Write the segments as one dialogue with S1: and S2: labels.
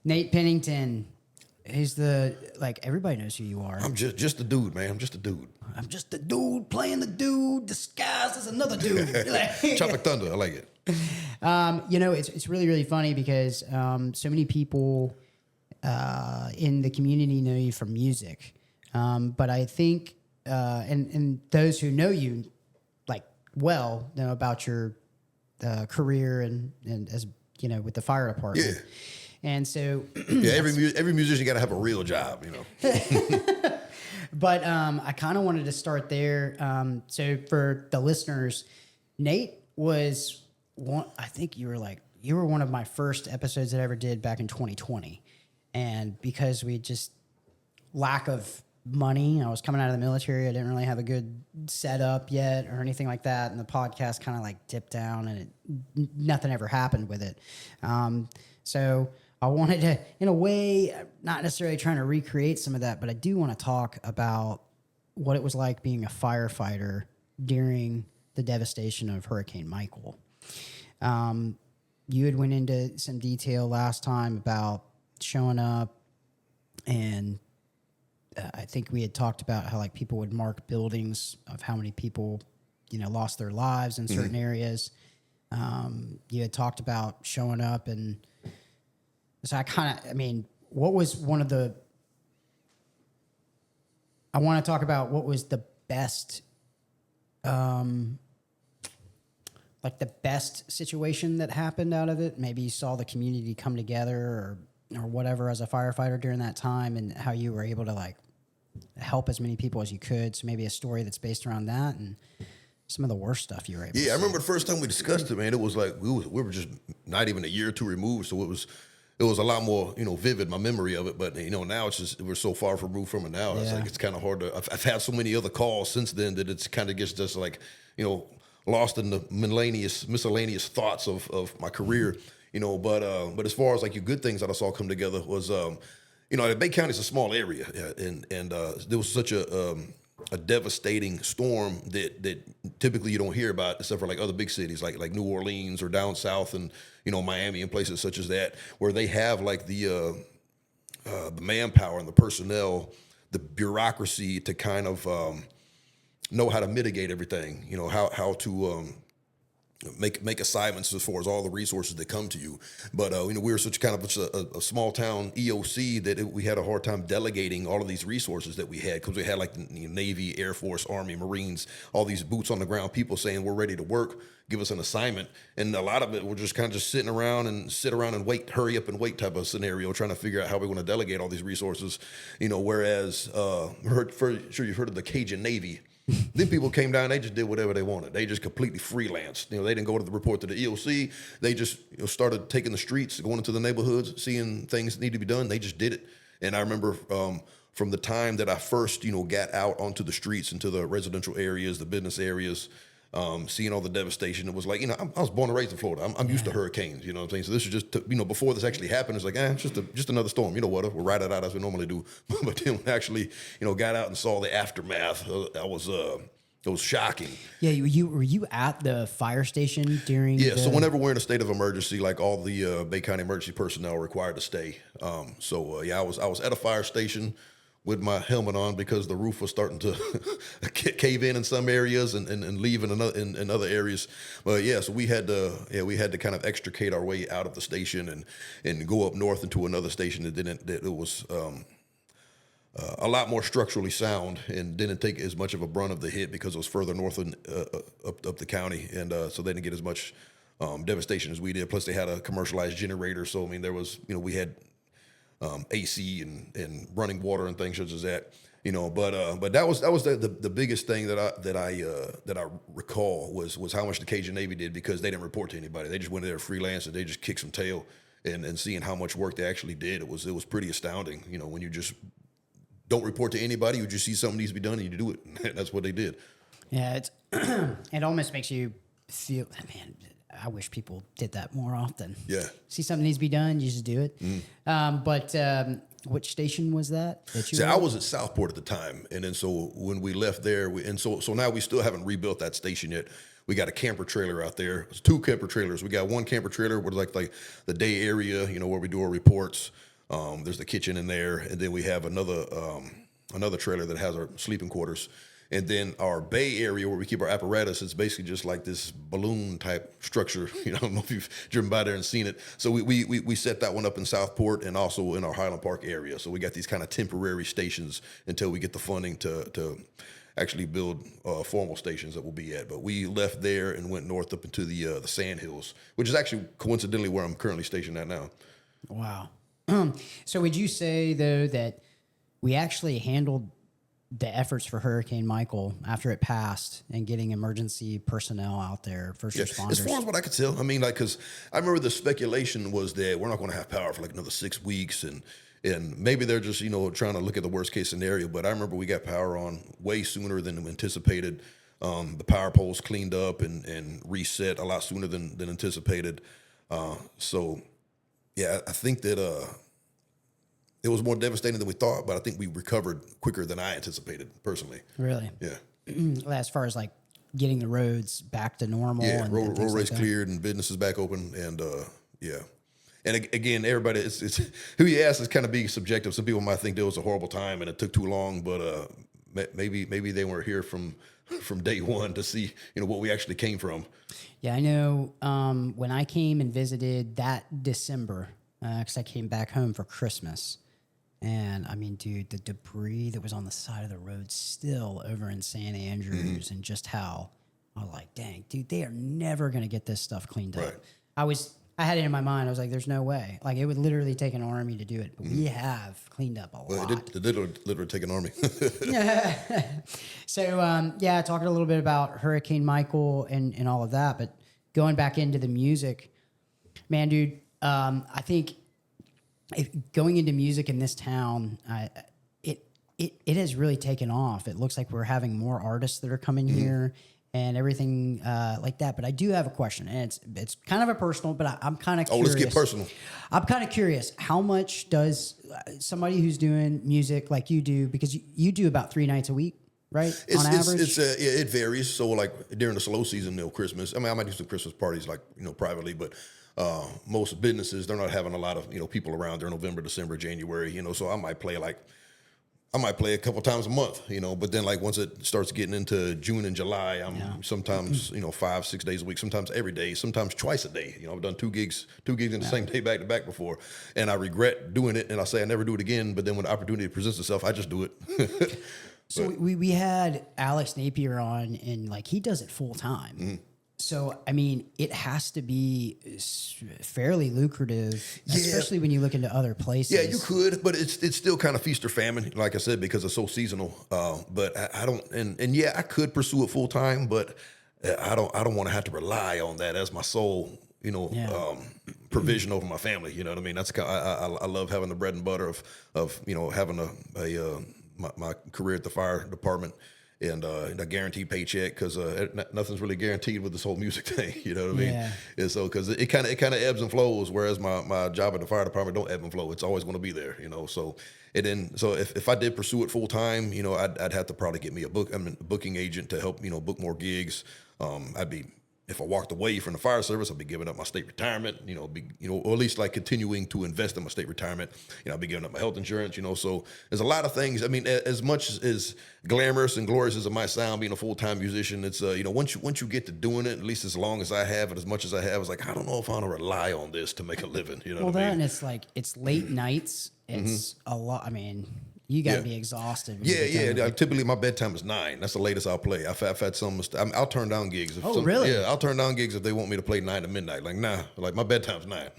S1: Nate Pennington. He's everybody knows who you are.
S2: I'm just a dude, man. I'm just a dude.
S1: I'm just a dude playing the dude disguised as another dude.
S2: Tropic Thunder, I like it.
S1: It's really, really funny because so many people in the community know you from music. But I think, and those who know you well know about your career and as with the fire department.
S2: Yeah.
S1: And so,
S2: every musician got to have a real job,
S1: But I kind of wanted to start there. So for the listeners, Nate was one. I think you were one of my first episodes that I ever did back in 2020, and because we just lack of money, I was coming out of the military. I didn't really have a good setup yet or anything like that, and the podcast kind of dipped down, and nothing ever happened with it. So I wanted to, in a way, not necessarily trying to recreate some of that, but I do want to talk about what it was like being a firefighter during the devastation of Hurricane Michael. You had went into some detail last time about showing up, and I think we had talked about how people would mark buildings of how many people, lost their lives in certain areas. You had talked about showing up, and so what was one of the, I want to talk about what was the best, the best situation that happened out of it. Maybe you saw the community come together or whatever as a firefighter during that time, and how you were able to help as many people as you could. So maybe a story that's based around that and some of the worst stuff you were able to see.
S2: I remember the first time we discussed it, man, it was we were just not even a year or two removed. So it was a lot more, vivid, my memory of it. But, now it's just, we're so far removed from it now. Yeah. It's kind of hard to, I've had so many other calls since then that it's kind of gets just lost in the miscellaneous thoughts of my career, but as far as your good things that I saw come together was, Bay County is a small area, and there was such a devastating storm that typically you don't hear about except for other big cities like New Orleans or down south and Miami and places such as that, where they have the manpower and the personnel, the bureaucracy to kind of know how to mitigate everything, how to make assignments as far as all the resources that come to you. But, we were such kind of a small town EOC that we had a hard time delegating all of these resources that we had, because we had Navy, Air Force, Army, Marines, all these boots on the ground people saying we're ready to work, give us an assignment. And a lot of it, we're just kind of just sit around and wait, hurry up and wait type of scenario, trying to figure out how we want to delegate all these resources, whereas sure you've heard of the Cajun Navy. Then people came down, they just did whatever they wanted. They just completely freelanced. They didn't go to the report to the EOC. They just started taking the streets, going into the neighborhoods, seeing things need to be done. They just did it. And I remember from the time that I first, got out onto the streets, into the residential areas, the business areas, seeing all the devastation. It was I was born and raised in Florida. I'm used to hurricanes, what I'm saying? So this is just, before this actually happened, it's it's just another storm. You know what? We'll ride it out as we normally do. But then when I actually, got out and saw the aftermath, it was shocking. Yeah,
S1: were you at the fire station during?
S2: Yeah, so whenever we're in a state of emergency, all the Bay County emergency personnel are required to stay. I was at a fire station with my helmet on because the roof was starting to cave in some areas and leave in other areas. But so we had to kind of extricate our way out of the station and go up north into another station that was a lot more structurally sound and didn't take as much of a brunt of the hit because it was further north and up the county, and so they didn't get as much devastation as we did. Plus, they had a commercialized generator, so there was we had AC and running water and things such as that, But that was the biggest thing that I recall was how much the Cajun Navy did, because they didn't report to anybody. They just went there freelance and they just kicked some tail, and seeing how much work they actually did, it was pretty astounding. When you just don't report to anybody, you just see something needs to be done and you do it. And that's what they did.
S1: Yeah, it's it almost makes you feel, man, I wish people did that more often.
S2: Yeah.
S1: See something needs to be done, you just do it. But which station was that you
S2: I was at Southport at the time. And then so when we left there, so now we still haven't rebuilt that station yet. We got a camper trailer out there. It's 2 camper trailers. We got one camper trailer with like the day area, where we do our reports. There's the kitchen in there, and then we have another trailer that has our sleeping quarters. And then our bay area where we keep our apparatus, it's basically just like this balloon type structure. I don't know if you've driven by there and seen it. So we set that one up in Southport and also in our Highland Park area. So we got these kind of temporary stations until we get the funding to actually build formal stations that we'll be at. But we left there and went north up into the Sand Hills, which is actually coincidentally where I'm currently stationed at now.
S1: Wow. So would you say, though, that we actually handled the efforts for Hurricane Michael after it passed and getting emergency personnel out there, first responders?
S2: As far as what I could tell, I mean, like, because I remember the speculation was that we're not going to have power for like another 6 weeks, and maybe they're just, trying to look at the worst case scenario. But I remember we got power on way sooner than anticipated. The power poles cleaned up and reset a lot sooner than anticipated. So, yeah, I think that it was more devastating than we thought, but I think we recovered quicker than I anticipated personally.
S1: Really?
S2: Yeah.
S1: As far as like getting the roads back to normal.
S2: Yeah,
S1: and
S2: road
S1: things
S2: race
S1: like that.
S2: cleared and businesses back open, and yeah. And again, everybody, it's who you ask is kind of being subjective. Some people might think it was a horrible time and it took too long, but maybe they weren't here from day one to see what we actually came from.
S1: Yeah, I know. When I came and visited that December, because I came back home for Christmas, and I mean, dude, the debris that was on the side of the road still over in St. Andrews, and just how I was like, dang, dude, they are never gonna get this stuff cleaned up. I had it in my mind. I was like, there's no way. Like, it would literally take an army to do it. But we have cleaned up a lot.
S2: It did literally take an army.
S1: So, yeah, talking a little bit about Hurricane Michael and all of that. But going back into the music, man, dude, I think going into music in this town, it has really taken off. It looks like we're having more artists that are coming here and everything like that. But I do have a question, and it's kind of a personal, but I'm kind of curious.
S2: Oh, let's get personal.
S1: I'm kind of curious, how much does somebody who's doing music like you do, because you do about 3 nights a week, right? On average?
S2: It varies. So like during the slow season, Christmas, I mean, I might do some Christmas parties like, privately, but most businesses, they're not having a lot of, people around there in November, December, January, so I might play a couple times a month, but then like once it starts getting into June and July, I'm sometimes, 5-6 days a week, sometimes every day, sometimes twice a day. I've done two gigs in the same day back to back before, and I regret doing it. And I say I never do it again, but then when the opportunity presents itself, I just do it.
S1: So we had Alex Napier on, and like he does it full time. Mm-hmm. So, I mean, it has to be fairly lucrative, especially when you look into other places.
S2: Yeah, you could, but it's still kind of feast or famine, like I said, because it's so seasonal. But I don't, and yeah, I could pursue it full time, but I don't want to have to rely on that as my sole, provision over my family. You know what I mean? That's I love having the bread and butter of having my career at the fire department. And a guaranteed paycheck, because nothing's really guaranteed with this whole music thing. You know what I mean? Yeah. And so, because it kind of ebbs and flows, whereas my job at the fire department don't ebb and flow. It's always going to be there. So if I did pursue it full time, I'd have to probably get me a booking agent to help book more gigs. If I walked away from the fire service, I'd be giving up my state retirement, or at least like continuing to invest in my state retirement. I'd be giving up my health insurance, so there's a lot of things. I mean, as much as glamorous and glorious as it might sound, being a full-time musician, it's, once you get to doing it, at least as long as I have and as much as I have, it's like, I don't know if I want to rely on this to make a living, what I mean?
S1: And it's like, it's late nights. It's a lot. I mean, you got to be exhausted.
S2: Yeah. Typically, my bedtime is 9. That's the latest I'll play. I've had some. I'll turn down gigs.
S1: Really?
S2: Yeah, I'll turn down gigs if they want me to play 9 to midnight. Like, nah. Like, my bedtime's 9.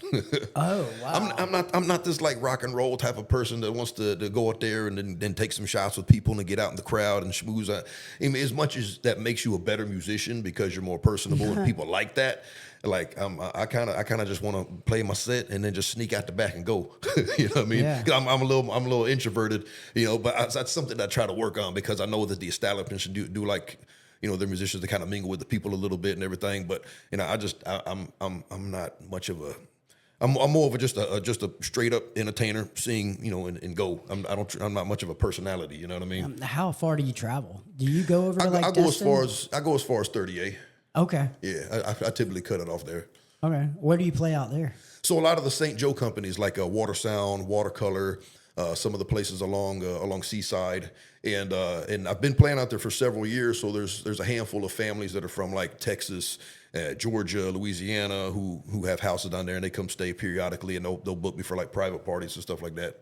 S1: Oh, wow.
S2: I'm not this like rock and roll type of person that wants to go out there and then take some shots with people and then get out in the crowd and schmooze. I mean, as much as that makes you a better musician because you're more personable and people like that. Like I kind of just want to play my set and then just sneak out the back and go. You know what I mean? Yeah. 'Cause I'm a little introverted, but that's something that I try to work on, because I know that the establishment should do like, the musicians to kind of mingle with the people a little bit and everything. But I'm not much of a. I'm more of just a straight up entertainer, sing, and go. I'm not much of a personality. You know what I mean?
S1: How far do you travel? Do you go over to like
S2: I go as far as 30A.
S1: Okay.
S2: Yeah, I typically cut it off there.
S1: Okay. What do you play out there?
S2: So a lot of the St. Joe companies like Water Sound, Watercolor, some of the places along Seaside, and I've been playing out there for several years. So there's a handful of families that are from like Texas, Georgia, Louisiana, who have houses down there, and they come stay periodically, and they'll book me for like private parties and stuff like that.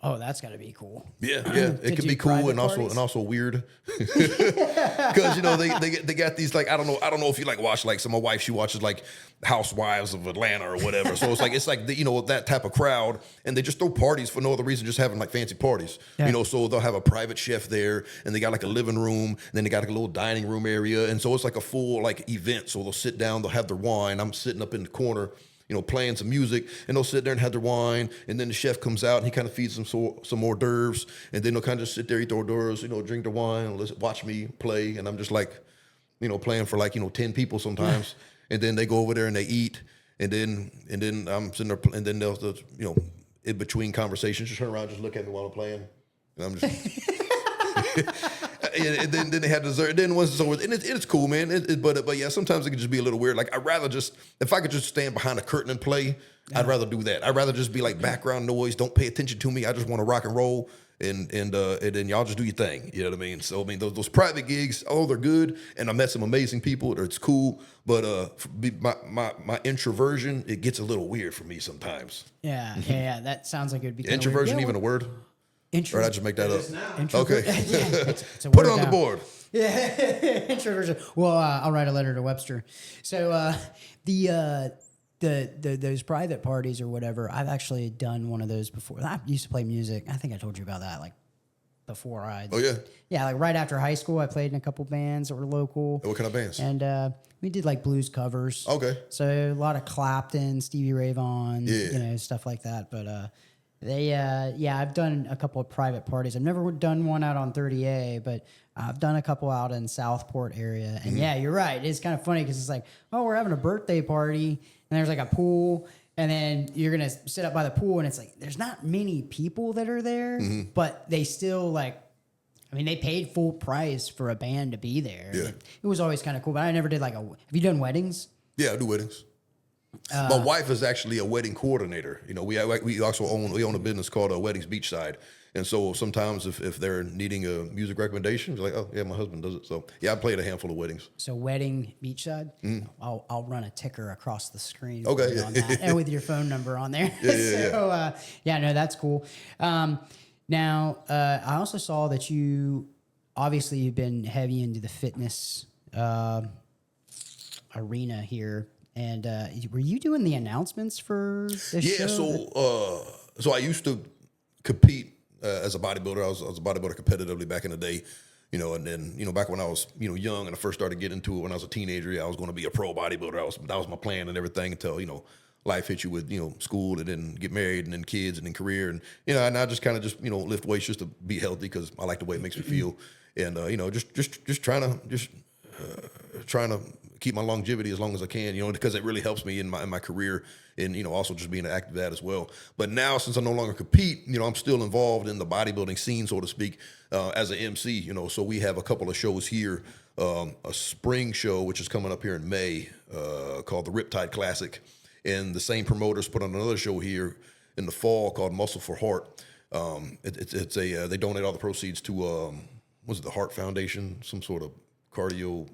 S1: Oh, that's got to be cool.
S2: Yeah, it can be cool and also weird, because they got these like I don't know if you like watch like my wife, she watches like Housewives of Atlanta or whatever, so it's like that type of crowd, and they just throw parties for no other reason, just having like fancy parties, so they'll have a private chef there, and they got like a living room, and then they got like a little dining room area, and so it's like a full like event. So they'll sit down, they'll have their wine. I'm sitting up in the corner, playing some music, and they'll sit there and have their wine, and then the chef comes out and he kind of feeds them some hors d'oeuvres, and then they'll kind of just sit there, eat their hors d'oeuvres, drink their wine, and watch me play, and I'm just like, playing for like 10 people sometimes, and then they go over there and they eat, and then I'm sitting there, and then they'll in between conversations just turn around, just look at me while I'm playing, and I'm just. And then they had dessert. Then once it's over, and it's cool, man. But yeah, sometimes it can just be a little weird. Like I'd rather just, if I could just stand behind a curtain and play, I'd rather do that. I'd rather just be like background noise. Don't pay attention to me. I just want to rock and roll, and then y'all just do your thing. You know what I mean? So I mean those private gigs, they're good, and I met some amazing people. It's cool, but my introversion, it gets a little weird for me sometimes.
S1: Yeah. That sounds like it'd be
S2: introversion, even a word. Or did I just make that up? Okay.
S1: It's a
S2: Put it
S1: word
S2: on the board.
S1: Yeah, introversion. Well, I'll write a letter to Webster. So those private parties or whatever, I've actually done one of those before. I used to play music. I think I told you about that, like before I.
S2: Oh yeah.
S1: Yeah, like right after high school, I played in a couple bands that were local.
S2: What kind of bands?
S1: And we did like blues covers.
S2: Okay.
S1: So a lot of Clapton, Stevie Ray Vaughan, stuff like that. But I've done a couple of private parties. I've never done one out on 30A, but I've done a couple out in Southport area. And yeah, you're right. It's kind of funny because it's like, oh, we're having a birthday party, and there's like a pool, and then you're gonna sit up by the pool, and it's like there's not many people that are there, but they still like. I mean, they paid full price for a band to be there.
S2: Yeah.
S1: It was always kind of cool, but I never did have you done weddings?
S2: Yeah, I do weddings. My wife is actually a wedding coordinator. We also own a business called Weddings Beachside, and so sometimes if they're needing a music recommendation, it's like, oh yeah, my husband does it. So yeah, I played a handful of weddings.
S1: So wedding Beachside, I'll run a ticker across the screen.
S2: Okay,
S1: on that, and with your phone number on there. No, that's cool. Now I also saw that you've been heavy into the fitness arena here. And were you doing the announcements for this show?
S2: So I used to compete as a bodybuilder. I was a bodybuilder competitively back in the day, and then back when I was young and I first started getting into it when I was a teenager, I was going to be a pro bodybuilder. That was my plan and everything until life hit you with school and then get married and then kids and then career and and I just kind of lift weights just to be healthy because I like the way it makes me feel and just trying to keep my longevity as long as I can, because it really helps me in my career and, also just being an active at as well. But now since I no longer compete, I'm still involved in the bodybuilding scene, so to speak, as an MC, so we have a couple of shows here, a spring show, which is coming up here in May, called the Riptide Classic. And the same promoters put on another show here in the fall called Muscle for Heart. They donate all the proceeds to, the Heart Foundation, some sort of cardio.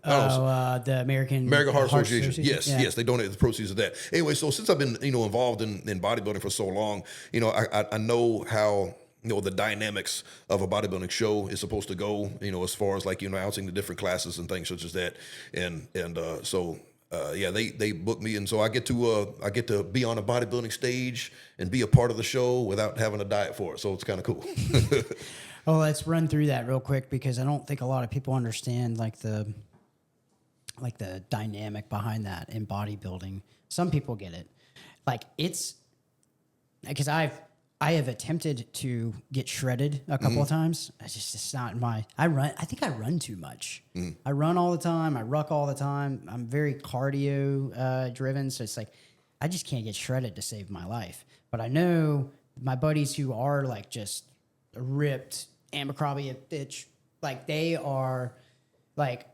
S1: The American
S2: Heart Association. Yes, they donated the proceeds of that. Anyway, so since I've been involved in bodybuilding for so long, I know how the dynamics of a bodybuilding show is supposed to go. As far as like announcing the different classes and things such as that, so. They booked me, and so I get to be on a bodybuilding stage and be a part of the show without having to diet for it. So it's kind of cool.
S1: Oh, let's run through that real quick because I don't think a lot of people understand like the dynamic behind that in bodybuilding. Some people get it, like it's because I have attempted to get shredded a couple of times. It's not my. I think I run too much. I run all the time. I ruck all the time. I'm very cardio driven, so it's like I just can't get shredded to save my life. But I know my buddies who are like just ripped, Abercrombie bitch, like they are like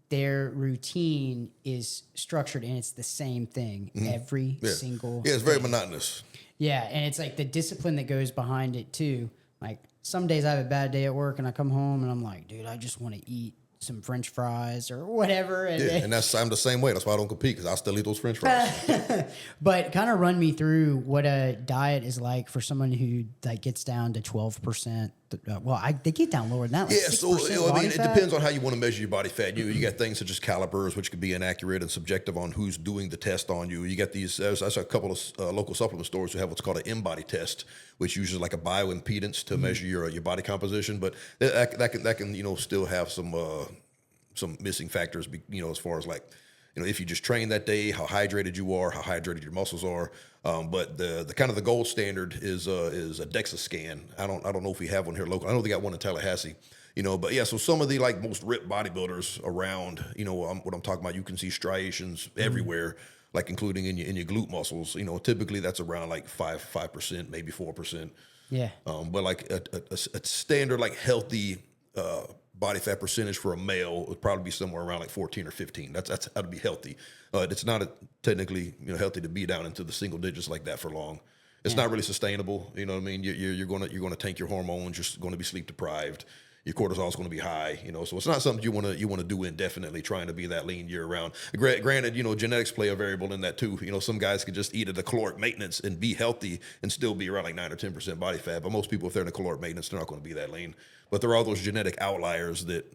S1: their routine is structured and it's the same thing every single
S2: Yeah, it's very monotonous.
S1: Yeah, and it's like the discipline that goes behind it too. Like some days I have a bad day at work and I come home and I'm like, dude, I just want to eat some French fries or whatever. And,
S2: Yeah, and I'm the same way. That's why I don't compete, because I still eat those French fries.
S1: But kind of run me through what a diet is like for someone who like gets down to 12%. They get down lower than that. Like
S2: Yeah, so
S1: 6%
S2: I mean,
S1: body
S2: it
S1: fat.
S2: depends on how you want to measure your body fat. You got things such as calipers, which could be inaccurate and subjective on who's doing the test on you. You got these. There's a couple of local supplement stores who have what's called an in-body test, which uses like a bioimpedance to measure your body composition. But that can still have some missing factors. As far as like, if you just train that day, how hydrated you are, how hydrated your muscles are. But the kind of the gold standard is a DEXA scan. I don't know if we have one here local. I know they got one in Tallahassee. But yeah, so some of the like most ripped bodybuilders around, what I'm talking about, you can see striations everywhere, like including in your glute muscles. Typically that's around like 5%, maybe 4%.
S1: Yeah.
S2: But like a standard like healthy body fat percentage for a male would probably be somewhere around like 14 or 15. That's how to be healthy. It's not technically healthy to be down into the single digits like that for long. It's not really sustainable. You know what I mean? You're gonna tank your hormones. You're going to be sleep deprived. Your cortisol is going to be high. So it's not something you want to do indefinitely, trying to be that lean year round. Granted, genetics play a variable in that too. Some guys could just eat at a caloric maintenance and be healthy and still be around like 9 or 10% body fat. But most people, if they're in a caloric maintenance, they're not going to be that lean. But there are those genetic outliers that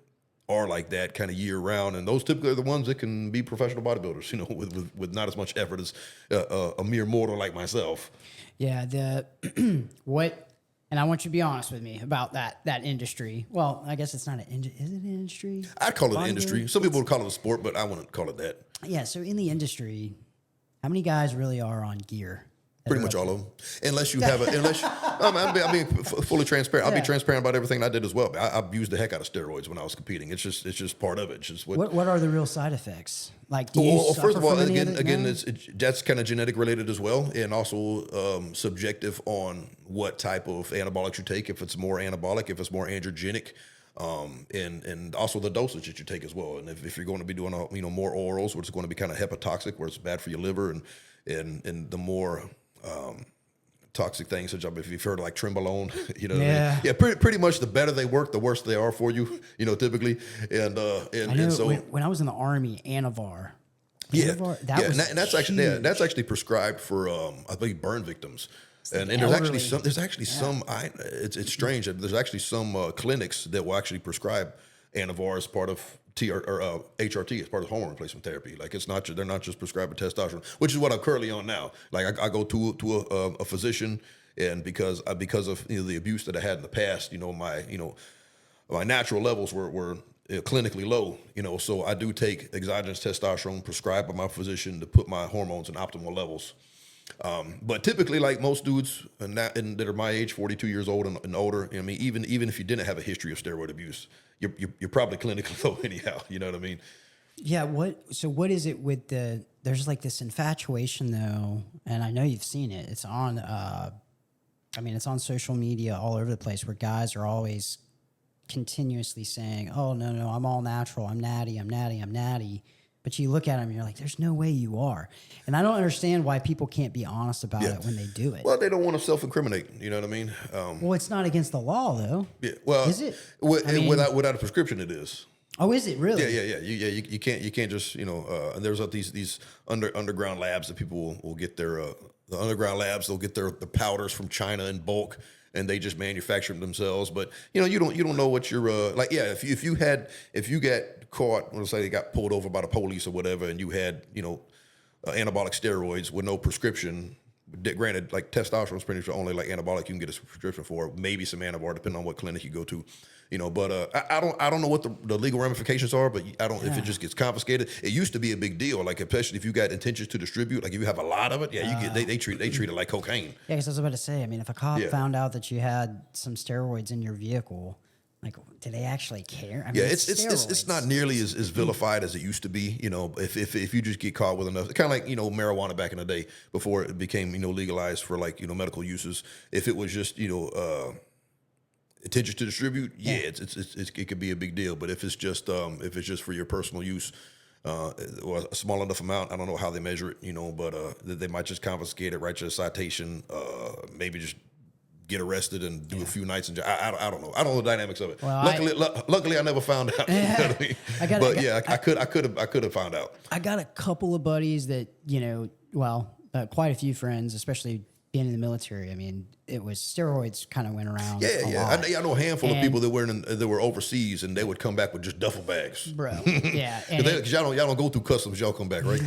S2: are like that kind of year round, and those typically are the ones that can be professional bodybuilders. With not as much effort as a mere mortal like myself.
S1: Yeah. And I want you to be honest with me about that industry. Well, I guess it's not is it an industry?
S2: I'd call it an industry. Some people would call it a sport, but I wouldn't call it that.
S1: Yeah. So in the industry, how many guys really are on gear?
S2: Pretty much all of them, unless you have I'm being fully transparent. I'll be transparent about everything I did as well. I abused the heck out of steroids when I was competing. It's just part of it. It's just
S1: what are the real side effects? Like, do you
S2: first of all,
S1: from
S2: again, that's kind of genetic related as well, and also subjective on what type of anabolics you take. If it's more anabolic, if it's more androgenic. And also the dosage that you take as well. And if you're going to be doing more orals, which is going to be kind of hepatotoxic, where it's bad for your liver, and the more toxic things, such as if you've heard of like Trenbolone, what I mean? Yeah, pretty much the better they work, the worse they are for you, typically. And so
S1: when I was in the Army, Anavar.
S2: That's actually prescribed for I think burn victims. And there's actually some it's strange that there's actually some clinics that will actually prescribe Anavar as part of HRT, as part of hormone replacement therapy. Like they're not just prescribing testosterone, which is what I'm currently on now. Like I go to a physician, and because of the abuse that I had in the past, my natural levels were clinically low, so I do take exogenous testosterone prescribed by my physician to put my hormones in optimal levels. But typically, like most dudes that are my age, 42 years old and older, even if you didn't have a history of steroid abuse, you're probably clinically low anyhow. You know what I mean?
S1: Yeah. What is it with there's like this infatuation though, and I know you've seen it. It's on, it's on social media all over the place, where guys are always continuously saying, "Oh no, I'm all natural. I'm natty." But you look at them and you're like, there's no way you are. And I don't understand why people can't be honest about it when they do it.
S2: Well, they don't want to self-incriminate. You know what I mean?
S1: Well, it's not against the law, though.
S2: Yeah. Well,
S1: is it?
S2: Without a prescription, it is.
S1: Oh, is it really?
S2: Yeah. You can't just And there's these underground labs that people will get their the underground labs. They'll get their powders from China in bulk, and they just manufacture them themselves. But you don't know what you're like. Yeah, if you got caught, let's say they got pulled over by the police or whatever, and you had anabolic steroids with no prescription. Granted, like testosterone is pretty much only like anabolic you can get a prescription for, maybe some Anavar depending on what clinic you go to. But I don't know what the legal ramifications are, but if it just gets confiscated. It used to be a big deal, like especially if you got intentions to distribute, like if you have a lot of it, they treat it like cocaine.
S1: Yeah, because I was about to say, if a cop found out that you had some steroids in your vehicle, like, do they actually care?
S2: It's not nearly as vilified as it used to be. If you just get caught with enough, kind of like marijuana back in the day before it became legalized for like medical uses. If it was just intentions to distribute, it could be a big deal. But if it's just for your personal use, or a small enough amount, I don't know how they measure it, you know, but they might just confiscate it, write you a citation, maybe just get arrested and do a few nights in jail. I don't know. I don't know the dynamics of it. Well, luckily, I never found out. You know what I mean? I could have found out.
S1: I got a couple of buddies that, you know, quite a few friends, especially being in the military. I mean, it was steroids kind of went around.
S2: Yeah. I know a handful of people that were overseas, and they would come back with just duffel bags,
S1: bro. Yeah,
S2: because y'all don't go through customs. Y'all come back, right?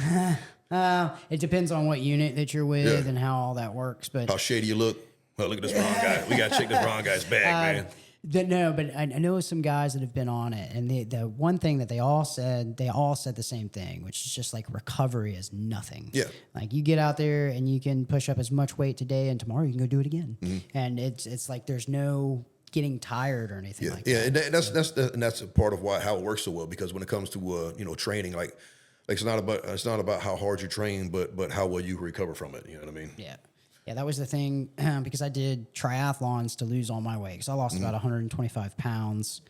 S1: It depends on what unit that you're with and how all that works. But
S2: how shady you look. Well, look at this wrong guy. We got to check this wrong guy's bag, man.
S1: No, but I know some guys that have been on it, and the one thing that they all said the same thing, which is just like recovery is nothing.
S2: Yeah,
S1: like you get out there and you can push up as much weight today, and tomorrow you can go do it again, and it's like there's no getting tired or anything like that.
S2: Yeah, and that's a part of how it works so well, because when it comes to training, like it's not about how hard you train, but how well you recover from it. You know what I mean?
S1: Yeah. Yeah, that was the thing, because I did triathlons to lose all my weight. Because I lost about 125 pounds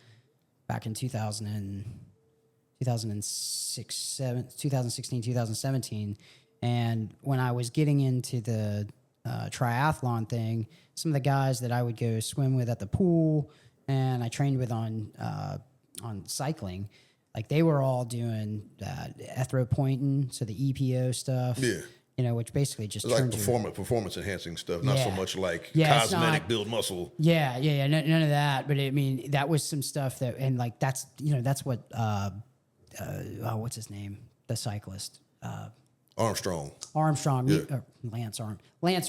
S1: back in 2016, 2017. And when I was getting into the triathlon thing, some of the guys that I would go swim with at the pool and I trained with on cycling, like they were all doing erythropoietin, so the EPO stuff.
S2: Yeah.
S1: You know, which basically just
S2: it's like performance enhancing stuff, not so much like cosmetic build muscle.
S1: Yeah, none of that. But I mean, that was some stuff that, and like that's what what's his name, the cyclist,
S2: Armstrong,
S1: Lance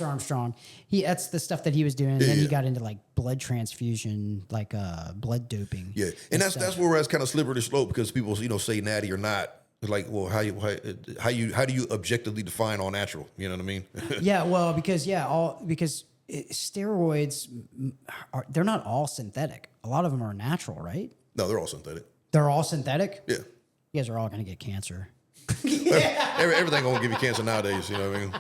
S1: Armstrong. That's the stuff that he was doing. And then he got into like blood transfusion, like blood doping.
S2: Yeah, and that's where it's kind of slippery slope, because people say natty or not. Like, well, how do you objectively define all natural? You know what I mean?
S1: Yeah, well, because steroids they're not all synthetic. A lot of them are natural, right?
S2: No, they're all synthetic.
S1: They're all synthetic?
S2: Yeah.
S1: You guys are all going to get cancer.
S2: Everything going to give you cancer nowadays, you know what I mean?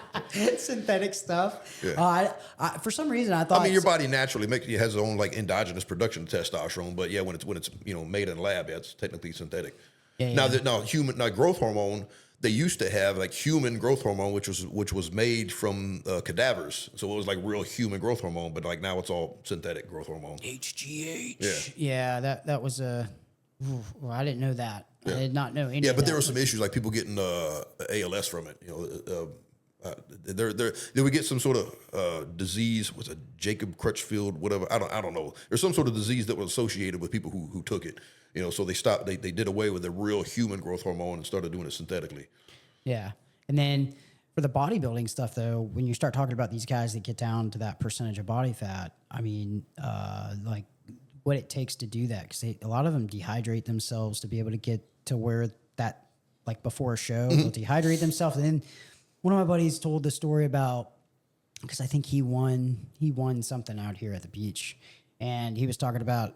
S1: Synthetic stuff.
S2: Yeah.
S1: I for some reason I thought.
S2: I mean, your body naturally has its own like endogenous production of testosterone, but yeah, when it's made in a lab, it's technically synthetic. Yeah. Now human growth hormone, they used to have like human growth hormone, which was made from cadavers, so it was like real human growth hormone. But like now it's all synthetic growth hormone.
S1: HGH. Yeah, that was a. Well, I didn't know that. Yeah. I did not know any.
S2: Yeah,
S1: of
S2: but
S1: that.
S2: there were some issues like people getting ALS from it. They would get some sort of disease. Was it Jacob Crutchfield? Whatever. I don't know. There's some sort of disease that was associated with people who took it. So they stopped. They did away with the real human growth hormone and started doing it synthetically.
S1: Yeah, and then for the bodybuilding stuff, though, when you start talking about these guys that get down to that percentage of body fat, I mean, like what it takes to do that, because a lot of them dehydrate themselves to be able to get to where that, like before a show, they'll dehydrate themselves. And then one of my buddies told the story about, because I think he won something out here at the beach, and he was talking about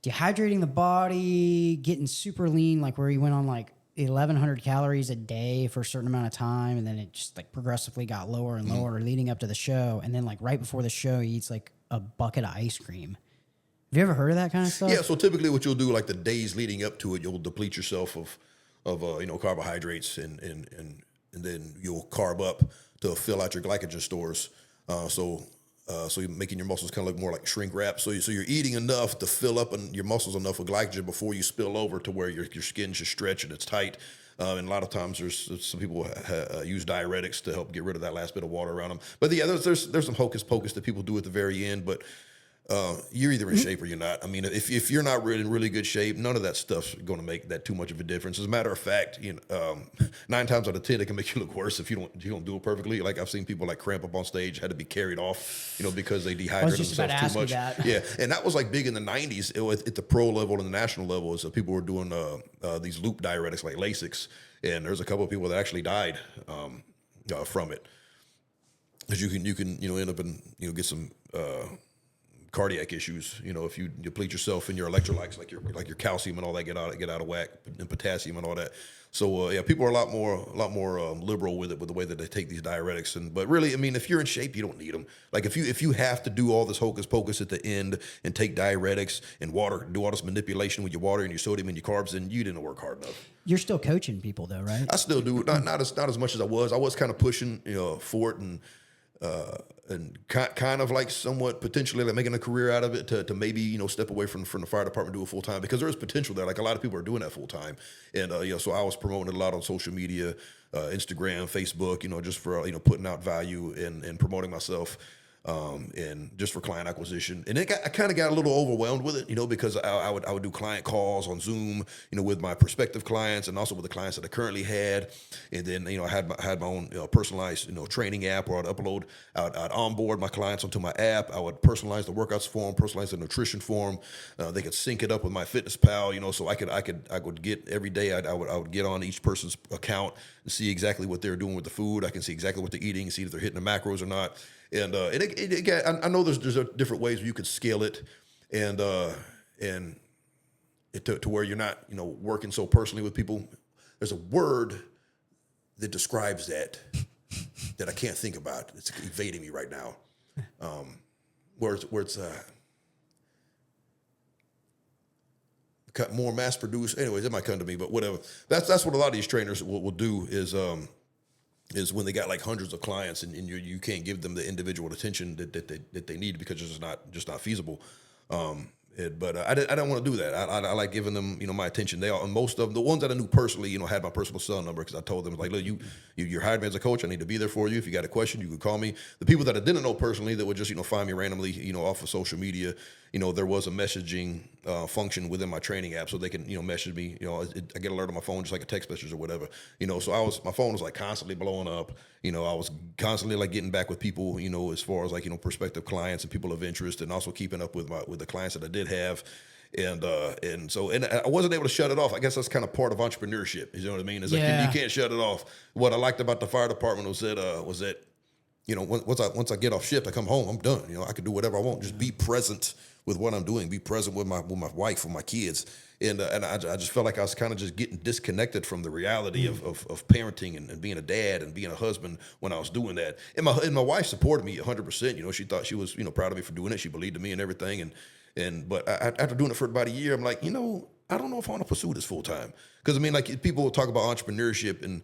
S1: dehydrating the body, getting super lean, like where he went on like 1,100 calories a day for a certain amount of time, and then it just like progressively got lower and lower leading up to the show, and then like right before the show, he eats like a bucket of ice cream. Have you ever heard of that kind of stuff?
S2: Yeah. So typically, what you'll do, like the days leading up to it, you'll deplete yourself of carbohydrates, and then you'll carb up to fill out your glycogen stores. So you're making your muscles kind of look more like shrink wrap. So you're eating enough to fill up your muscles enough with glycogen before you spill over to where your skin's just stretched and it's tight. And a lot of times there's some people use diuretics to help get rid of that last bit of water around them. But yeah, there's some hocus pocus that people do at the very end. But you're either in shape or you're not. I mean, if you're not really in really good shape, none of that stuff's going to make that too much of a difference. As a matter of fact, 9 times out of 10, it can make you look worse if you don't do it perfectly. Like I've seen people like cramp up on stage, had to be carried off, because they dehydrated themselves too much. Yeah, and that was like big in the 90s at the pro level and the national level. Is people were doing these loop diuretics like Lasix, and there's a couple of people that actually died from it, because you can end up and get some cardiac issues. You know, if you deplete yourself in your electrolytes, like your calcium and all that get out of whack, and potassium and all that. So yeah, people are a lot more liberal with it, with the way that they take these diuretics. But really, I mean, if you're in shape, you don't need them. Like if you have to do all this hocus pocus at the end and take diuretics and water, do all this manipulation with your water and your sodium and your carbs, then you didn't work hard enough.
S1: You're still coaching people though, right?
S2: I still do, not as much as I was. I was kind of pushing, for it and kind of like somewhat potentially like making a career out of it to maybe step away from the fire department, do it full time, because there is potential there. Like a lot of people are doing that full time, and so I was promoting it a lot on social media, Instagram, Facebook, just for putting out value and promoting myself. And just for client acquisition, and I kind of got a little overwhelmed with it, because I would do client calls on Zoom, with my prospective clients and also with the clients that I currently had, and then I had my own personalized training app where I'd onboard my clients onto my app. I would personalize the workouts for them, personalize the nutrition for them. They could sync it up with my Fitness Pal, so I would get every day. I would get on each person's account and see exactly what they're doing with the food. I can see exactly what they're eating, see if they're hitting the macros or not. And I know there's different ways where you could scale it, and to where you're not working so personally with people. There's a word that describes that I can't think about. It's evading me right now. Where it's more mass produced. Anyways, it might come to me, but whatever. That's what a lot of these trainers will do is when they got like hundreds of clients and you can't give them the individual attention that they need because it's just not feasible. But I don't want to do that. I like giving them my attention. Most of the ones that I knew personally had my personal cell number, because I told them, like, look, you're hired me as a coach. I need to be there for you. If you got a question, you can call me. The people that I didn't know personally that would just find me randomly off of social media, there was a messaging function within my training app, so they can message me. I get alert on my phone just like a text message or whatever. So my phone was like constantly blowing up. I was constantly like getting back with people, as far as like prospective clients and people of interest, and also keeping up with the clients that I did have. And I wasn't able to shut it off. I guess that's kind of part of entrepreneurship. You know what I mean? It's like you can't shut it off. What I liked about the fire department was that once I get off shift, I come home, I'm done. I can do whatever I want. Just be present with what I'm doing. Be present with my wife, with my kids. And I just felt like I was kind of just getting disconnected from the reality of parenting and being a dad and being a husband when I was doing that. And my wife supported me 100%. She thought she was proud of me for doing it. She believed in me and everything. But after doing it for about a year, I'm like, I don't know if I want to pursue this full time. Because like people will talk about entrepreneurship and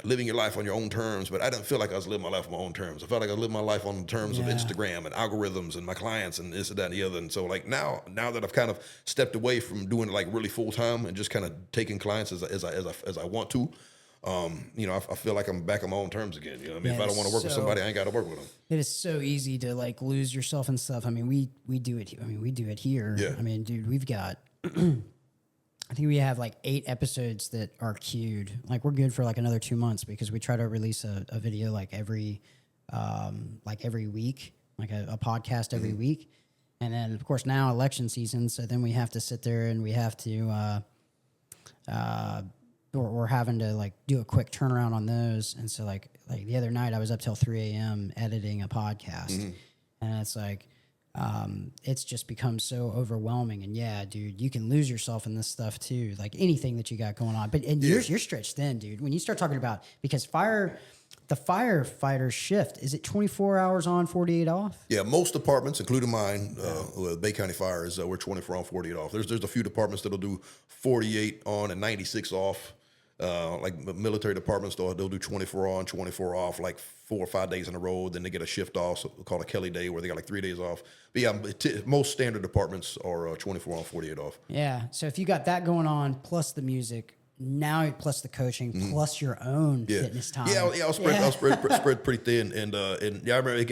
S2: living your life on your own terms, but I didn't feel like I was living my life on my own terms. I felt like I lived my life on the terms of Instagram and algorithms and my clients and this and that and the other. And so like now that I've kind of stepped away from doing it like really full time and just kind of taking clients as I want to, I feel like I'm back on my own terms again. You know what I mean? If I don't want to work with somebody, I ain't got to work with them.
S1: It is so easy to like lose yourself and stuff. I mean, we do it. We do it here.
S2: Yeah.
S1: I mean, dude, we've got. I think we have like 8 episodes that are queued. Like we're good for like another 2 months because we try to release a video like every week, like a podcast every week. And then of course now election season. So then we have to sit there and we have to, we're having to like do a quick turnaround on those. And so like the other night I was up till 3 a.m. editing a podcast, and it's like, it's just become so overwhelming. And yeah, dude, you can lose yourself in this stuff too, like anything that you got going on. But you're stretched thin, dude. When you start talking about, because the firefighter shift, is it 24 hours on, 48 off?
S2: Yeah, most departments, including mine, Bay County Fire, we're 24 on, 48 off. There's a few departments that'll do 48 on and 96 off. Like military departments, they'll do 24 on, 24 off, like 4 or 5 days in a row. Then they get a shift off, so called a Kelly day, where they got like 3 days off. But yeah, most standard departments are 24 on, 48 off.
S1: Yeah. So if you got that going on, plus the music, now plus the coaching, plus your own fitness time.
S2: I'll spread pretty thin. And yeah, I remember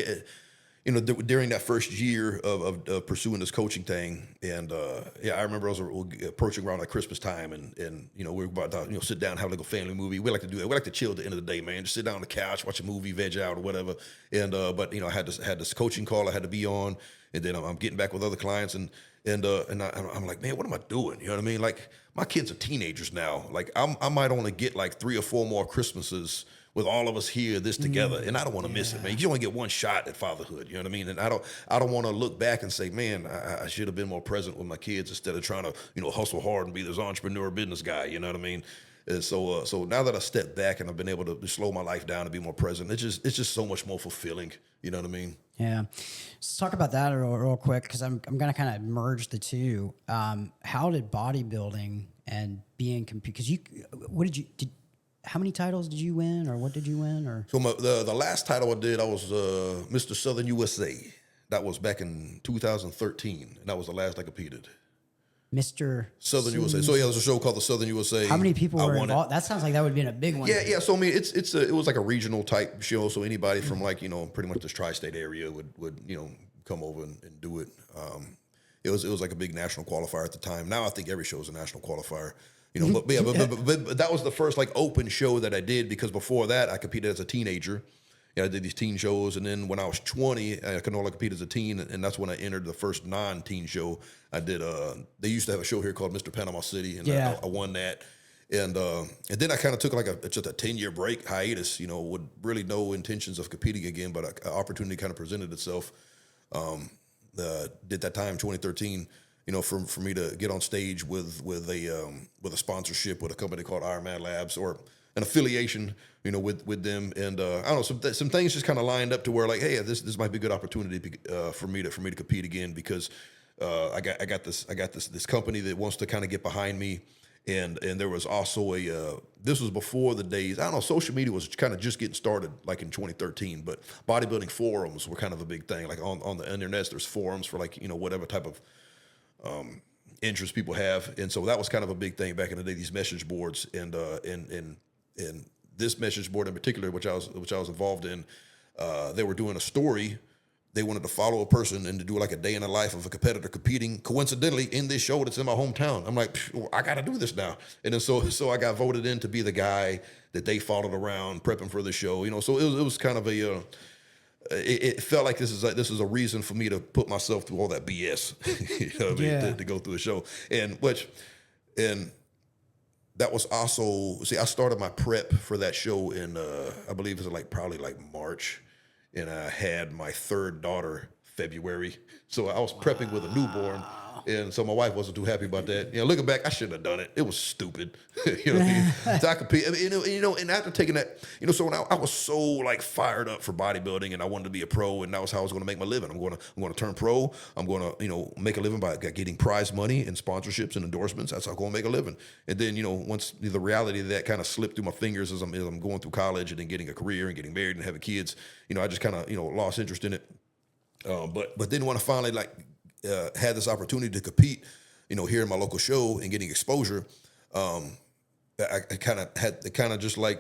S2: during that first year of pursuing this coaching thing, and I remember I was approaching around like Christmas time, and we were about to sit down and have like a family movie. We like to do that. We like to chill at the end of the day, man. Just sit down on the couch, watch a movie, veg out or whatever. And but I had this coaching call I had to be on, and then I'm getting back with other clients, and I'm like, man, what am I doing? You know what I mean? Like my kids are teenagers now. Like I might only get like 3 or 4 more Christmases with all of us here, this together, and I don't want to miss it, man. You only get one shot at fatherhood, you know what I mean? And I don't want to look back and say, man, I should have been more present with my kids instead of trying to, hustle hard and be this entrepreneur business guy, you know what I mean? And so now that I stepped back and I've been able to slow my life down and be more present, it's just so much more fulfilling, you know what I mean?
S1: Yeah. Let's talk about that real quick, because I'm going to kind of merge the two. How did bodybuilding and being because how many titles did you win, or what did you win? Or
S2: so the last title I did, I was Mr. Southern USA. That was back in 2013, and that was the last I competed.
S1: Mr.
S2: Southern USA. So yeah, there's a show called the Southern USA.
S1: How many people were involved? That sounds like that would have been a big one.
S2: Yeah. So I mean, it was like a regional type show. So anybody from pretty much this tri-state area would come over and do it. It was like a big national qualifier at the time. Now I think every show is a national qualifier. But that was the first like open show that I did, because before that I competed as a teenager. I did these teen shows, and then when I was 20, I could only compete as a teen, and that's when I entered the first non-teen show. I did. They used to have a show here called Mr. Panama City, and I won that. And then I kind of took like just a 10-year break hiatus, with really no intentions of competing again, but an opportunity kind of presented itself. Did that time 2013. For me to get on stage with a sponsorship with a company called Iron Man Labs, or an affiliation, with them, and I don't know, some things just kind of lined up to where like, hey, this might be a good opportunity for me to compete again, because I got this company that wants to kind of get behind me, and there was also this was before the days, I don't know, social media was kind of just getting started like in 2013, but bodybuilding forums were kind of a big thing. Like on the internet, there's forums for like whatever type of interest people have, and so that was kind of a big thing back in the day. These message boards, and this message board in particular, which I was involved in, they wwere doing a story. They wanted to follow a person and to do like a day in the life of a competitor competing, coincidentally, in this show that's in my hometown. I'm like, I got to do this now, and then so I got voted in to be the guy that they followed around prepping for the show. So it was kind of a. It felt like this is a reason for me to put myself through all that BS, to go through the show, and that was also, I started my prep for that show in I believe it was probably March, and I had my third daughter February, so I was prepping with a newborn. And so my wife wasn't too happy about that. Looking back, I shouldn't have done it. It was stupid. So I compete. And after taking that, so when I was so like fired up for bodybuilding, and I wanted to be a pro, and that was how I was going to make my living. I'm going to turn pro. I'm going to make a living by getting prize money and sponsorships and endorsements. That's how I'm going to make a living. And then once the reality of that kind of slipped through my fingers as I'm going through college and then getting a career and getting married and having kids, I just kind of lost interest in it. But then when I finally had this opportunity to compete, here in my local show and getting exposure, I kind of just lit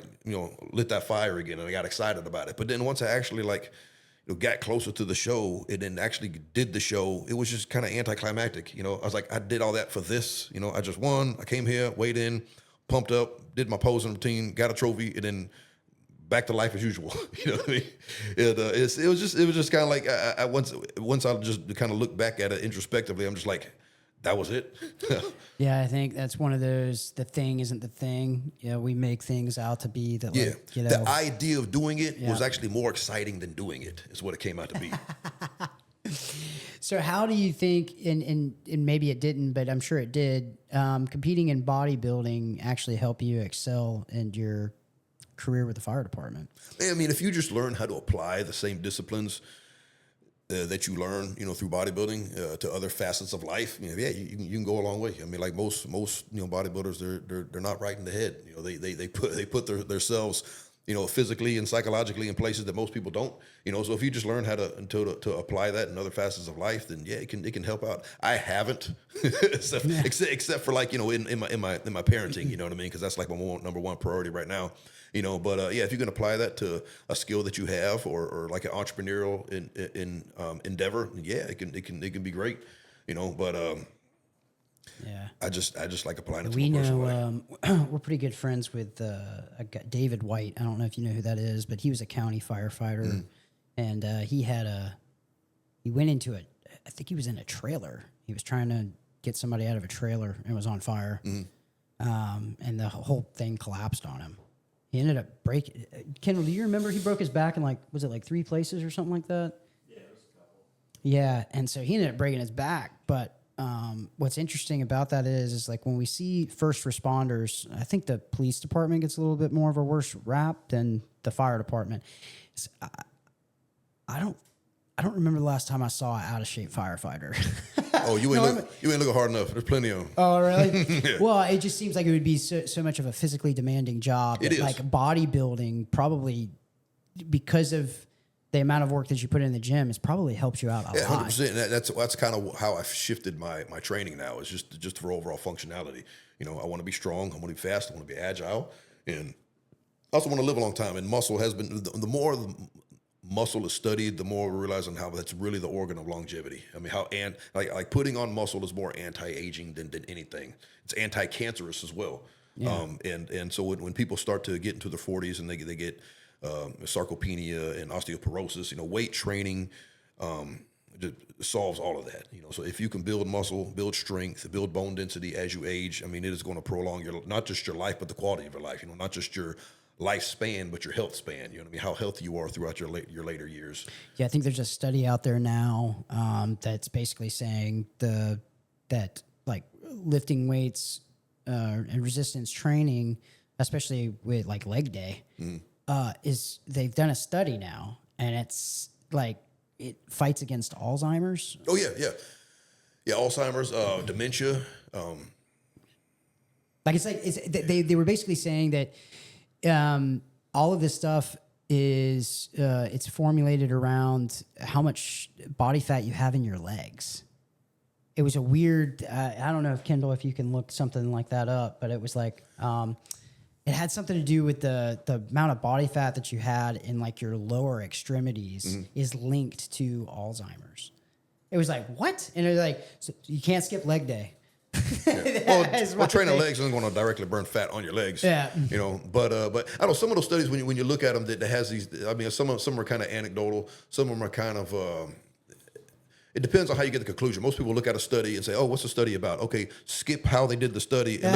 S2: that fire again, and I got excited about it. But then once I actually got closer to the show and then actually did the show, it was just kind of anticlimactic. I was like, I did all that for this. I just won. I came here, weighed in, pumped up, did my posing routine, got a trophy, and then back to life as usual. You know what I mean? It was just kind of like once I just kind of look back at it introspectively, I'm just like, that was it.
S1: Yeah, I think that's one of those. The thing isn't the thing. We make things out to be that. Yeah,
S2: the idea of doing it was actually more exciting than doing it. Is what it came out to be.
S1: So how do you think, and maybe it didn't, but I'm sure it did, competing in bodybuilding actually help you excel in your career with the fire department?
S2: I mean, if you just learn how to apply the same disciplines that you learn, through bodybuilding to other facets of life, you can go a long way. I mean, like most bodybuilders, they're not right in the head. They put themselves, physically and psychologically in places that most people don't. So if you just learn how to apply that in other facets of life, then it can help out. I haven't, except for in my parenting. You know what I mean? Because that's like my number one priority right now. But if you can apply that to a skill that you have, or like an entrepreneurial endeavor, it can be great. But I just like applying it to my personal life.
S1: We're pretty good friends with David White. I don't know if you know who that is, but he was a county firefighter, and he went into it. I think he was in a trailer. He was trying to get somebody out of a trailer and was on fire, and the whole thing collapsed on him. He ended up breaking. Kendall, do you remember he broke his back in was it like 3 places or something like that?
S3: Yeah, it was a couple.
S1: Yeah, and so he ended up breaking his back. But what's interesting about that is like when we see first responders, I think the police department gets a little bit more of a worse rap than the fire department. I don't remember the last time I saw an out of shape firefighter.
S2: Oh, you ain't looking hard enough. There's plenty of them.
S1: Oh, really?
S2: Yeah.
S1: Well, it just seems like it would be so much of a physically demanding job.
S2: It is.
S1: Like bodybuilding, probably because of the amount of work that you put in the gym, it probably helps you out a lot.
S2: 100%. That's kind of how I've shifted my training now. Is just for overall functionality. You know, I want to be strong. I want to be fast. I want to be agile, and I also want to live a long time. And muscle has been the more muscle is studied, the more we're realizing how that's really the organ of longevity. I mean, like putting on muscle is more anti-aging than anything. It's anti-cancerous as well.
S1: Yeah.
S2: And so when people start to get into their 40s and they get sarcopenia and osteoporosis, you know, weight training just solves all of that. You know, so if you can build muscle, build strength, build bone density as you age, I mean, it is going to prolong not just your life, but the quality of your life. You know, not just your lifespan, but your health span. You know what I mean? How healthy you are throughout your later years.
S1: Yeah, I think there's a study out there now that's basically saying that like lifting weights and resistance training, especially with like leg day, is they've done a study now, and it's like it fights against Alzheimer's.
S2: Oh yeah. Alzheimer's, dementia.
S1: Like they were basically saying that all of this stuff is it's formulated around how much body fat you have in your legs. It was a weird. I don't know if Kendall, if you can look something like that up, but it was like it had something to do with the amount of body fat that you had in like your lower extremities is linked to Alzheimer's. It was like, what? And they're like, so you can't skip leg day.
S2: Yeah. Well, training legs isn't going to directly burn fat on your legs.
S1: Yeah.
S2: You know, but I don't know, some of those studies when you look at them that has these. I mean, some are kind of anecdotal. Some of them are kind of. It depends on how you get the conclusion. Most people look at a study and say, "Oh, what's the study about?" Okay, skip how they did the study and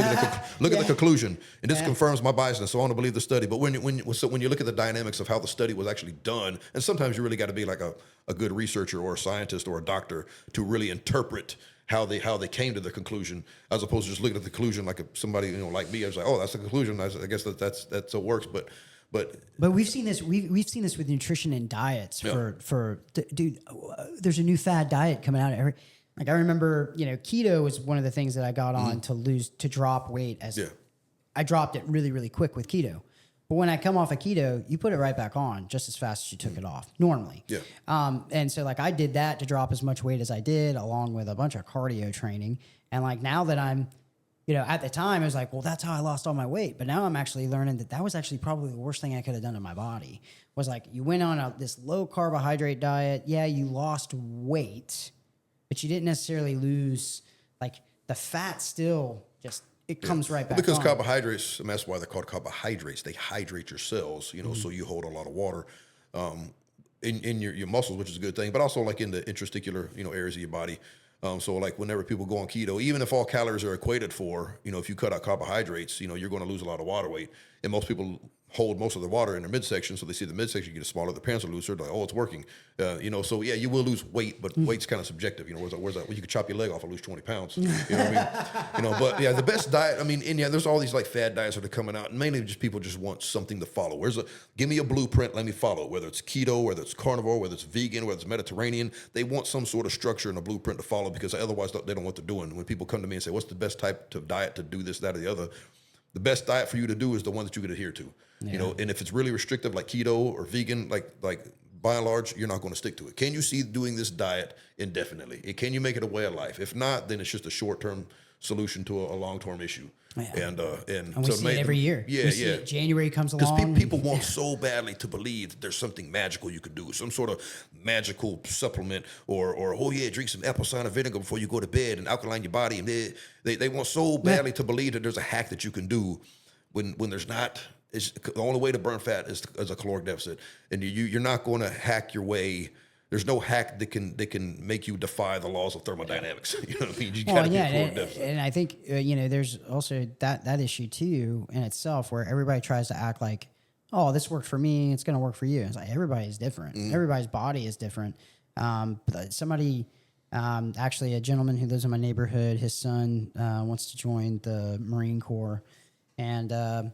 S2: look at the conclusion. And this confirms my biasness, so I want to believe the study. But when you look at the dynamics of how the study was actually done, and sometimes you really got to be like a good researcher or a scientist or a doctor to really interpret how they came to the conclusion, as opposed to just looking at the conclusion like somebody like me. I was like, "Oh, that's the conclusion." I guess that's what works, But
S1: we've seen this. We've seen this with nutrition and diets. Dude, there's a new fad diet coming out. I remember, keto was one of the things that I got on to drop weight. I dropped it really, really quick with keto. But when I come off of keto, you put it right back on just as fast as you took it off normally.
S2: Yeah.
S1: And so I did that to drop as much weight as I did, along with a bunch of cardio training. And now that I'm, at the time, I was like, well, that's how I lost all my weight. But now I'm actually learning that was actually probably the worst thing I could have done to my body. Was like, you went on this low carbohydrate diet. Yeah, you lost weight, but you didn't necessarily lose, the fat still just, it comes right back
S2: because
S1: on.
S2: Carbohydrates, and that's why they're called carbohydrates. They hydrate your cells, so you hold a lot of water in your muscles, which is a good thing, but also in the intrasticicular, areas of your body. So whenever people go on keto, even if all calories are equated for, if you cut out carbohydrates, you're going to lose a lot of water weight. And most people hold most of the water in their midsection. So they see the midsection get smaller, the pants are looser. They're like, oh, it's working. So yeah, you will lose weight, but weight's kind of subjective. Where's that? Well, you could chop your leg off and lose 20 pounds. You know what I mean? But yeah, the best diet, there's all these fad diets that are coming out, and mainly just people just want something to follow. Give me a blueprint, let me follow it. Whether it's keto, whether it's carnivore, whether it's vegan, whether it's Mediterranean, they want some sort of structure and a blueprint to follow, because otherwise they don't know what they're doing. When people come to me and say, what's the best type of diet to do this, that, or the other? The best diet for you to do is the one that you could adhere to. Yeah. And if it's really restrictive like keto or vegan, like by and large, you're not going to stick to it. Can you see doing this diet indefinitely? Can you make it a way of life? If not, then it's just a short-term solution to a long-term issue. Yeah. And
S1: we see it every year.
S2: Yeah,
S1: we see it. January comes along.
S2: Because people want so badly to believe that there's something magical you could do, some sort of magical supplement, or drink some apple cider vinegar before you go to bed and alkaline your body. And they want so badly to believe that there's a hack that you can do when there's not. It's the only way to burn fat is a caloric deficit, and you're not going to hack your way there's no hack that can make you defy the laws of thermodynamics. You know what I mean? You
S1: Well,
S2: gotta
S1: yeah,
S2: get core depth.
S1: and I think there's also that issue too in itself, where everybody tries to act like, oh, this worked for me, it's going to work for you. It's like everybody's different. Everybody's body is different. But somebody, actually, a gentleman who lives in my neighborhood, his son wants to join the Marine Corps, and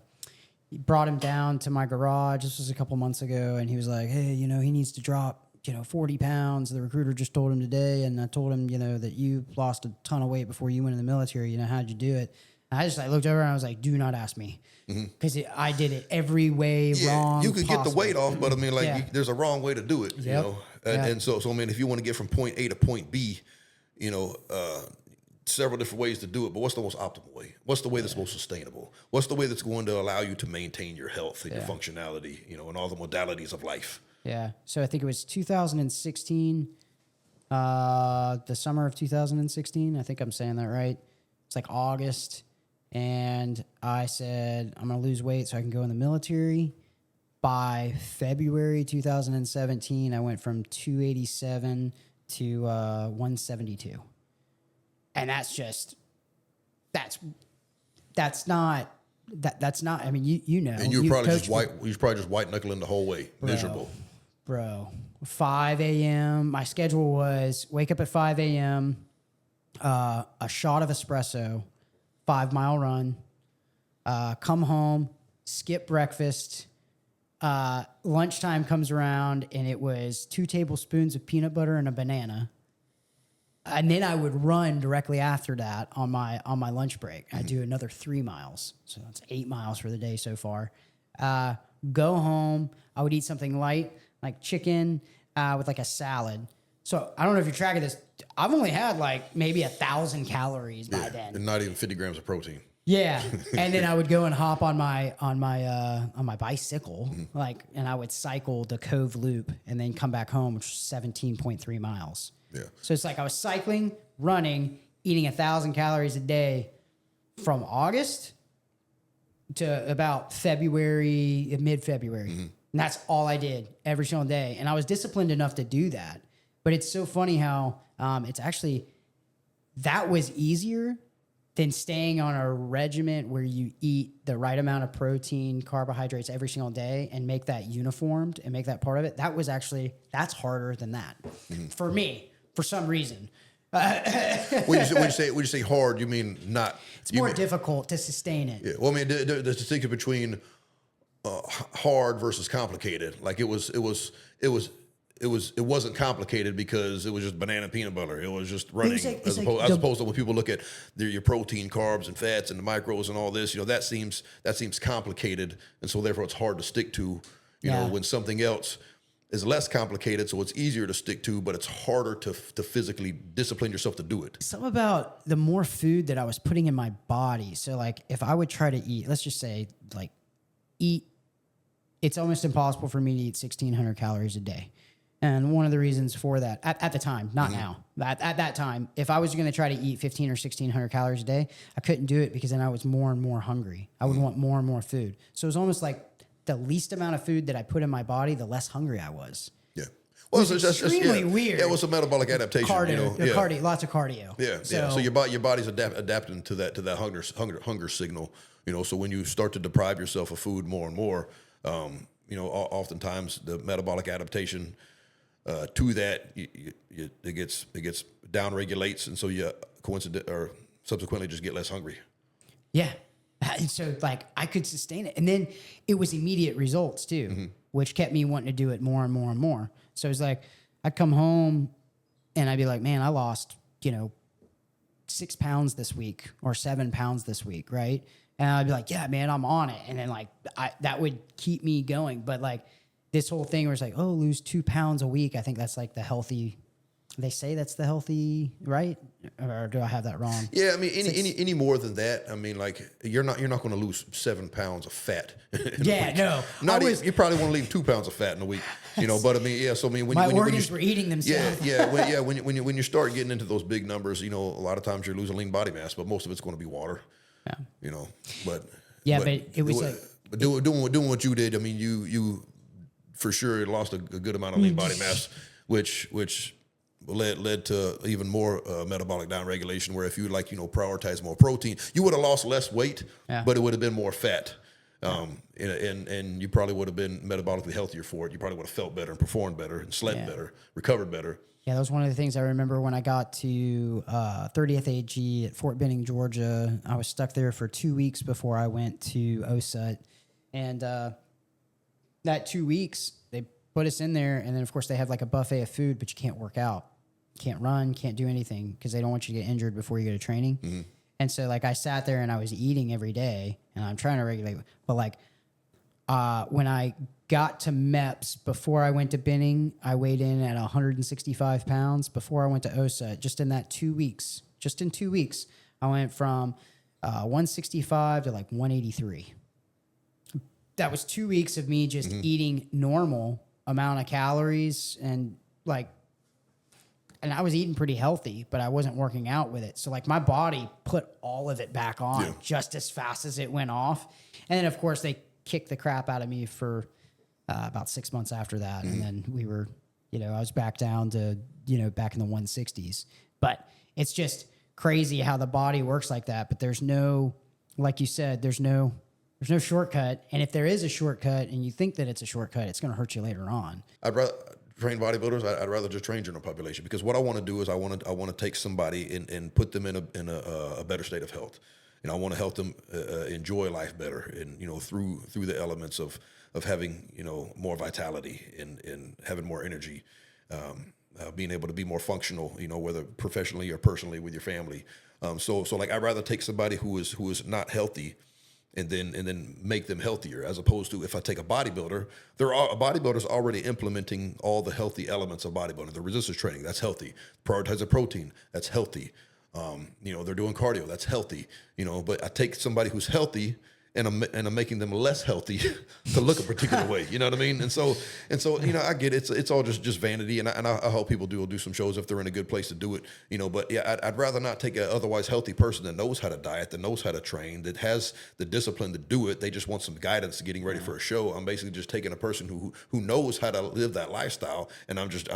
S1: he brought him down to my garage. This was a couple months ago, and he was like, hey, he needs to drop 40 pounds. The recruiter just told him today, and I told him, that you lost a ton of weight before you went in the military. How'd you do it? And I just looked over and I was like, do not ask me. Because I did it every way wrong.
S2: You could get the weight off, but I mean, there's a wrong way to do it,
S1: Yep.
S2: And so I mean, if you want to get from point A to point B, several different ways to do it, but what's the most optimal way? What's the way that's most sustainable? What's the way that's going to allow you to maintain your health and your functionality, and all the modalities of life?
S1: Yeah. So I think it was 2016, the summer of 2016. I think I'm saying that right. It's like August. And I said, I'm going to lose weight so I can go in the military. By February 2017, I went from 287 to 172. And that's not, I mean, you know.
S2: And you're probably just white knuckling the whole way, miserable.
S1: Bro, 5 a.m. My schedule was wake up at 5 a.m., a shot of espresso, 5-mile run, come home, skip breakfast. Lunchtime comes around, and it was 2 tablespoons of peanut butter and a banana. And then I would run directly after that on my lunch break. I do another 3 miles. So that's 8 miles for the day so far. Go home. I would eat something light, like chicken with a salad. So I don't know if you're tracking this. I've only had maybe 1,000 calories by then.
S2: And not even 50 grams of protein.
S1: Yeah. And then I would go and hop on my bicycle, and I would cycle the Cove Loop and then come back home, which was 17.3 miles.
S2: Yeah.
S1: So it's I was cycling, running, eating 1,000 calories a day from August to about February, mid-February. And that's all I did every single day. And I was disciplined enough to do that. But it's so funny how it's actually, that was easier than staying on a regiment where you eat the right amount of protein, carbohydrates every single day and make that uniformed and make that part of it. That's harder than that for me, for some reason.
S2: When you say hard, you mean not?
S1: It's more difficult to sustain it.
S2: Yeah. Well, I mean, there's a distinction between hard versus complicated. It wasn't complicated because it was just banana and peanut butter. It was just running, as opposed to when people look at your protein, carbs, and fats, and the macros and all this. That seems complicated, and so therefore it's hard to stick to. When something else is less complicated, so it's easier to stick to, but it's harder to physically discipline yourself to do it.
S1: Something about the more food that I was putting in my body. So if I would try to eat, let's just say eat, it's almost impossible for me to eat 1,600 calories a day. And one of the reasons for that, at the time, not now, at that time, if I was going to try to eat 1,500 or 1,600 calories a day, I couldn't do it because then I was more and more hungry. I would want more and more food. So it was almost like the least amount of food that I put in my body, the less hungry I was.
S2: Yeah. Well,
S1: it's extremely weird.
S2: Yeah, it was a metabolic adaptation.
S1: Cardio, lots of cardio.
S2: Yeah, So your body's adapting to that hunger signal. So when you start to deprive yourself of food more and more, oftentimes the metabolic adaptation to that it gets down regulates, and so you subsequently just get less hungry.
S1: Yeah. So I could sustain it, and then it was immediate results too, which kept me wanting to do it more and more and more. So it was I'd come home and I'd be like, man, I lost 6 pounds this week or 7 pounds this week, right? And I'd be like, yeah, man, I'm on it, and then that would keep me going. But this whole thing where it's lose 2 pounds a week. I think that's the healthy. They say that's the healthy, right? Or do I have that wrong?
S2: Yeah, I mean, any more than that, I mean, you're not going to lose 7 pounds of fat.
S1: No.
S2: You probably want to leave 2 pounds of fat in a week, But I mean, yeah. So I mean, when
S1: organs were eating themselves.
S2: When you start getting into those big numbers, a lot of times you're losing lean body mass, but most of it's going to be water. Yeah. But
S1: it was
S2: but doing what you did. I mean, you for sure lost a good amount of lean body mass. which led to even more metabolic downregulation, where if you prioritize more protein, you would have lost less weight, but it would have been more fat. And you probably would have been metabolically healthier for it. You probably would have felt better and performed better and slept better, recovered better.
S1: Yeah, that was one of the things I remember when I got to 30th AG at Fort Benning, Georgia. I was stuck there for 2 weeks before I went to OSUT. And that 2 weeks, they put us in there, and then, of course, they have like a buffet of food, but you can't work out. Can't run, can't do anything because they don't want you to get injured before you go to training. Mm-hmm. And so, like, I sat there and I was eating every day, and I'm trying to regulate. But, like, when I got to MEPS, before I went to Benning, I weighed in at 165 pounds. Before I went to OSA, just in 2 weeks, I went from 165 to, like, 183. That was 2 weeks of me just eating normal amount of calories and, like, and I was eating pretty healthy, but I wasn't working out with it. So, like, my body put all of it back on just as fast as it went off. And then, of course, they kicked the crap out of me for about 6 months after that. And then we were, I was back down to, back in the 160s. But it's just crazy how the body works like that. But there's no, like you said, there's no shortcut. And if there is a shortcut and you think that it's a shortcut, it's going to hurt you later on.
S2: I'd rather train bodybuilders. I'd rather just train general population, because what I want to do is I want to take somebody and put them in a better state of health. I want to help them enjoy life better, and through the elements of having more vitality and having more energy, being able to be more functional, whether professionally or personally with your family. So like, I'd rather take somebody who is not healthy and then make them healthier, as opposed to if I take a bodybuilder, a bodybuilder's already implementing all the healthy elements of bodybuilding. The resistance training, that's healthy. Prioritize the protein, that's healthy. They're doing cardio, that's healthy. But I take somebody who's healthy and I'm making them less healthy to look a particular way. You know what I mean? And so I get it. It's all just vanity, and I hope people do some shows if they're in a good place to do it. But yeah, I'd rather not take an otherwise healthy person that knows how to diet, that knows how to train, that has the discipline to do it. They just want some guidance getting ready for a show. I'm basically just taking a person who knows how to live that lifestyle, and I'm just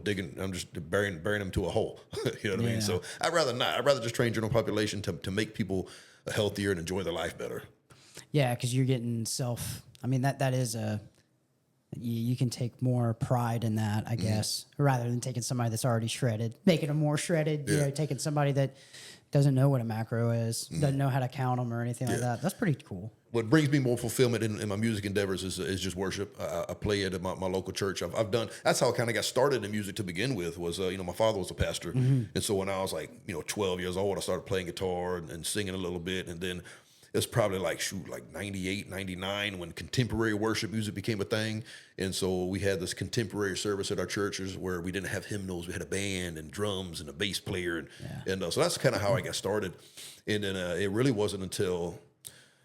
S2: digging, I'm just burying them to a hole. You know what I mean? So I'd rather not. I'd rather just train general population to make people healthier and enjoy their life better.
S1: Yeah, because you're getting that is you can take more pride in that, I guess, rather than taking somebody that's already shredded, making them more shredded, taking somebody that doesn't know what a macro is, doesn't know how to count them or anything like that. That's pretty cool. What
S2: brings me more fulfillment in my music endeavors is just worship. I play it at my local church. I've done, that's how I kind of got started in music to begin with, was, my father was a pastor. And so when I was 12 years old, I started playing guitar and singing a little bit. And then it's probably like 98, 99 when contemporary worship music became a thing. And so we had this contemporary service at our churches where we didn't have hymnals. We had a band and drums and a bass player. And so that's kind of how I got started. And then it really wasn't until,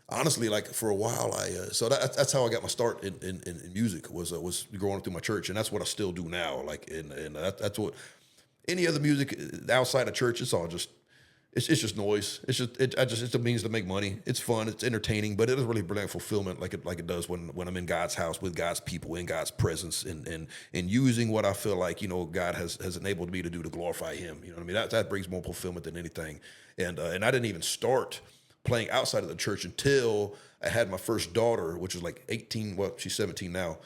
S2: honestly, like for a while, so that's how I got my start in music, was growing up through my church. And that's what I still do now. That's what any other music outside of church, it's all just, it's just noise. It's a means to make money. It's fun. It's entertaining, but it doesn't really bring fulfillment like it does when I'm in God's house with God's people, in God's presence, and using what I feel like God has enabled me to do to glorify Him. You know what I mean? That brings more fulfillment than anything. And I didn't even start playing outside of the church until I had my first daughter, which was like 18. Well, she's 17 now.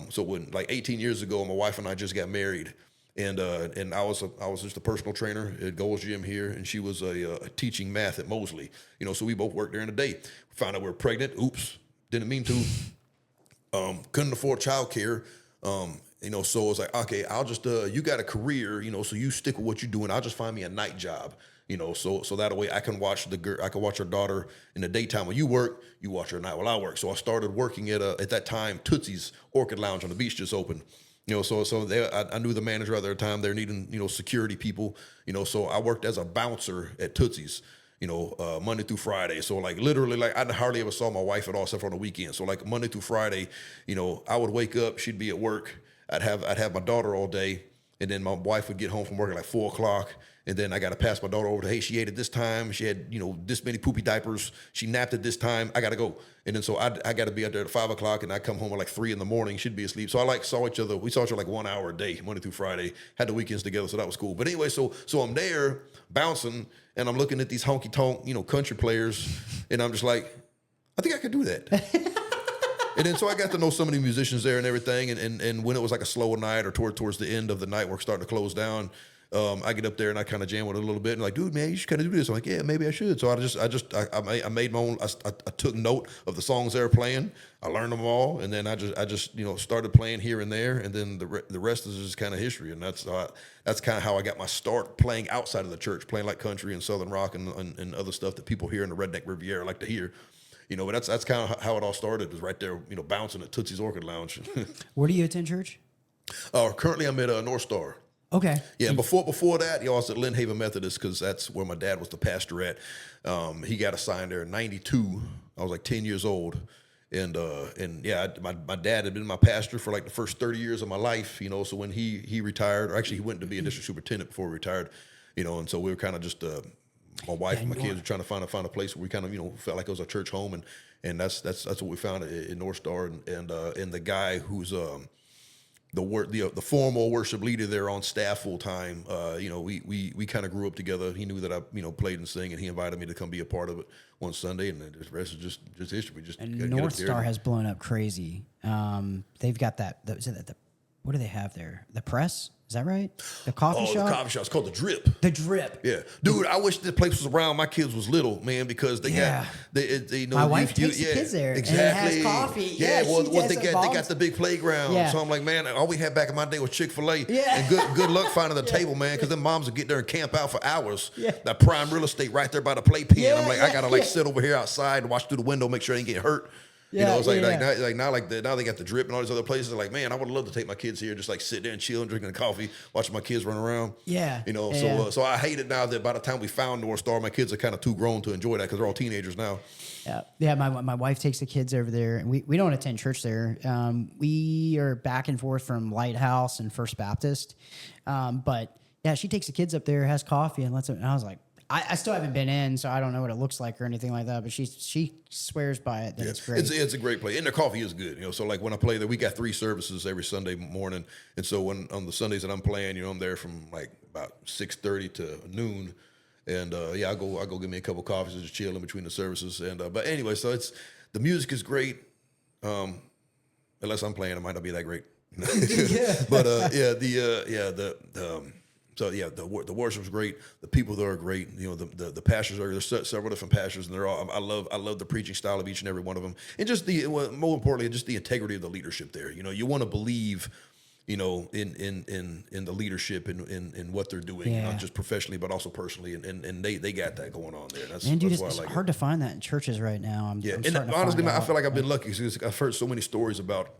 S2: So when 18 years ago, my wife and I just got married. And I was just a personal trainer at Gold's Gym here, and she was teaching math at Mosley. So we both worked during the day. Found out we were pregnant. Oops, didn't mean to. Couldn't afford childcare. So I was like, okay, I'll just you got a career, so you stick with what you're doing. I'll just find me a night job, so that way I can watch our daughter in the daytime when you work. You watch her at night while I work. So I started working at that time Tootsie's Orchid Lounge on the beach just opened. I knew the manager at the time. They're needing, security people, so I worked as a bouncer at Tootsie's, Monday through Friday. So literally, I hardly ever saw my wife at all except for on the weekend. So Monday through Friday, I would wake up, she'd be at work. I'd have my daughter all day, and then my wife would get home from work at 4:00, And then I got to pass my daughter over to, hey, she ate at this time. She had, this many poopy diapers. She napped at this time. I got to go. And then so I got to be out there at 5 o'clock, and I come home at like 3 in the morning. She'd be asleep. So I saw each other. We saw each other like 1 hour a day, Monday through Friday. Had the weekends together, so that was cool. But anyway, so I'm there bouncing, and I'm looking at these honky tonk, country players, and I'm just like, I think I could do that. And then so I got to know some of the musicians there and everything. And when it was like a slower night or towards the end of the night, we're starting to close down. I get up there and I kind of jam with it a little bit and like, dude, man, you should kind of do this. I'm like, yeah, maybe I should. So I made my own. I took note of the songs they were playing. I learned them all, and then I just started playing here and there, and then the rest is just kind of history. And that's kind of how I got my start playing outside of the church, playing like country and southern rock and other stuff that people here in the Redneck Riviera like to hear. But that's kind of how it all started. Was right there, bouncing at Tootsie's Orchid Lounge.
S1: Where do you attend church?
S2: Currently I'm at North Star.
S1: Okay.
S2: Yeah, before that, I was at Lin Haven Methodist because that's where my dad was the pastor at. He got assigned there in '92. I was like 10 years old. And my dad had been my pastor for like the first 30 years of my life, So when he retired, or actually he went to be a district superintendent before he retired, and so we were kind of just my wife and my kids were trying to find a place where we kind of felt like it was a church home, and that's what we found in North Star, and the guy who's the formal worship leader there on staff full time. We kind of grew up together. He knew that I played and sang, and he invited me to come be a part of it one Sunday, and the rest is just history.
S1: And North Star has blown up crazy. They've got what do they have there? The Press? Is that right? The coffee shop?
S2: The coffee shop. It's called The Drip.
S1: The Drip.
S2: Yeah. Dude, I wish this place was around. My kids was little, man, because they got...
S1: My wife takes the kids there.
S2: Exactly.
S1: And it has coffee.
S2: Yeah, they got the big playground. Yeah. So I'm like, man, all we had back in my day was Chick-fil-A. Yeah. And good luck finding the table, man, because them moms would get there and camp out for hours. Yeah. That prime real estate right there by the playpen. Yeah, I'm like, I got to sit over here outside and watch through the window, make sure I didn't get hurt. Now they got the Drip and all these other places. Like, man, I would love to take my kids here, just like sit there and chill and drinking a coffee, watching my kids run around.
S1: Yeah.
S2: So I hate it now that by the time we found North Star, my kids are kind of too grown to enjoy that because they're all teenagers now.
S1: Yeah. My wife takes the kids over there, and we don't attend church there. We are back and forth from Lighthouse and First Baptist, but yeah, she takes the kids up there, has coffee, and lets them. And I was like, I still haven't been in, so I don't know what it looks like or anything like that. But she swears by it that it's great.
S2: It's a great place, and their coffee is good. So like when I play there, we got 3 services every Sunday morning, and so on the Sundays that I'm playing, I'm there from like about 6:30 to noon, and I go get me a couple of coffees and just chill in between the services. And but anyway, so the music is great, unless I'm playing, it might not be that great. But the worship's great. The people there are great. The pastors there's several different pastors, and they're all. I love the preaching style of each and every one of them, and just more importantly, just the integrity of the leadership there. You want to believe, in the leadership and in what they're doing, not just professionally but also personally, and they got that going on there. That's why I like
S1: hard to find that in churches right now.
S2: Honestly, man, I feel like I've been lucky because I've heard so many stories about.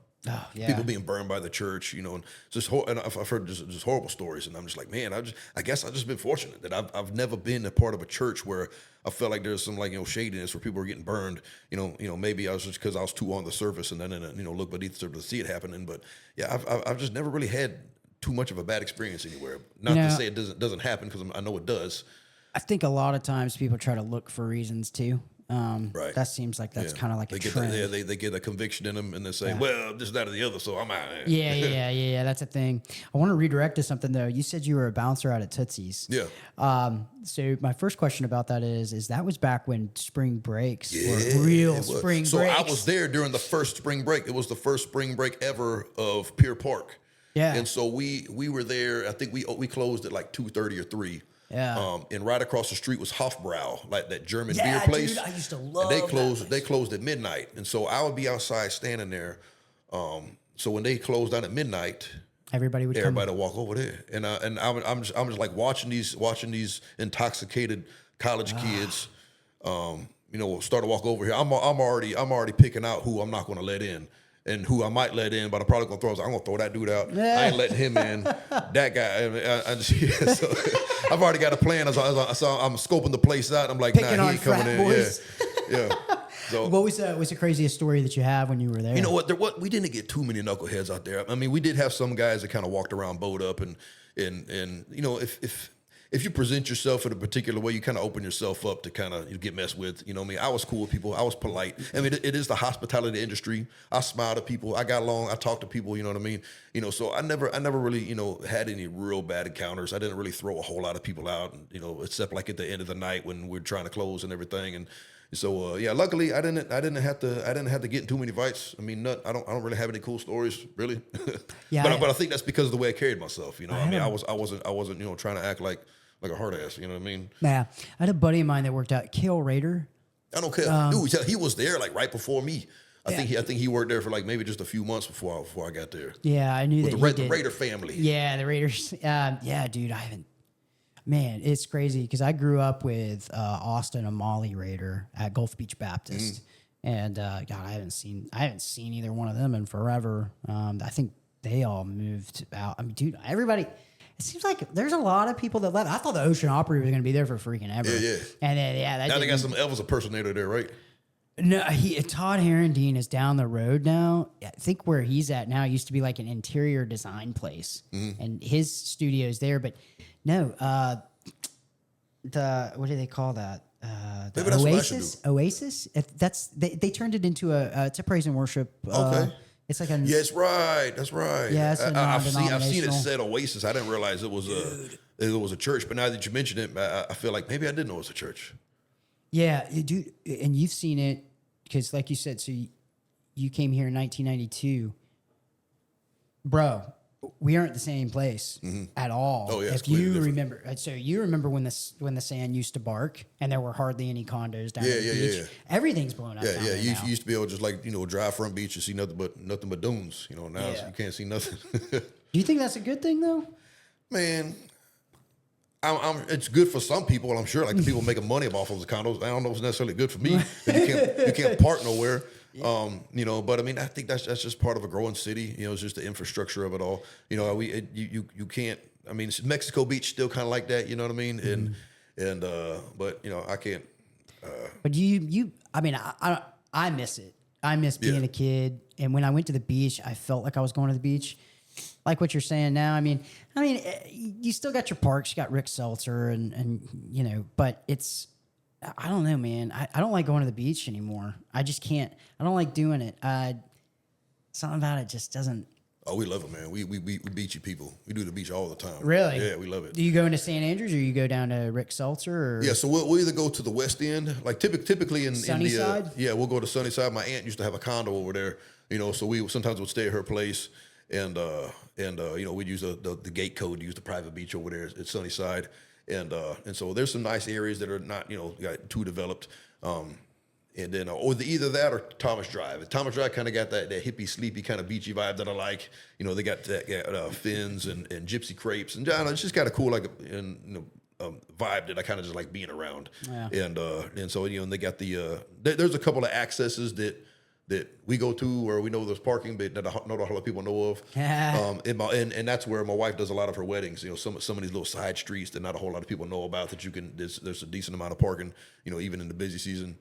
S2: People being burned by the church, and just and I've heard just horrible stories, and I'm just like, man, I guess I've just been fortunate that I've never been a part of a church where I felt like there's some shadiness where people were getting burned. Maybe I was just because I was too on the surface and then look beneath the surface to see it happening. But yeah, I've just never really had too much of a bad experience anywhere. Not to say it doesn't happen because I know it does.
S1: I think a lot of times people try to look for reasons too.
S2: Right.
S1: That seems like that's kind of like a trend.
S2: They get a conviction in them and they say, well, this, that, or the other, so I'm out.
S1: Yeah, that's a thing. I want to redirect to something, though. You said you were a bouncer out at Tootsie's.
S2: Yeah.
S1: So my first question about that is that was back when spring breaks were real spring breaks.
S2: So I was there during the first spring break. It was the first spring break ever of Pier Park.
S1: Yeah.
S2: And so we were there, I think we closed at like 2:30 or 3.
S1: Yeah.
S2: And right across the street was Hofbrau, like that German beer place.
S1: Dude, I used to love
S2: and they closed at midnight. And so I would be outside standing there. So when they closed down at midnight, everybody would walk over there. And I'm just like watching these intoxicated college kids start to walk over here. I'm already picking out who I'm not going to let in. And who I might let in, but I'm probably gonna I'm gonna throw that dude out. Yeah. I ain't letting him in. That guy. So I've already got a plan. So I'm scoping the place out. I'm like, nah, he ain't coming in.
S1: Boys.
S2: Yeah. So
S1: what was the craziest story that you have when you were there?
S2: You know what? We didn't get too many knuckleheads out there. I mean, we did have some guys that kind of walked around bowed up, and if if you present yourself in a particular way, you kind of open yourself up to kind of get messed with. You know what I mean? I was cool with people. I was polite. I mean, it is the hospitality industry. I smiled at people. I got along. I talked to people. You know what I mean? You know, so I never really, you know, had any real bad encounters. I didn't really throw a whole lot of people out, and, you know, except like at the end of the night when we're trying to close and everything. And so yeah, luckily I didn't have to get in too many fights. I mean, I don't really have any cool stories, really.
S1: Yeah,
S2: but I think that's because of the way I carried myself. You know, I mean, I wasn't you know, trying to act like a hard ass. You know what I mean?
S1: Yeah, I had a buddy of mine that worked out, Kale Rader.
S2: I don't care, dude. He was there like right before me. I think he worked there for like maybe just a few months before I got there.
S1: Yeah, I knew
S2: with the Raider family.
S1: Yeah, the Raiders. Yeah, dude, I haven't. Man, it's crazy because I grew up with Austin and Molly Raider at Gulf Beach Baptist, and God, I haven't seen either one of them in forever. I think they all moved out. I mean, dude, everybody. It seems like there's a lot of people that left. I thought the Ocean Opry was going to be there for freaking ever.
S2: Yeah.
S1: And then
S2: now they got some Elvis impersonator there, right?
S1: No, Todd Herendeen is down the road now. I think where he's at now used to be like an interior design place, and his studio's there. But no, what do they call that?
S2: Maybe that's
S1: Oasis.
S2: What I
S1: Oasis. They turned it into it's a praise and worship.
S2: Okay.
S1: It's like a
S2: Yes, right. That's right.
S1: Yeah, it's a
S2: I've seen it
S1: non-denominational.
S2: said Oasis. I didn't realize it was a church. But now that you mention it, I feel like maybe I didn't know it was a church.
S1: Yeah, dude, and you've seen it because, like you said, so you came here in 1992, bro. We aren't the same place at all.
S2: Oh, yeah,
S1: if you remember, so you remember when the sand used to bark and there were hardly any condos down at the beach. Yeah. Everything's blown up.
S2: Yeah,
S1: down
S2: yeah.
S1: there
S2: You
S1: now.
S2: used to be able to just like, you know, drive front beach and see nothing but dunes. You know, now you can't see nothing.
S1: Do you think that's a good thing though?
S2: Man, it's good for some people. I'm sure, like the people making money off of the condos. I don't know if it's necessarily good for me. You can't park nowhere. You know, but I mean, I think that's just part of a growing city. You know, it's just the infrastructure of it all. You know, you can't. I mean, Mexico Beach still kind of like that. You know what I mean? And but you know, I can't.
S1: But I mean, I miss it. I miss being a kid, and when I went to the beach, I felt like I was going to the beach. Like what you're saying now. I mean, you still got your parks. You got Rick Seltzer, and you know, but it's. I don't know, man. I don't like going to the beach anymore. I just can't. I don't like doing it. Something about it just doesn't.
S2: Oh, we love it, man. We beachy people. We do the beach all the time.
S1: Really?
S2: Yeah, we love it.
S1: Do you go into St. Andrews or you go down to Rick Seltzer? Or?
S2: Yeah, so we'll either go to the West End, like typically in
S1: Sunnyside.
S2: Yeah, we'll go to Sunnyside. My aunt used to have a condo over there, you know, so we sometimes would stay at her place, and you know, we'd use the gate code to use the private beach over there at Sunnyside. And so there's some nice areas that are not, you know, got too developed. And then or either that or Thomas Drive. And Thomas Drive kind of got that hippie, sleepy kind of beachy vibe that I like. You know, they got that fins and gypsy crepes, and it's just got a cool vibe that I kind of just like being around.
S1: Yeah.
S2: And so, you know, and they got there's a couple of accesses that we go to where we know there's parking, but that not a lot of people know of. And that's where my wife does a lot of her weddings. You know, some of these little side streets that not a whole lot of people know about that you can. There's a decent amount of parking. You know, even in the busy season.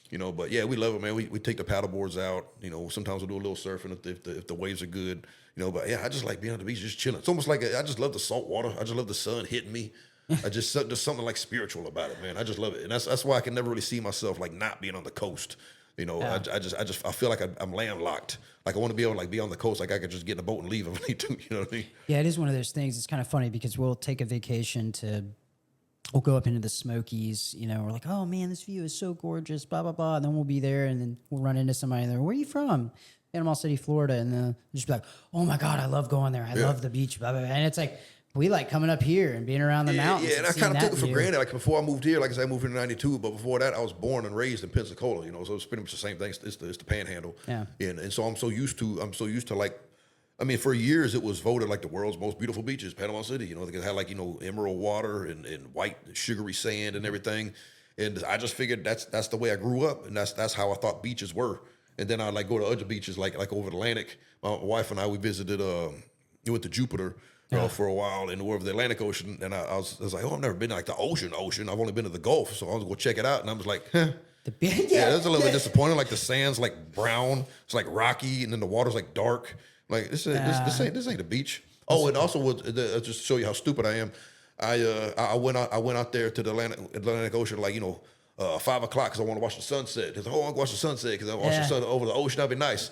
S2: You know, but yeah, we love it, man. We take the paddle boards out. You know, sometimes we'll do a little surfing if the waves are good. You know, but yeah, I just like being on the beach, just chilling. It's almost like I just love the salt water. I just love the sun hitting me. There's something like spiritual about it, man. I just love it, and that's why I can never really see myself like not being on the coast. You know, I feel like I'm landlocked. Like I want to be able to like be on the coast. Like I could just get in a boat and leave if I need to. You know what I mean?
S1: Yeah, it is one of those things. It's kind of funny because we'll take a vacation we'll go up into the Smokies. You know, we're like, oh man, this view is so gorgeous. Blah blah blah. And then we'll be there, and then we'll run into somebody there. Where are you from? Panama City, Florida. And then just be like, oh my god, I love going there. I love the beach. Blah blah blah. And it's like. We like coming up here and being around the mountains.
S2: Yeah, and I kind of took it for granted. Like before I moved here, like I said, I moved here in '92, but before that, I was born and raised in Pensacola. You know, so it's pretty much the same thing. It's the Panhandle. Yeah. And so I'm so used to like, I mean, for years it was voted like the world's most beautiful beaches, Panama City. You know, they had like emerald water and white sugary sand and everything. And I just figured that's the way I grew up, and that's how I thought beaches were. And then I like go to other beaches like over the Atlantic. My wife and I we visited. We went to Jupiter. For a while and over the Atlantic Ocean, and I was like, oh, I've never been to like the ocean. I've only been to the Gulf, so I was gonna go check it out, and I was like, huh. Yeah, that's a little bit disappointing. Like the sand's like brown, it's like rocky, and then the water's like dark. Like this ain't a beach. Oh, and also just to show you how stupid I am. I went out there to the Atlantic Ocean, like, 5 o'clock because I want to watch the sunset. Because I want to watch the sunset because I watch the sun over the ocean. That'd be nice.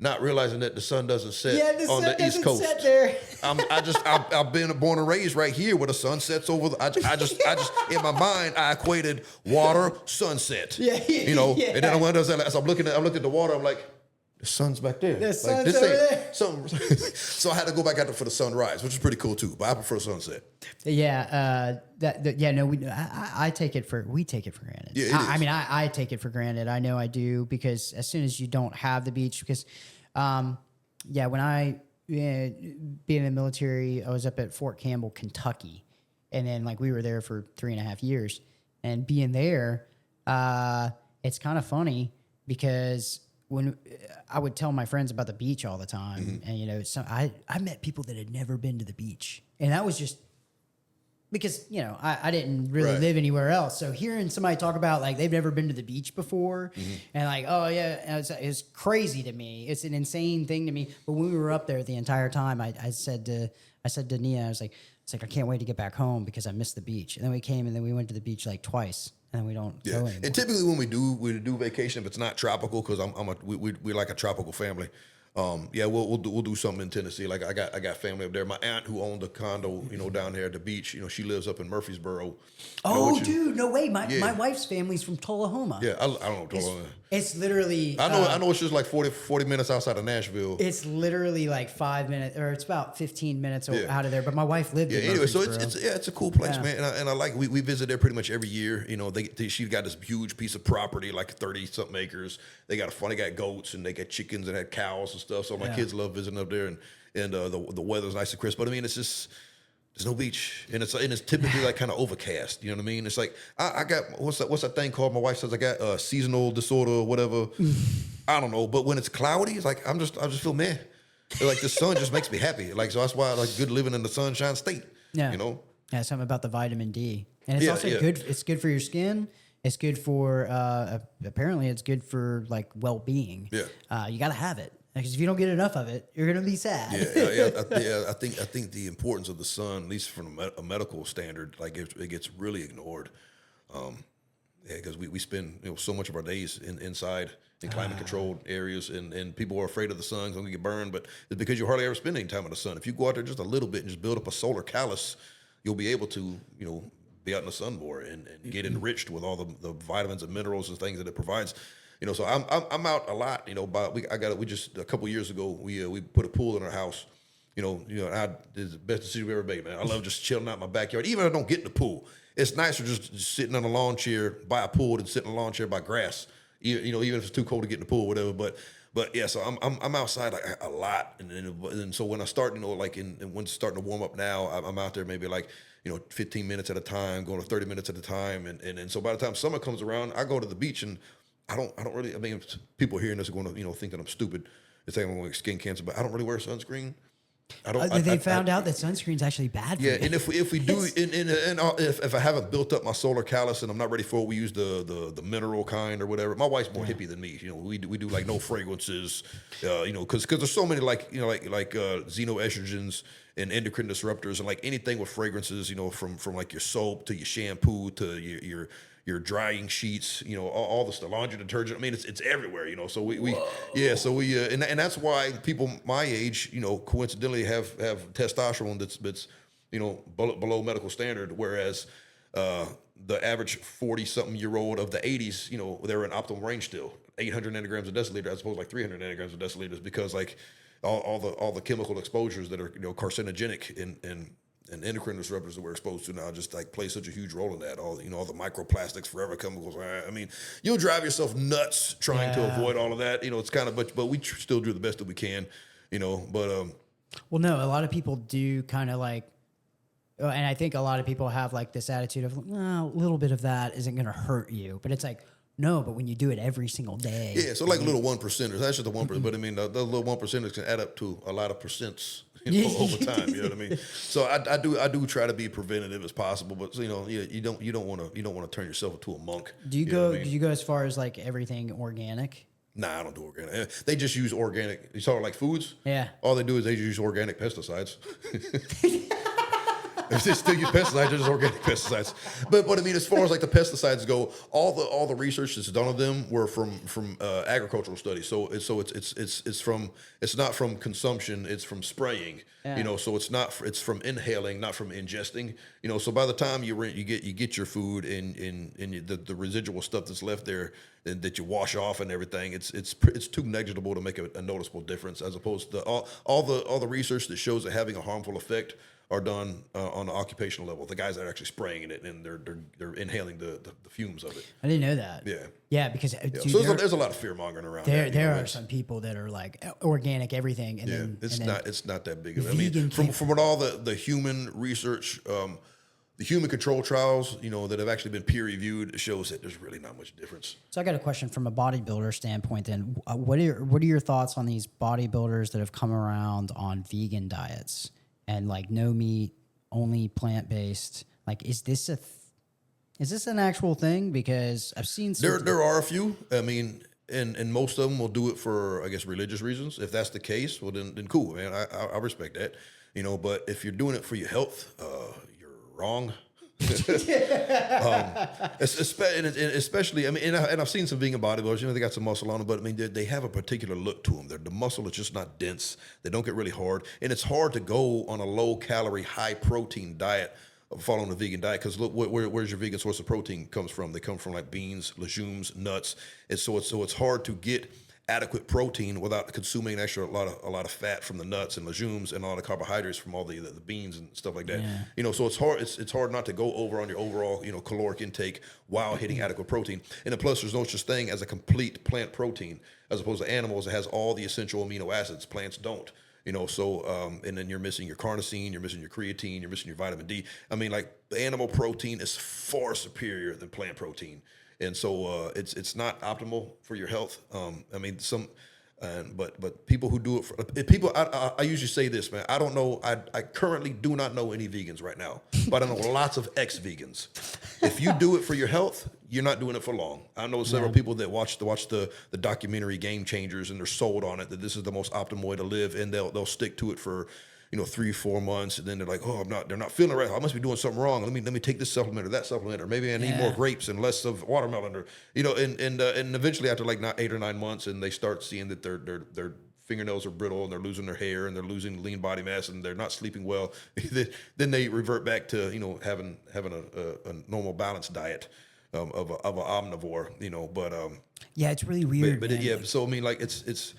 S2: Not realizing that the sun doesn't set on the East Coast.
S1: Set there.
S2: I've been born and raised right here where the sun sets over. I just in my mind I equated water, sunset.
S1: Yeah.
S2: And then I went as I'm looking at the water. I'm like, the sun's back there.
S1: The sun's over there.
S2: So I had to go back out there for the sunrise, which is pretty cool too. But I prefer sunset.
S1: Yeah. We take it for granted.
S2: Yeah,
S1: I take it for granted. I know I do, because as soon as you don't have the beach, because, when I being in the military, I was up at Fort Campbell, Kentucky, and then like we were there for 3.5 years, and being there, it's kind of funny because when I would tell my friends about the beach all the time, and so I met people that had never been to the beach, and that was just because I didn't really live anywhere else. So hearing somebody talk about like they've never been to the beach before, and like, oh yeah, it's crazy to me. It's an insane thing to me. But when we were up there the entire time, I said to Nia, I was like, I can't wait to get back home because I missed the beach. And then we came and then we went to the beach like twice. And we don't go anymore. And
S2: typically when we do vacation, if it's not tropical, because we like a tropical family. We'll do something in Tennessee. Like I got family up there. My aunt who owned a condo, down there at the beach. She lives up in Murfreesboro.
S1: Dude, no way. My wife's family's from Tullahoma.
S2: Yeah, I don't know Tullahoma.
S1: It's literally.
S2: I know it's just like 40 minutes outside of Nashville.
S1: It's literally like 5 minutes, or it's about 15 minutes out of there. But my wife lived.
S2: Yeah. Anyway, so it's a cool place, man. And I like we visit there pretty much every year. She got this huge piece of property, like 30 something acres. They got goats and they got chickens and had cows and stuff. So my kids love visiting up there, and the weather's nice and crisp. But I mean, it's just. There's no beach, and it's typically like kind of overcast. You know what I mean? It's like I got what's that thing called? My wife says I got seasonal disorder or whatever. I don't know, but when it's cloudy, it's like I just feel meh. Like the sun just makes me happy. Like so that's why I like good living in the sunshine state.
S1: Yeah, Yeah, something about the vitamin D, and it's also good. It's good for your skin. It's good for apparently it's good for like well-being. Yeah, you got to have it. Because if you don't get enough of it, you're gonna be sad.
S2: I think the importance of the sun, at least from a medical standard, like it gets really ignored. Because we spend so much of our days inside in climate controlled areas, and people are afraid of the sun, gonna get burned. But it's because you hardly ever spend any time in the sun. If you go out there just a little bit and just build up a solar callus, you'll be able to be out in the sun more and get enriched with all the vitamins and minerals and things that it provides. So I'm out a lot. We just a couple years ago we put a pool in our house. It's the best decision we ever made, man. I love just chilling out in my backyard. Even if I don't get in the pool, it's nicer just sitting on a lawn chair by a pool than sitting on a lawn chair by grass. Even if it's too cold to get in the pool, or whatever. But yeah, so I'm outside like a lot, and so when I start, when it's starting to warm up now, I'm out there maybe 15 minutes at a time, going to 30 minutes at a time, and so by the time summer comes around, I go to the beach and. I don't really. I mean, people hearing this are going to think that I'm stupid. They say I'm going to get skin cancer, but I don't really wear sunscreen.
S1: They found out that sunscreen's actually bad for you.
S2: Yeah, and if we do, if I haven't built up my solar callus and I'm not ready for it, we use the mineral kind or whatever. My wife's more hippie than me. We do like no fragrances. Because there's so many like xenoestrogens and endocrine disruptors and like anything with fragrances. From like your soap to your shampoo to your drying sheets, all the laundry detergent. I mean, it's everywhere, So and that's why people my age, coincidentally have testosterone that's below medical standard, whereas the average 40-something-year-old of the 80s, they're in optimal range still, 800 nanograms a deciliter as opposed to like 300 nanograms a deciliter, because like all the chemical exposures that are carcinogenic and endocrine disruptors that we're exposed to now just like play such a huge role in that. All the microplastics, forever chemicals. I mean, you'll drive yourself nuts trying to avoid all of that. It's kind of, but we still do the best that we can. Well,
S1: no, a lot of people do kind of like, and I think a lot of people have like this attitude of, well, a little bit of that isn't going to hurt you, but it's like, no, but when you do it every single day.
S2: Yeah, so like little 1%ers. That's just the 1%. But I mean, the little 1%ers can add up to a lot of percents. Over time, you know what I mean. So I do try to be preventative as possible, but you don't want to turn yourself into a monk.
S1: Do you go as far as like everything organic?
S2: Nah, I don't do organic. They just use organic. You saw like foods.
S1: Yeah.
S2: All they do is they use organic pesticides. If they still use pesticides, they're just organic pesticides. But I mean, as far as like the pesticides go, all the research that's done of them were from agricultural studies. So it's not from consumption. It's from spraying.
S1: Yeah.
S2: So it's from inhaling, not from ingesting. So by the time you get your food and the residual stuff that's left there and that you wash off and everything, it's too negligible to make a noticeable difference, as opposed to all the research that shows it having a harmful effect are done on the occupational level. The guys that are actually spraying in it and they're inhaling the fumes of it.
S1: I didn't know that. Yeah, because dude,
S2: so there's a lot of fear mongering around.
S1: There are some people that are like organic everything, and
S2: it's not that big of it. I mean, from what all the human research, the human control trials, that have actually been peer reviewed, shows that there's really not much difference.
S1: So I got a question from a bodybuilder standpoint. Then, what are your thoughts on these bodybuilders that have come around on vegan diets and like no meat, only plant based? Like, is this an actual thing? Because I've seen
S2: there are a few. I mean, and most of them will do it for, I guess, religious reasons. If that's the case, well then cool, man. I respect that. But if you're doing it for your health, you're wrong. Especially, I mean, and I've seen some vegan bodybuilders. They got some muscle on them, but I mean, they have a particular look to them. The muscle is just not dense. They don't get really hard, and it's hard to go on a low calorie, high protein diet following a vegan diet, because look, where's your vegan source of protein comes from? They come from like beans, legumes, nuts, and so it's hard to get adequate protein without consuming a lot of fat from the nuts and legumes and all the carbohydrates from all the beans and stuff like that. Yeah. So it's hard not to go over on your overall caloric intake while hitting adequate protein. And then plus there's no such thing as a complete plant protein, as opposed to animals that has all the essential amino acids. Plants don't. And then you're missing your carnosine, you're missing your creatine, you're missing your vitamin D. I mean, like, the animal protein is far superior than plant protein. And so it's not optimal for your health. I mean, but people who do it for people, I usually say this, man. I don't know. I currently do not know any vegans right now, but I know lots of ex-vegans. If you do it for your health, you're not doing it for long. I know several people that watch the documentary Game Changers, and they're sold on it that this is the most optimal way to live, and they'll stick to it for 3-4 months, and then they're like, they're not feeling right. I must be doing something wrong. Let me take this supplement or that supplement, or maybe I need more grapes and less of watermelon, or and eventually after like 8 or 9 months, and they start seeing that their fingernails are brittle and they're losing their hair and they're losing lean body mass and they're not sleeping well. Then they revert back to having a normal balanced diet of an omnivore. But
S1: it's really weird.
S2: But so I mean, like, it's.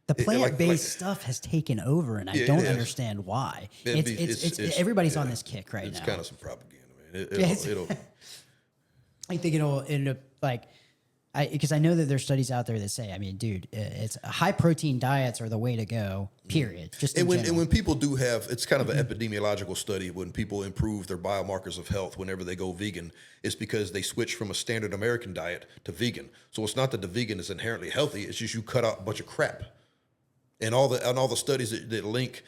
S1: The plant-based stuff has taken over, and I don't understand why. Everybody's on this kick right now.
S2: It's kind of some propaganda, man.
S1: I think it'll end up like, because I know that there's studies out there that say, I mean, dude, it's high-protein diets are the way to go. Period. Just
S2: and when people do have, it's kind of an epidemiological study. When people improve their biomarkers of health whenever they go vegan, it's because they switch from a standard American diet to vegan. So it's not that the vegan is inherently healthy; it's just you cut out a bunch of crap. And all the studies that link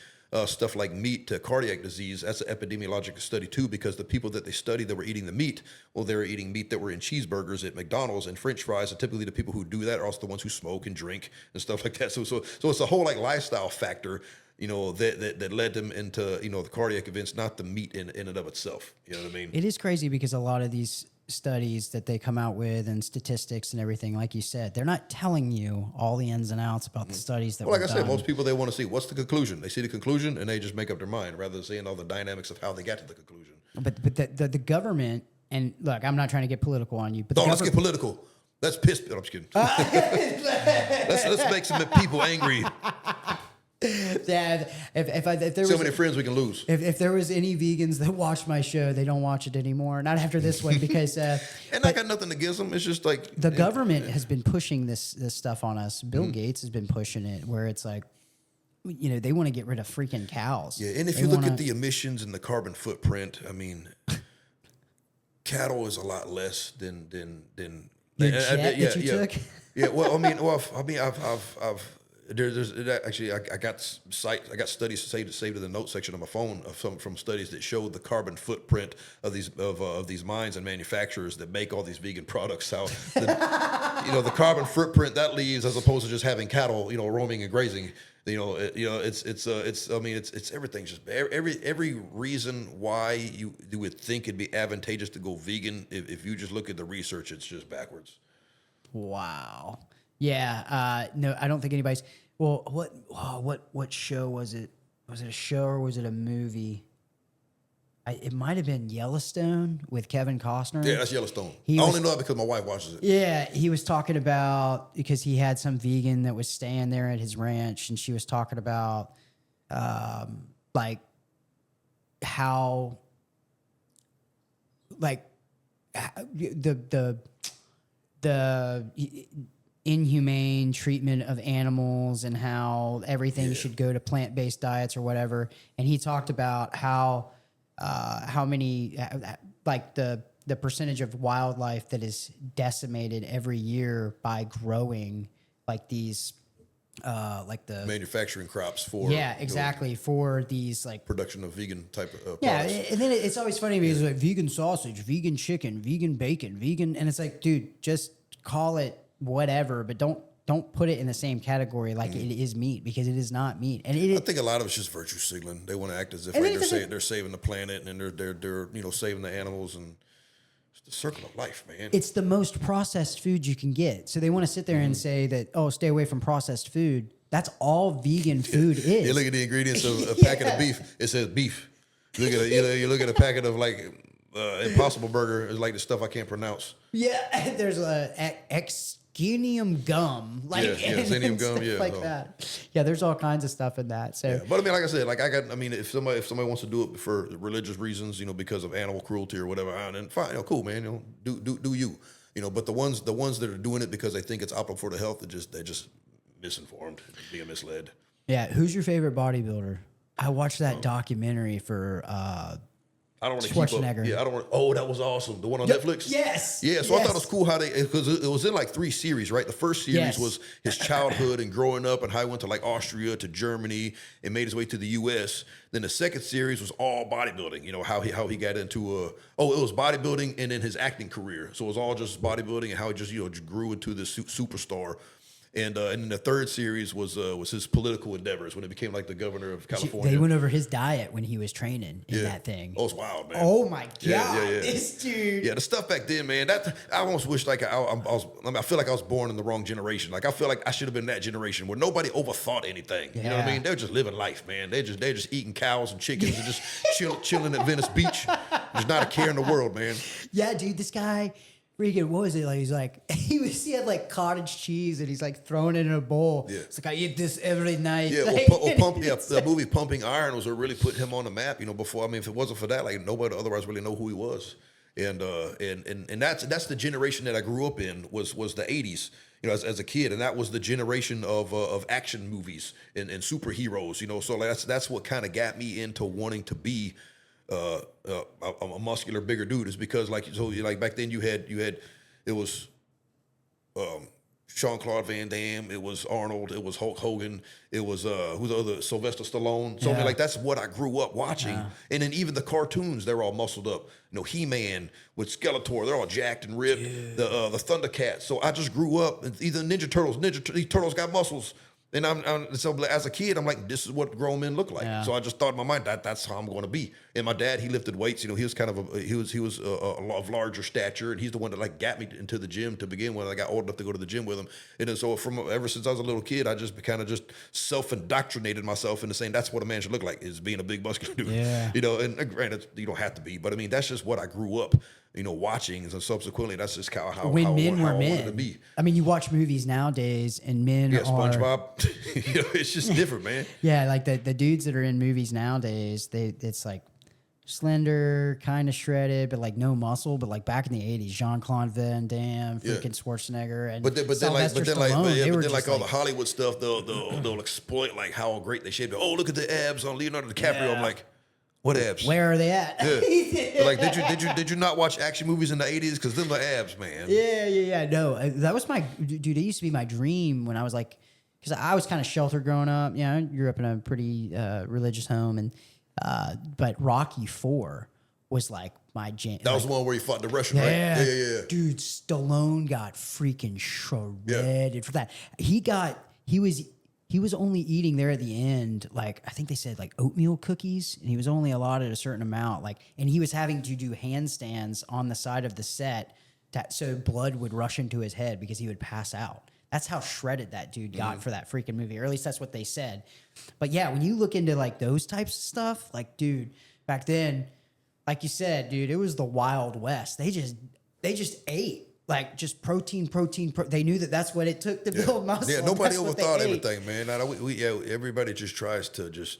S2: stuff like meat to cardiac disease, that's an epidemiological study too, because the people that they studied that were eating the meat, well, they were eating meat that were in cheeseburgers at McDonald's and French fries. And typically the people who do that are also the ones who smoke and drink and stuff like that. So it's a whole like lifestyle factor, that led them into the cardiac events, not the meat in and of itself. You know what I mean?
S1: It is crazy because a lot of these studies that they come out with and statistics and everything, like you said, they're not telling you all the ins and outs about the studies that
S2: like I said, most people, they want to see what's the conclusion. They see the conclusion and they just make up their mind rather than seeing all the dynamics of how they got to the conclusion.
S1: But the government, and look, I'm not trying to get political on you, but
S2: let's get political. Let's piss. I'm just kidding. let's make some people angry.
S1: Yeah, if there was
S2: so many friends we can lose.
S1: If there was any vegans that watch my show, they don't watch it anymore. Not after this one, because
S2: and I got nothing against them. It's just like
S1: the government has been pushing this stuff on us. Bill Gates has been pushing it, where it's like, they want to get rid of freaking cows.
S2: Yeah, and if you look at the emissions and the carbon footprint, I mean, cattle is a lot less than
S1: your jet that you took.
S2: Yeah, well, I mean, I've Actually, I got studies saved in the notes section of my phone from studies that showed the carbon footprint of these mines and manufacturers that make all these vegan products. How the carbon footprint that leaves, as opposed to just having cattle, roaming and grazing. It's everything. Just every reason why you would think it'd be advantageous to go vegan. If you just look at the research, it's just backwards.
S1: Wow. Yeah. No, I don't think anybody's. Well, what show was it? Was it a show or was it a movie? It might have been Yellowstone with Kevin Costner.
S2: Yeah, that's Yellowstone. I only know that because my wife watches it.
S1: Yeah, he was talking about, because he had some vegan that was staying there at his ranch, and she was talking about like how the inhumane treatment of animals and how everything should go to plant-based diets or whatever. And he talked about how many, like the percentage of wildlife that is decimated every year by growing like these, like the
S2: manufacturing crops for
S1: exactly for these like
S2: production of vegan type of
S1: products. And then it's always funny because it's like vegan sausage, vegan chicken, vegan bacon, vegan, and it's like, dude, just call it whatever, but don't put it in the same category like it is meat, because it is not meat. And I
S2: think a lot of it's just virtue signaling. They want to act as if like they're saving the planet and they're saving the animals, and it's the circle of life, man.
S1: It's the most processed food you can get. So they want to sit there and say that, oh, stay away from processed food. That's all vegan food is.
S2: You look at the ingredients of a packet of beef. It says beef. You look at a packet of like Impossible Burger. It's like the stuff I can't pronounce.
S1: Yeah, there's a Xenium gum, like
S2: Xenium gum,
S1: like that. Yeah, there's all kinds of stuff in that. So,
S2: but I mean, like I said, if somebody wants to do it for religious reasons, because of animal cruelty or whatever, then fine, cool, man. Do you, But the ones that are doing it because they think it's optimal for the health, they're just misinformed, being misled.
S1: Yeah, who's your favorite bodybuilder? I watched that documentary for
S2: I don't want to
S1: Schwarzenegger.
S2: Keep up. Yeah, I don't want. Oh, that was awesome. The one on Netflix.
S1: Yes.
S2: Yeah. So I thought it was cool how because it was in like 3 series, right? The first series was his childhood and growing up, and how he went to like Austria to Germany and made his way to the U.S. Then the second series was all bodybuilding. How he got into it was bodybuilding and then his acting career. So it was all just bodybuilding and how he just grew into this superstar. And then the third series was his political endeavors when he became like the governor of California.
S1: They went over his diet when he was training in that thing.
S2: Oh, it's wild, man.
S1: Oh my god,
S2: yeah.
S1: this dude.
S2: Yeah, the stuff back then, man. That I almost wish like I feel like I was born in the wrong generation. Like I feel like I should have been that generation where nobody overthought anything. Yeah. You know what I mean? They're just living life, man. They're just eating cows and chickens and just chilling at Venice Beach. There's not a care in the world, man.
S1: Yeah, dude, this guy. Freaking, what was it like? He's like, he had like cottage cheese and he's like throwing it in a bowl. Yeah. It's like, I eat this every night.
S2: Yeah,
S1: like,
S2: the movie Pumping Iron was what really put him on the map. Before, if it wasn't for that, like nobody otherwise really know who he was. And that's the generation that I grew up in was the 80s. As a kid, and that was the generation of action movies and superheroes. So that's what kind of got me into wanting to be a muscular, bigger dude, is because like back then you had it was Jean-Claude Van Damme, it was Arnold, it was Hulk Hogan, it was who's the other, Sylvester Stallone. So like that's what I grew up watching. Yeah. And then even the cartoons, they're all muscled up. He-Man with Skeletor, they're all jacked and ripped. Yeah. The Thundercats. So I just grew up. Either Ninja Turtles, these turtles got muscles. And so as a kid, I'm like, this is what grown men look like. Yeah. So I just thought in my mind that's how I'm going to be. And my dad, he lifted weights. He was kind of he was of larger stature, and he's the one that like got me into the gym to begin with. I got old enough to go to the gym with him, and then so ever since I was a little kid, I just kind of just self-indoctrinated myself into saying that's what a man should look like, is being a big muscular dude. Yeah. And granted, you don't have to be, but I mean that's just what I grew up. Watching, and subsequently, that's just how
S1: when men were
S2: men.
S1: Wanted to be. I mean, you watch movies nowadays, and men are
S2: SpongeBob. It's just different, man.
S1: Yeah, like the dudes that are in movies nowadays, it's like slender, kind of shredded, but like no muscle. But like back in the '80s, Jean-Claude Van Damme, freaking Schwarzenegger, and Sylvester Stallone.
S2: Like all the Hollywood stuff, they'll exploit like how great they should be. Oh, look at the abs on Leonardo DiCaprio. Yeah. I'm like, what abs?
S1: Where are they at?
S2: Yeah. Like, did you not watch action movies in the 80s? Because them the abs, man.
S1: Yeah. No, that was my dude. It used to be my dream when I was like because I was kind of sheltered growing up. You know, I grew up in a pretty religious home, and but Rocky 4 was like my jam.
S2: That was the one where he fought the Russian, right? Yeah.
S1: Dude, Stallone got freaking shredded for that. He was only eating there at the end, like, I think they said like oatmeal cookies, and he was only allotted a certain amount, like, and he was having to do handstands on the side of the set so blood would rush into his head because he would pass out. That's how shredded that dude got for that freaking movie, or at least that's what they said. But yeah, when you look into like those types of stuff, like, dude, back then, like you said, dude, it was the Wild West. They just ate. Like, just protein. They knew that that's what it took to build muscle.
S2: Yeah, nobody overthought everything, man. Everybody just tries to just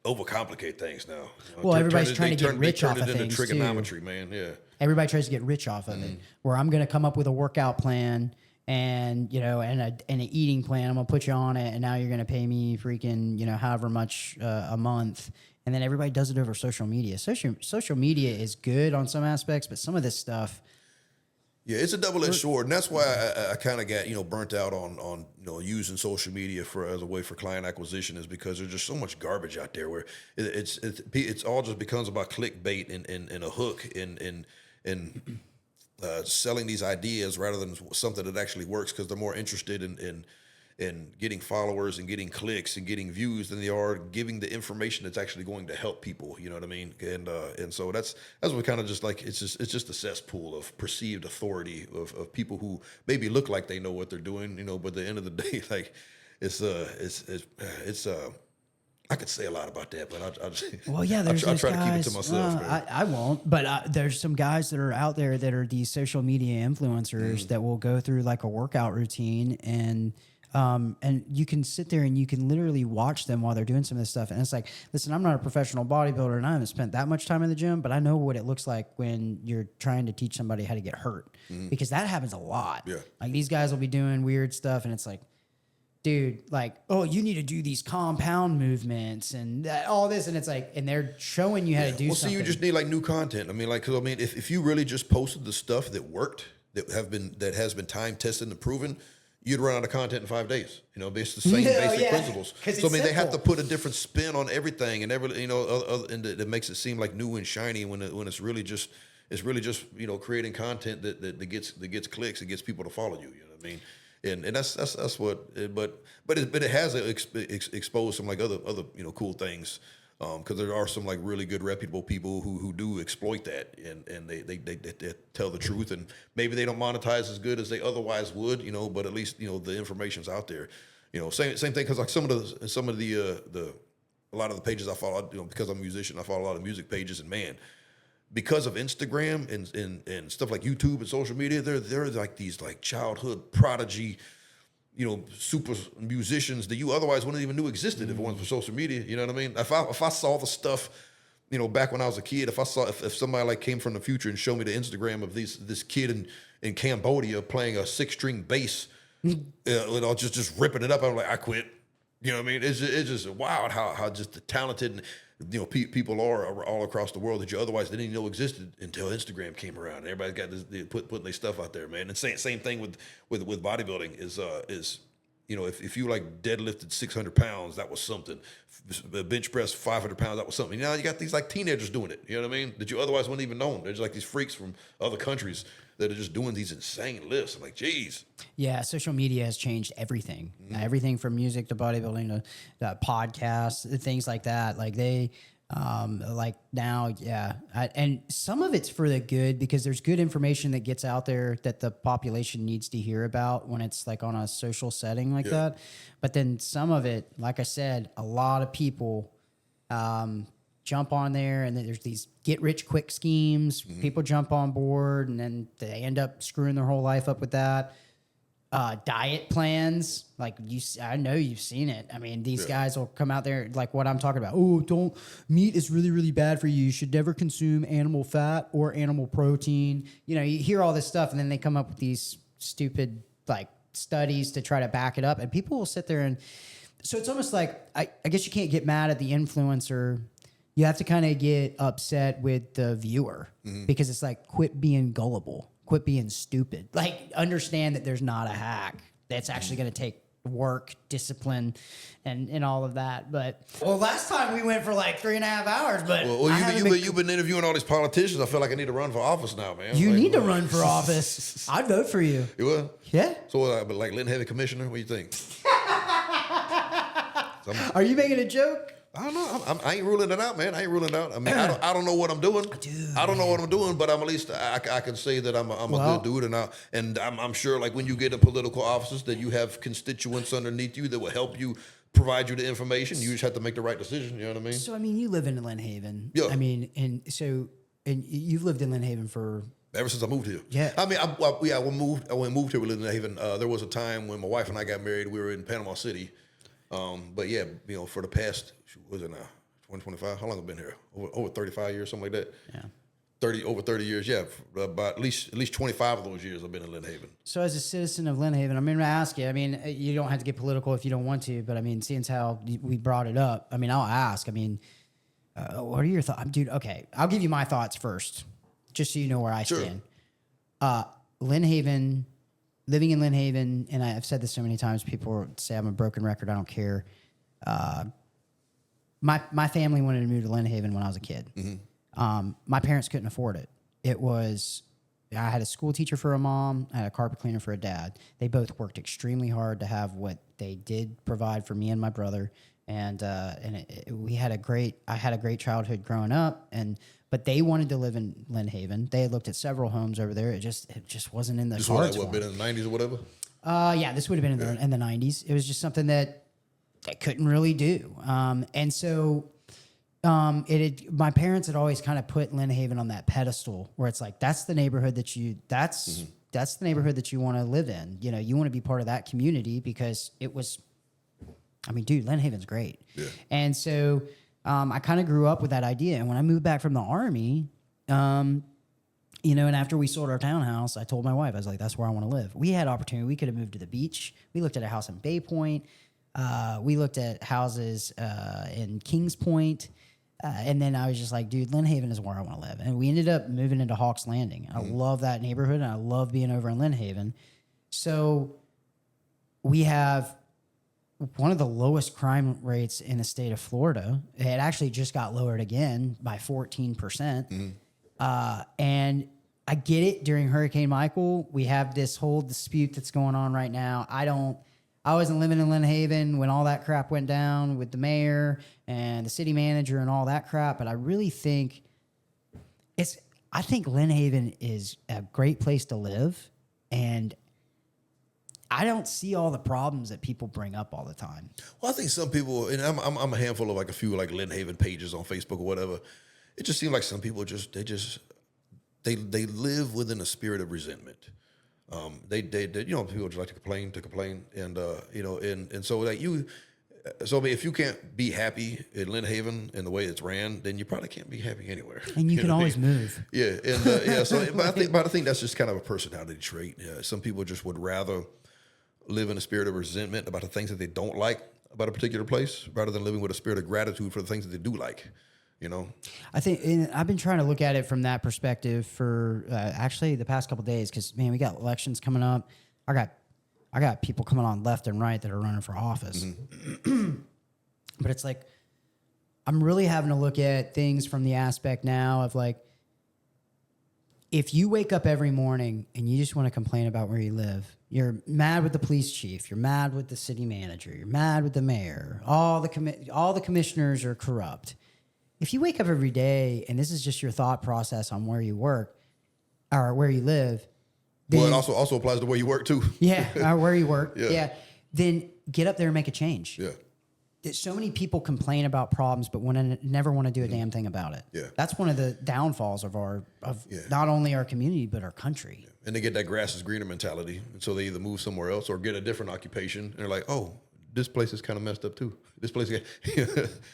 S2: overcomplicate things now.
S1: Well, everybody's trying to get rich off of things,
S2: into trigonometry, man. Yeah.
S1: Everybody tries to get rich off of it. Where I'm going to come up with a workout plan and, you know, and an eating plan. I'm going to put you on it, and now you're going to pay me freaking, you know, however much a month. And then everybody does it over social media. Social media is good on some aspects, but some of this stuff.
S2: Yeah, it's a double-edged sword, and that's why I kind of got, you know, burnt out on you know, using social media as a way for client acquisition, is because there's just so much garbage out there where it's all just becomes about clickbait and a hook and selling these ideas rather than something that actually works, because they're more interested in getting followers and getting clicks and getting views than they are giving the information that's actually going to help people. You know what I mean? And so that's what kind of just like, it's just a cesspool of perceived authority of people who maybe look like they know what they're doing, you know, but at the end of the day, like it's I could say a lot about that, but I'll just,
S1: well, yeah, there's
S2: I'll try
S1: guys,
S2: to keep it to myself.
S1: I won't, but there's some guys that are out there that are these social media influencers that will go through like a workout routine, and you can sit there and you can literally watch them while they're doing some of this stuff. And it's like, listen, I'm not a professional bodybuilder and I haven't spent that much time in the gym, but I know what it looks like when you're trying to teach somebody how to get hurt, because that happens a lot.
S2: Yeah.
S1: Like, these guys will be doing weird stuff and it's like, dude, like, oh, you need to do these compound movements and all this. And it's like, and they're showing you how to do something.
S2: Well, see, you just need like new content. I mean, like, 'cause I mean, if you really just posted the stuff that worked, that has been time tested and proven, you'd run out of content in 5 days. You know, it's the same basic principles. So I mean, they have to put a different spin on everything, and and that makes it seem like new and shiny when it's really just you know, creating content that gets clicks and gets people to follow you. You know what I mean? And that's what. But it has exposed some like other you know, cool things. Because there are some like really good reputable people who do exploit that, and they tell the truth, and maybe they don't monetize as good as they otherwise would, you know, but at least, you know, the information's out there, you know. Same thing, because like some of the a lot of the pages I follow, you know, because I'm a musician, I follow a lot of music pages, and man, because of Instagram and stuff like YouTube and social media, they're like these like childhood prodigy, you know, super musicians that you otherwise wouldn't even knew existed if it wasn't for social media. You know what I mean? If I saw the stuff, you know, back when I was a kid, if somebody like came from the future and showed me the Instagram of this kid in Cambodia playing a 6-string bass, just ripping it up, I'm like, I quit. You know what I mean? It's just wild how just the talented and, you know, people are all across the world that you otherwise didn't even know existed until Instagram came around. Everybody's got this, putting their stuff out there, man. And same thing with bodybuilding is you know, if you like deadlifted 600 pounds, that was something. Bench press 500 pounds, that was something. Now you got these like teenagers doing it. You know what I mean? That you otherwise wouldn't even known. There's like these freaks from other countries that are just doing these insane lifts. I'm like, geez.
S1: Yeah, social media has changed everything. Everything from music to bodybuilding to podcasts, things like that. Like they, like now, yeah. And some of it's for the good, because there's good information that gets out there that the population needs to hear about when it's like on a social setting like that. But then some of it, like I said, a lot of people jump on there, and then there's these get-rich-quick schemes. People jump on board, and then they end up screwing their whole life up with that. Diet plans, like I know you've seen it. I mean, these guys will come out there like what I'm talking about. Oh, meat is really, really bad for you. You should never consume animal fat or animal protein. You know, you hear all this stuff, and then they come up with these stupid like studies to try to back it up, and people will sit there and. So it's almost like I guess you can't get mad at the influencer. You have to kind of get upset with the viewer, because it's like, quit being gullible, quit being stupid. Like, understand that there's not a hack. that's actually going to take work, discipline, and all of that. But well, last time we went for like 3.5 hours. But
S2: you've been interviewing all these politicians. I feel like I need to run for office now, man.
S1: You need to run for office. I'd vote for you.
S2: You will?
S1: Yeah.
S2: So like Lin Haven commissioner? What do you think?
S1: Are you making a joke?
S2: I don't know. I ain't ruling it out, man. I ain't ruling it out. I mean, I don't know what I'm doing.
S1: Dude,
S2: I don't know what I'm doing, but I'm at least I can say that I'm a good dude, and I'm sure like when you get in political offices that you have constituents underneath you that will help you, provide you the information. You just have to make the right decision. You know what I mean?
S1: So I mean, you live in Lin Haven.
S2: Yeah.
S1: I mean, and you've lived in Lin Haven for.
S2: Ever since I moved here.
S1: Yeah.
S2: I mean, I moved here with Lin Haven. There was a time when my wife and I got married. We were in Panama City. But yeah, for the past, what is it now? 2025? How long have I been here? Over 35 years, something like that.
S1: Yeah.
S2: Over 30 years, yeah. About at least 25 of those years I've been in Lin Haven.
S1: So as a citizen of Lin Haven, I'm going to ask you, I mean, you don't have to get political if you don't want to, but I mean, seeing how we brought it up, I mean, I'll ask, I mean, what are your thoughts? Dude, okay, I'll give you my thoughts first, just so you know where I stand. Lin Haven, living in Lin Haven, and I've said this so many times, people say I'm a broken record, I don't care. My family wanted to move to Lin Haven when I was a kid. Mm-hmm. My parents couldn't afford it. I had a school teacher for a mom, I had a carpet cleaner for a dad. They both worked extremely hard to have what they did provide for me and my brother. And I had a great childhood growing up, but they wanted to live in Lin Haven. They had looked at several homes over there. It just wasn't in the cards.
S2: What, been in the 90s or whatever?
S1: Yeah, this would have been in the 90s. It was just something that they couldn't really do. And so my parents had always kind of put Lin Haven on that pedestal where it's like, that's the neighborhood that that's the neighborhood that you want to live in. You know, you want to be part of that community because it was, I mean, dude, Lin Haven's great. Yeah. And so I kind of grew up with that idea. And when I moved back from the Army, and after we sold our townhouse, I told my wife, I was like, that's where I want to live. We had opportunity. We could have moved to the beach. We looked at a house in Bay Point. We looked at houses in Kings Point. And then I was just like, dude, Lin Haven is where I want to live. And we ended up moving into Hawks Landing. I love that neighborhood, and I love being over in Lin Haven. So we have one of the lowest crime rates in the state of Florida. It actually just got lowered again by 14%. Mm-hmm. And I get it. During Hurricane Michael, we have this whole dispute that's going on right now. I wasn't living in Lin Haven when all that crap went down with the mayor and the city manager and all that crap, but I really think I think Lin Haven is a great place to live, and I don't see all the problems that people bring up all the time.
S2: Well, I think some people, and I'm a handful of like a few like Lin Haven pages on Facebook or whatever. It just seems like some people they live within a spirit of resentment. They people just like to complain, and and so like so I mean, if you can't be happy in Lin Haven and the way it's ran, then you probably can't be happy anywhere.
S1: And you can always move.
S2: Yeah, and so but I think that's just kind of a personality trait. Yeah, some people just would rather live in a spirit of resentment about the things that they don't like about a particular place, rather than living with a spirit of gratitude for the things that they do like.
S1: I think, and I've been trying to look at it from that perspective for actually the past couple of days, because man, we got elections coming up. I got people coming on left and right that are running for office. Mm-hmm. But it's like, I'm really having to look at things from the aspect now of like, if you wake up every morning and you just want to complain about where you live, you're mad with the police chief, you're mad with the city manager, you're mad with the mayor, all the commissioners are corrupt. If you wake up every day and this is just your thought process on where you work or where you live, then,
S2: well, it also applies to where you work too.
S1: Yeah, or where you work. Yeah. Then get up there and make a change.
S2: Yeah.
S1: So many people complain about problems, but never want to do a damn thing about it.
S2: Yeah.
S1: That's one of the downfalls of not only our community but our country. Yeah.
S2: And they get that grass is greener mentality, and so they either move somewhere else or get a different occupation. And they're like, oh, this place is kind of messed up too. This place,
S1: believe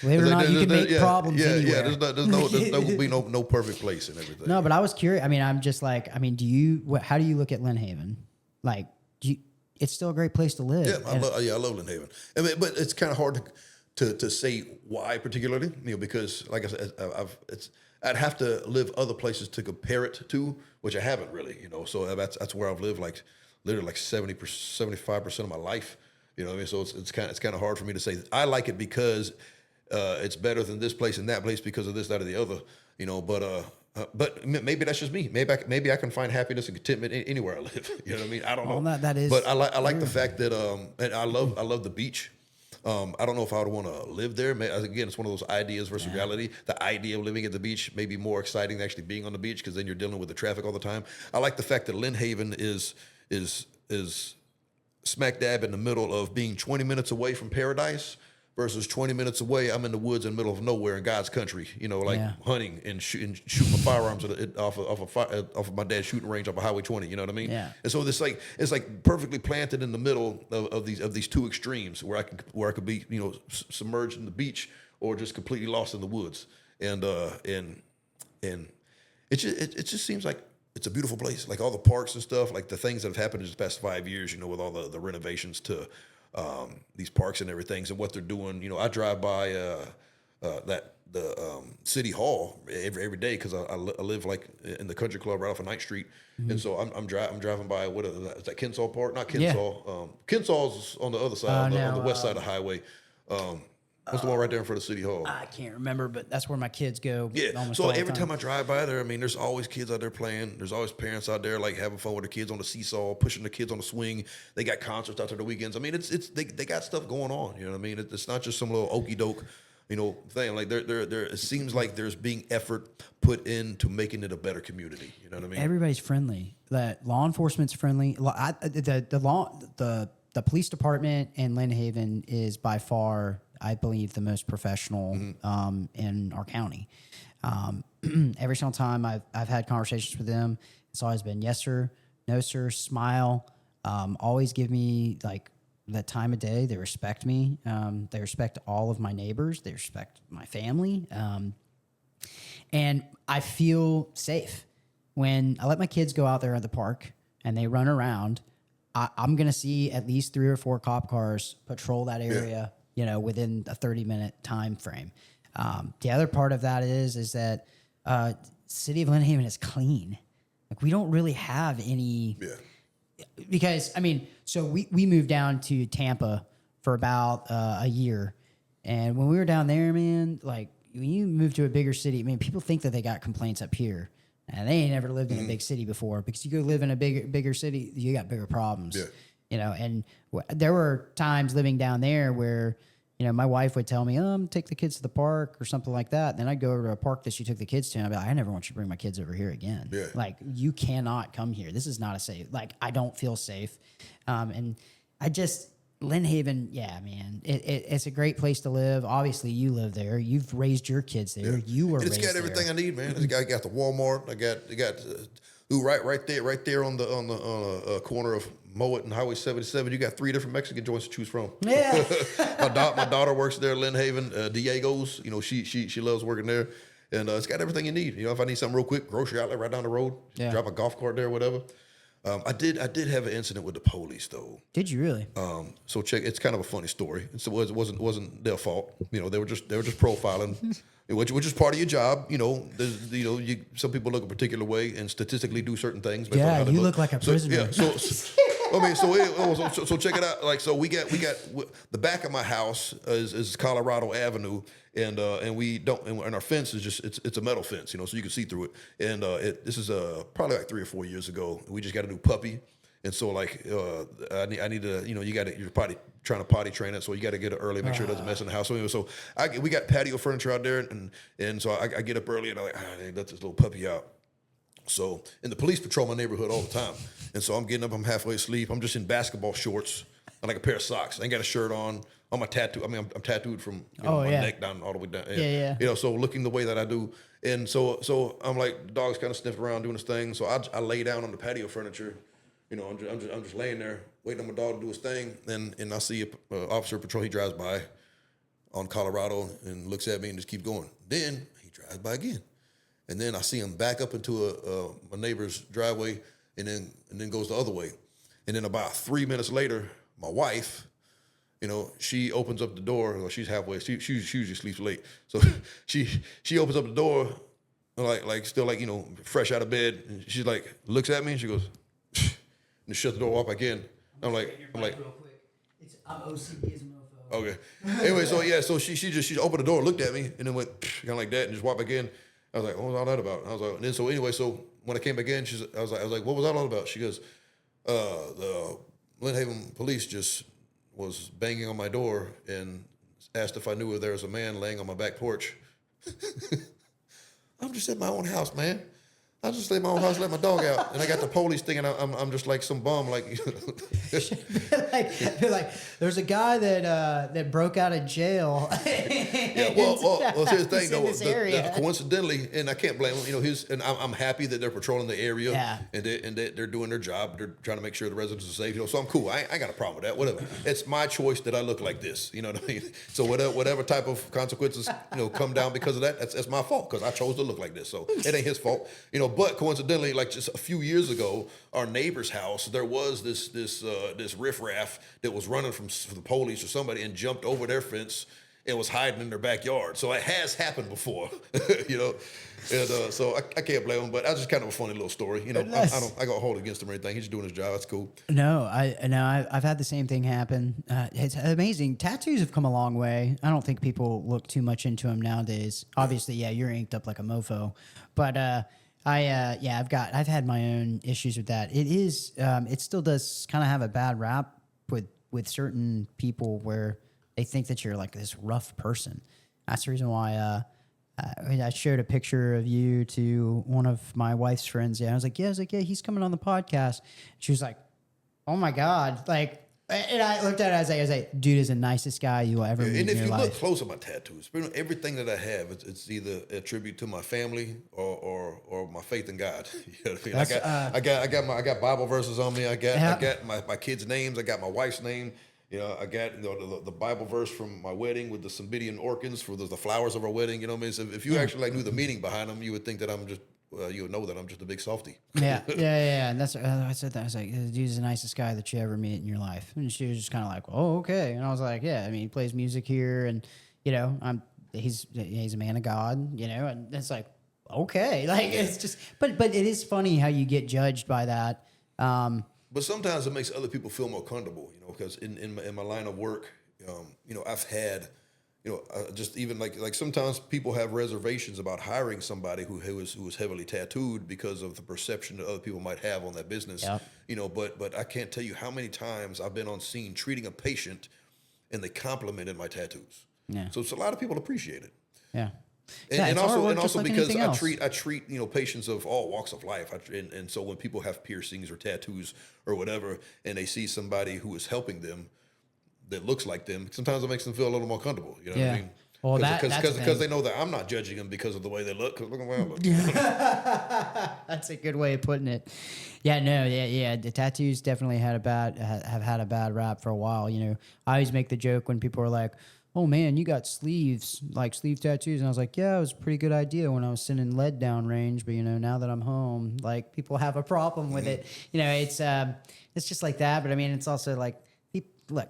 S1: it or not, you can make problems anywhere.
S2: Yeah. There will be no perfect place and everything.
S1: No, but I was curious. I mean, I'm just like, I mean, how do you look at Lin Haven? Like, it's still a great place to live.
S2: Yeah, I love Lin Haven. I mean, but it's kind of hard to say why particularly, because like I said, I'd have to live other places to compare it to, which I haven't really, So that's where I've lived. Like literally like 75% of my life. You know what I mean? So it's kind of hard for me to say I like it because it's better than this place and that place because of this, that, or the other. You know, but maybe that's just me. Maybe I can find happiness and contentment anywhere I live. You know what I mean? I don't know.
S1: That is.
S2: But I like the fact that and I love the beach. I don't know if I would want to live there. Again, it's one of those ideas versus reality. The idea of living at the beach may be more exciting than actually being on the beach because then you're dealing with the traffic all the time. I like the fact that Lin Haven is smack dab in the middle of being 20 minutes away from paradise versus 20 minutes away. I'm in the woods in the middle of nowhere in God's country, you know, like hunting and shooting my firearms off of my dad's shooting range off of Highway 20. You know what I mean?
S1: Yeah.
S2: And so it's like perfectly planted in the middle of these two extremes where I could be, you know, submerged in the beach or just completely lost in the woods. And it just seems like it's a beautiful place. Like all the parks and stuff, like the things that have happened in the past 5 years, you know, with all the renovations to these parks and everything, and what they're doing. You know, I drive by the city hall every day because I live like in the country club right off of 9th Street, and so I'm driving by is that Kensaw Park? Not Kensaw.
S1: Yeah.
S2: Kensaw's on the other side, on the west side of the highway. That's the one right there in front of City Hall.
S1: I can't remember, but that's where my kids go.
S2: Yeah. So every time I drive by there, I mean, there's always kids out there playing. There's always parents out there like having fun with their kids on the seesaw, pushing the kids on the swing. They got concerts out there the weekends. I mean, they got stuff going on. You know what I mean? It's not just some little okey doke, you know, thing. Like there it seems like there's being effort put into making it a better community. You know what I mean?
S1: Everybody's friendly. That law enforcement's friendly. The police department in Lin Haven is by far, I believe, the most professional in our county. Every single time I've had conversations with them, it's always been yes sir, no sir, smile. Always give me like that time of day. They respect me. They respect all of my neighbors. They respect my family. And I feel safe when I let my kids go out there at the park and they run around. I'm going to see at least 3 or 4 cop cars patrol that area, you know, within a 30-minute time frame. The other part of that is that city of Lin Haven is clean. Like we don't really have any, because I mean, so we moved down to Tampa for about a year, and when we were down there, man, like when you move to a bigger city, I mean, people think that they got complaints up here. And they ain't never lived in a big city before, because you go live in a bigger city, you got bigger problems. Yeah. You know, and there were times living down there where, you know, my wife would tell me, take the kids to the park or something like that. And then I'd go over to a park that she took the kids to, and I'd be like, I never want you to bring my kids over here again. Yeah. Like, you cannot come here. This is not a safe, like, I don't feel safe. And I just, Lin Haven, yeah, man, it's a great place to live. Obviously, you live there. You've raised your kids there. Yeah. You were.
S2: It's got everything I need, man. I got the Walmart. I got right there on the corner of Mowat and Highway 77. You got 3 different Mexican joints to choose from.
S1: Yeah.
S2: my daughter works there, Lin Haven, Diego's. You know, she loves working there, and it's got everything you need. You know, if I need something real quick, grocery outlet right down the road. Drop a golf cart there, or whatever. I did have an incident with the police though.
S1: Did you really?
S2: So check. It's kind of a funny story. It wasn't their fault. You know, they were just profiling, which is part of your job. You know, some people look a particular way and statistically do certain things.
S1: Yeah, you look like a prisoner.
S2: I mean, so check it out. Like, so we got the back of my house is Colorado Avenue, and we don't, and our fence is just it's a metal fence, you know, so you can see through it. And this is probably like 3 or 4 years ago. We just got a new puppy, and so like I need to, you know, you're probably trying to potty train it, so you got to get it early, make sure it doesn't mess in the house. So anyway, we got patio furniture out there, and so I get up early and I'm like, let this little puppy out. So, and the police patrol my neighborhood all the time. And so I'm getting up, I'm halfway asleep. I'm just in basketball shorts and like a pair of socks. I ain't got a shirt on. I'm tattooed. I mean, I'm tattooed from my neck down all the way down.
S1: Yeah.
S2: You know, so looking the way that I do. And so I'm like, the dog's kind of sniffing around doing his thing. So I lay down on the patio furniture. You know, I'm just laying there waiting on my dog to do his thing. And I see a officer patrol. He drives by on Colorado and looks at me and just keeps going. Then he drives by again. And then I see him back up into my neighbor's driveway, and then goes the other way. And then about 3 minutes later, my wife, you know, she opens up the door. Well, she's halfway. She usually sleeps late, so she opens up the door, like still like, you know, fresh out of bed. And she's like, looks at me and she goes, and shut the door, walk back in. I'm like,
S1: real quick. I'm OCD as a mofo.
S2: okay. Anyway, so yeah, so she opened the door, looked at me, and then went kind of like that, and just walked back in. I was like, what was all that about? And I was like, and then so anyway, so when I came back in, I was like, what was that all about? She goes, the Lin Haven police just was banging on my door and asked if I knew if there was a man laying on my back porch. I'm just at my own house, man. I just stay in my own house, let my dog out, and I got the police thinking I'm just like some bum, like.
S1: like there's a guy that broke out of jail.
S2: Yeah, well, here's the thing, though. Coincidentally, and I can't blame him. And I'm happy that they're patrolling the area,
S1: yeah.
S2: and they're doing their job. They're trying to make sure the residents are safe. So I'm cool. I ain't got a problem with that. Whatever. It's my choice that I look like this. You know what I mean? So whatever type of consequences come down because of that, that's my fault because I chose to look like this. So it ain't his fault. But coincidentally, like just a few years ago, our neighbor's house, there was this riffraff that was running from the police or somebody and jumped over their fence and was hiding in their backyard. So it has happened before, And so I can't blame him, but that's just kind of a funny little story. I got a hold against him or anything. He's just doing his job. That's cool.
S1: No, I've had the same thing happen. It's amazing. Tattoos have come a long way. I don't think people look too much into them nowadays. Obviously, yeah, you're inked up like a mofo, but I've had my own issues with that. It still does kind of have a bad rap with certain people where they think that you're like this rough person. That's the reason why I showed a picture of you to one of my wife's friends. Yeah, I was like, yeah, he's coming on the podcast. She was like, oh my God, like. And I looked at it, I was like, dude is the nicest guy you will ever meet in your life. And if you look
S2: close at my tattoos, everything that I have, it's either a tribute to my family or my faith in God. You know what I mean? I got Bible verses on me. I got my kids' names. I got my wife's name. I got the Bible verse from my wedding with the Cymbidian orchins for the flowers of our wedding. You know what I mean? So if you actually knew the meaning behind them, you would think that I'm just. You would know that I'm just a big softie.
S1: Yeah. And that's I said that. I was like, this dude's the nicest guy that you ever meet in your life. And she was just kind of like, oh, okay. And I was like, yeah. I mean, he plays music here, and he's a man of God. And it's like, okay, like it's just, but it is funny how you get judged by that.
S2: But sometimes it makes other people feel more comfortable. Because in my line of work, I've had. Just even like sometimes people have reservations about hiring somebody who is heavily tattooed because of the perception that other people might have on that business. Yep. But I can't tell you how many times I've been on scene treating a patient and they complimented my tattoos.
S1: Yeah.
S2: So a lot of people appreciate it.
S1: Yeah.
S2: And also because I treat patients of all walks of life. And so when people have piercings or tattoos or whatever, and they see somebody who is helping them that looks like them, sometimes it makes them feel a little more comfortable. You know what I mean?
S1: Well,
S2: because they know that I'm not judging them because of the way they look. Because look at the way I look.
S1: That's a good way of putting it. Yeah, no, yeah. The tattoos definitely have had a bad rap for a while. I always make the joke when people are like, "Oh man, you got sleeve tattoos," and I was like, "Yeah, it was a pretty good idea when I was sending lead down range, but now that I'm home, like people have a problem with it. It's just like that. But I mean, it's also like." Look,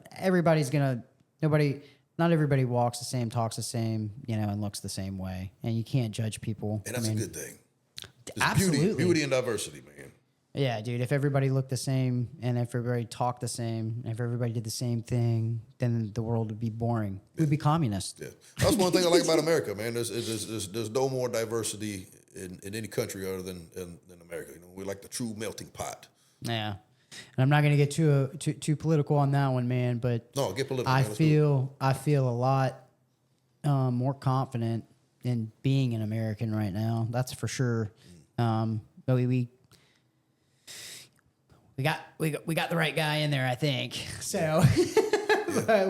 S1: not everybody walks the same, talks the same, and looks the same way. And you can't judge people.
S2: And that's a good thing. It's
S1: absolutely.
S2: Beauty and diversity, man.
S1: Yeah, dude. If everybody looked the same and if everybody talked the same, and if everybody did the same thing, then the world would be boring. We'd be communist. Yeah.
S2: That's one thing I like about America, man. There's no more diversity in any country other than America. We're like the true melting pot.
S1: Yeah. And I'm not going to get too political on that one, man. But
S2: no, get political.
S1: I feel a lot more confident in being an American right now. That's for sure. But we got the right guy in there, I think. So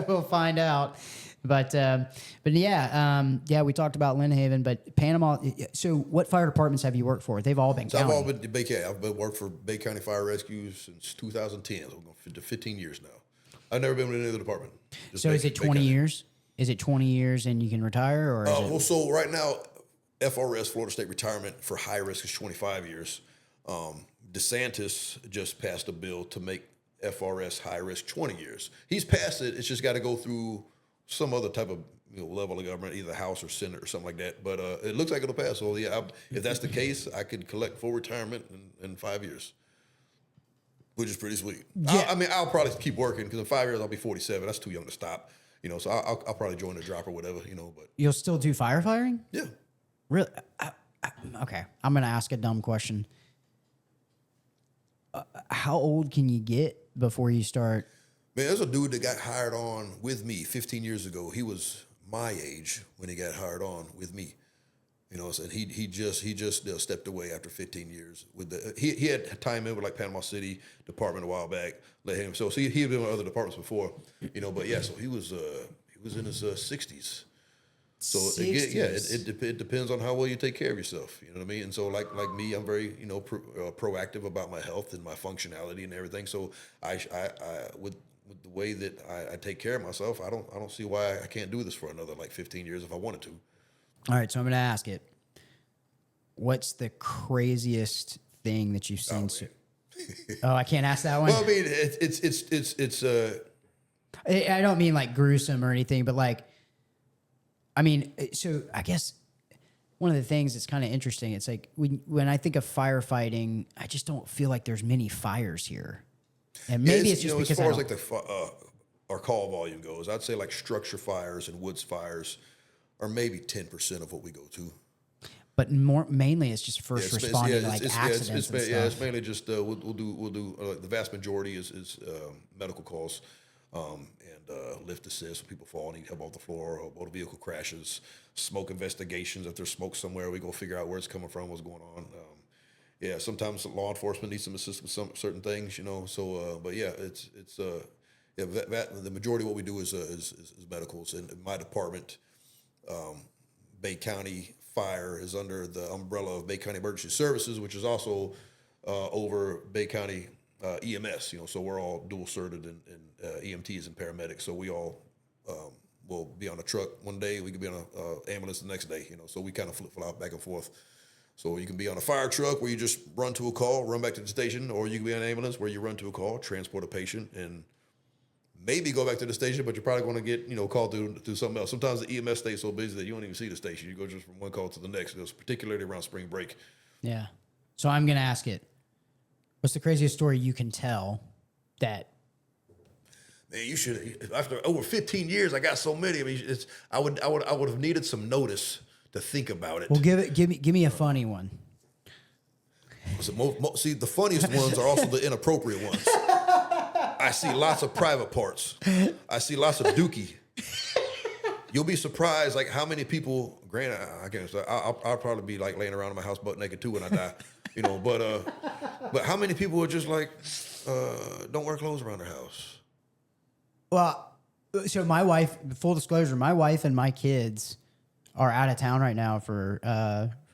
S1: we'll find out. But yeah, we talked about Lin Haven, but Panama. So, what fire departments have you worked for? They've all been.
S2: I've all been Bay County. I've been worked for Bay County Fire Rescue since 2010. I'm going to 15 years now. I've never been with any other department.
S1: So, is it 20 years? Is it 20 years and you can retire, or?
S2: Well, so right now, FRS Florida State retirement for high risk is 25 years. DeSantis just passed a bill to make FRS high risk 20 years. He's passed it. It's just got to go through some other type of level of government, either House or Senate or something like that. But it looks like it'll pass. So yeah, if that's the case, I could collect full retirement in 5 years. which is pretty sweet.
S1: Yeah.
S2: I mean, I'll probably keep working because in 5 years I'll be 47. That's too young to stop. So I'll probably join the drop or whatever. But
S1: You'll still do firefighting?
S2: yeah.
S1: Really? Okay. I'm going to ask a dumb question. How old can you get before you start?
S2: Man, there's a dude that got hired on with me 15 years ago. He was my age when he got hired on with me. And he just stepped away after 15 years. He had time in with like Panama City Department a while back. Let him. So he had been with other departments before. But yeah, so he was in his 60s. So again, yeah, it depends on how well you take care of yourself. You know what I mean? And so like me, I'm very proactive about my health and my functionality and everything. So I with the way that I take care of myself, I don't see why I can't do this for another like 15 years if I wanted to.
S1: All right, so I'm going to ask it. What's the craziest thing that you've seen? Oh, I can't ask that one.
S2: Well, I mean, it's.
S1: I don't mean like gruesome or anything, but like, I mean, so I guess one of the things that's kind of interesting, it's like when I think of firefighting, I just don't feel like there's many fires here, and maybe it's just because
S2: as far as like our call volume goes, I'd say like structure fires and woods fires are maybe 10% of what we go to.
S1: But mainly it's just first responding to like accidents and stuff.
S2: Yeah, it's mainly just we'll do the vast majority is medical calls and lift assist when people fall, need help off the floor, or motor vehicle crashes, smoke investigations. If there's smoke somewhere, we go figure out where it's coming from, what's going on. Yeah, sometimes law enforcement needs some assistance with some certain things, So, but yeah, it's the majority of what we do is medicals. And in my department, Bay County Fire is under the umbrella of Bay County Emergency Services, which is also over Bay County EMS. So we're all dual certed in EMTs and paramedics. So we all will be on a truck one day, we could be on an ambulance the next day. So we kind of flip flop back and forth. So you can be on a fire truck where you just run to a call, run back to the station, or you can be on an ambulance where you run to a call, transport a patient, and maybe go back to the station, but you're probably going to get, called through something else. Sometimes the EMS stays so busy that you don't even see the station. You go just from one call to the next. It was particularly around spring break.
S1: Yeah. So I'm going to ask it. What's the craziest story you can tell that?
S2: Man, you should. After over 15 years, I got so many. I mean, I would have needed some notice to think about it.
S1: Well, give me a funny one.
S2: So see, the funniest ones are also the inappropriate ones. I see lots of private parts. I see lots of dookie. You'll be surprised, like how many people. Granted, I can't. I'll probably be like laying around in my house butt naked too when I die, But how many people are just like don't wear clothes around their house?
S1: Well, so my wife. Full disclosure, my wife and my kids are out of town right now for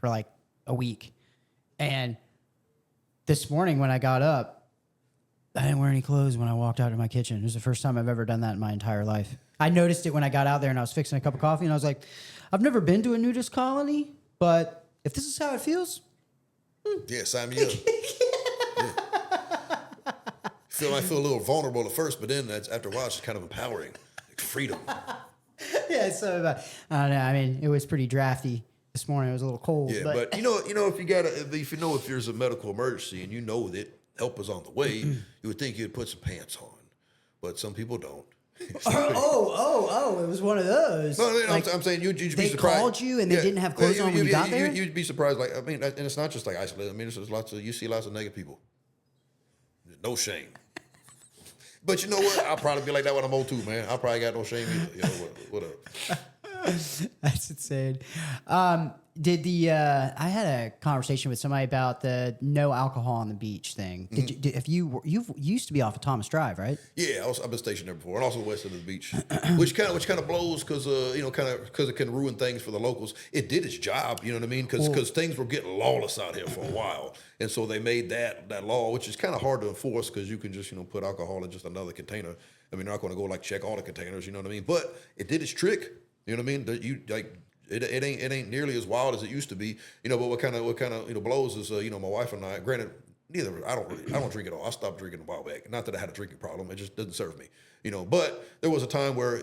S1: like a week, and this morning when I got up, I didn't wear any clothes when I walked out of my kitchen. It was the first time I've ever done that in my entire life. I noticed it when I got out there and I was fixing a cup of coffee, and I was like, I've never been to a nudist colony, but if this is how it feels.
S2: Yeah, sign me up. Yeah. I feel a little vulnerable at first, but then after a while, it's kind of empowering. Like freedom.
S1: Yeah, so I don't know. I mean, it was pretty drafty this morning. It was a little cold.
S2: Yeah, but if there's a medical emergency and you know that help is on the way, you would think you'd put some pants on, but some people don't.
S1: Oh! It was one of those.
S2: No, I'm saying you'd be surprised.
S1: They called you and they didn't have clothes on when you got there.
S2: You'd be surprised. Like, I mean, and it's not just like isolated. I mean, you see lots of negative people. No shame. But you know what? I'll probably be like that when I'm old too, man. I probably got no shame either. What up?
S1: That's insane. I had a conversation with somebody about the no alcohol on the beach thing. You used to be off of Thomas Drive, right?
S2: Yeah, I've been stationed there before, and also west of the beach, which kind of blows because it can ruin things for the locals. It did its job, you know what I mean? Because things were getting lawless out here for a while, and so they made that law, which is kind of hard to enforce because you can just put alcohol in just another container. I mean, you're not going to go check all the containers, you know what I mean? But it did its trick, you know what I mean? It ain't nearly as wild as it used to be, But what kind of blows is my wife and I. Granted, I don't drink at all. I stopped drinking a while back. Not that I had a drinking problem. It just doesn't serve me, But there was a time where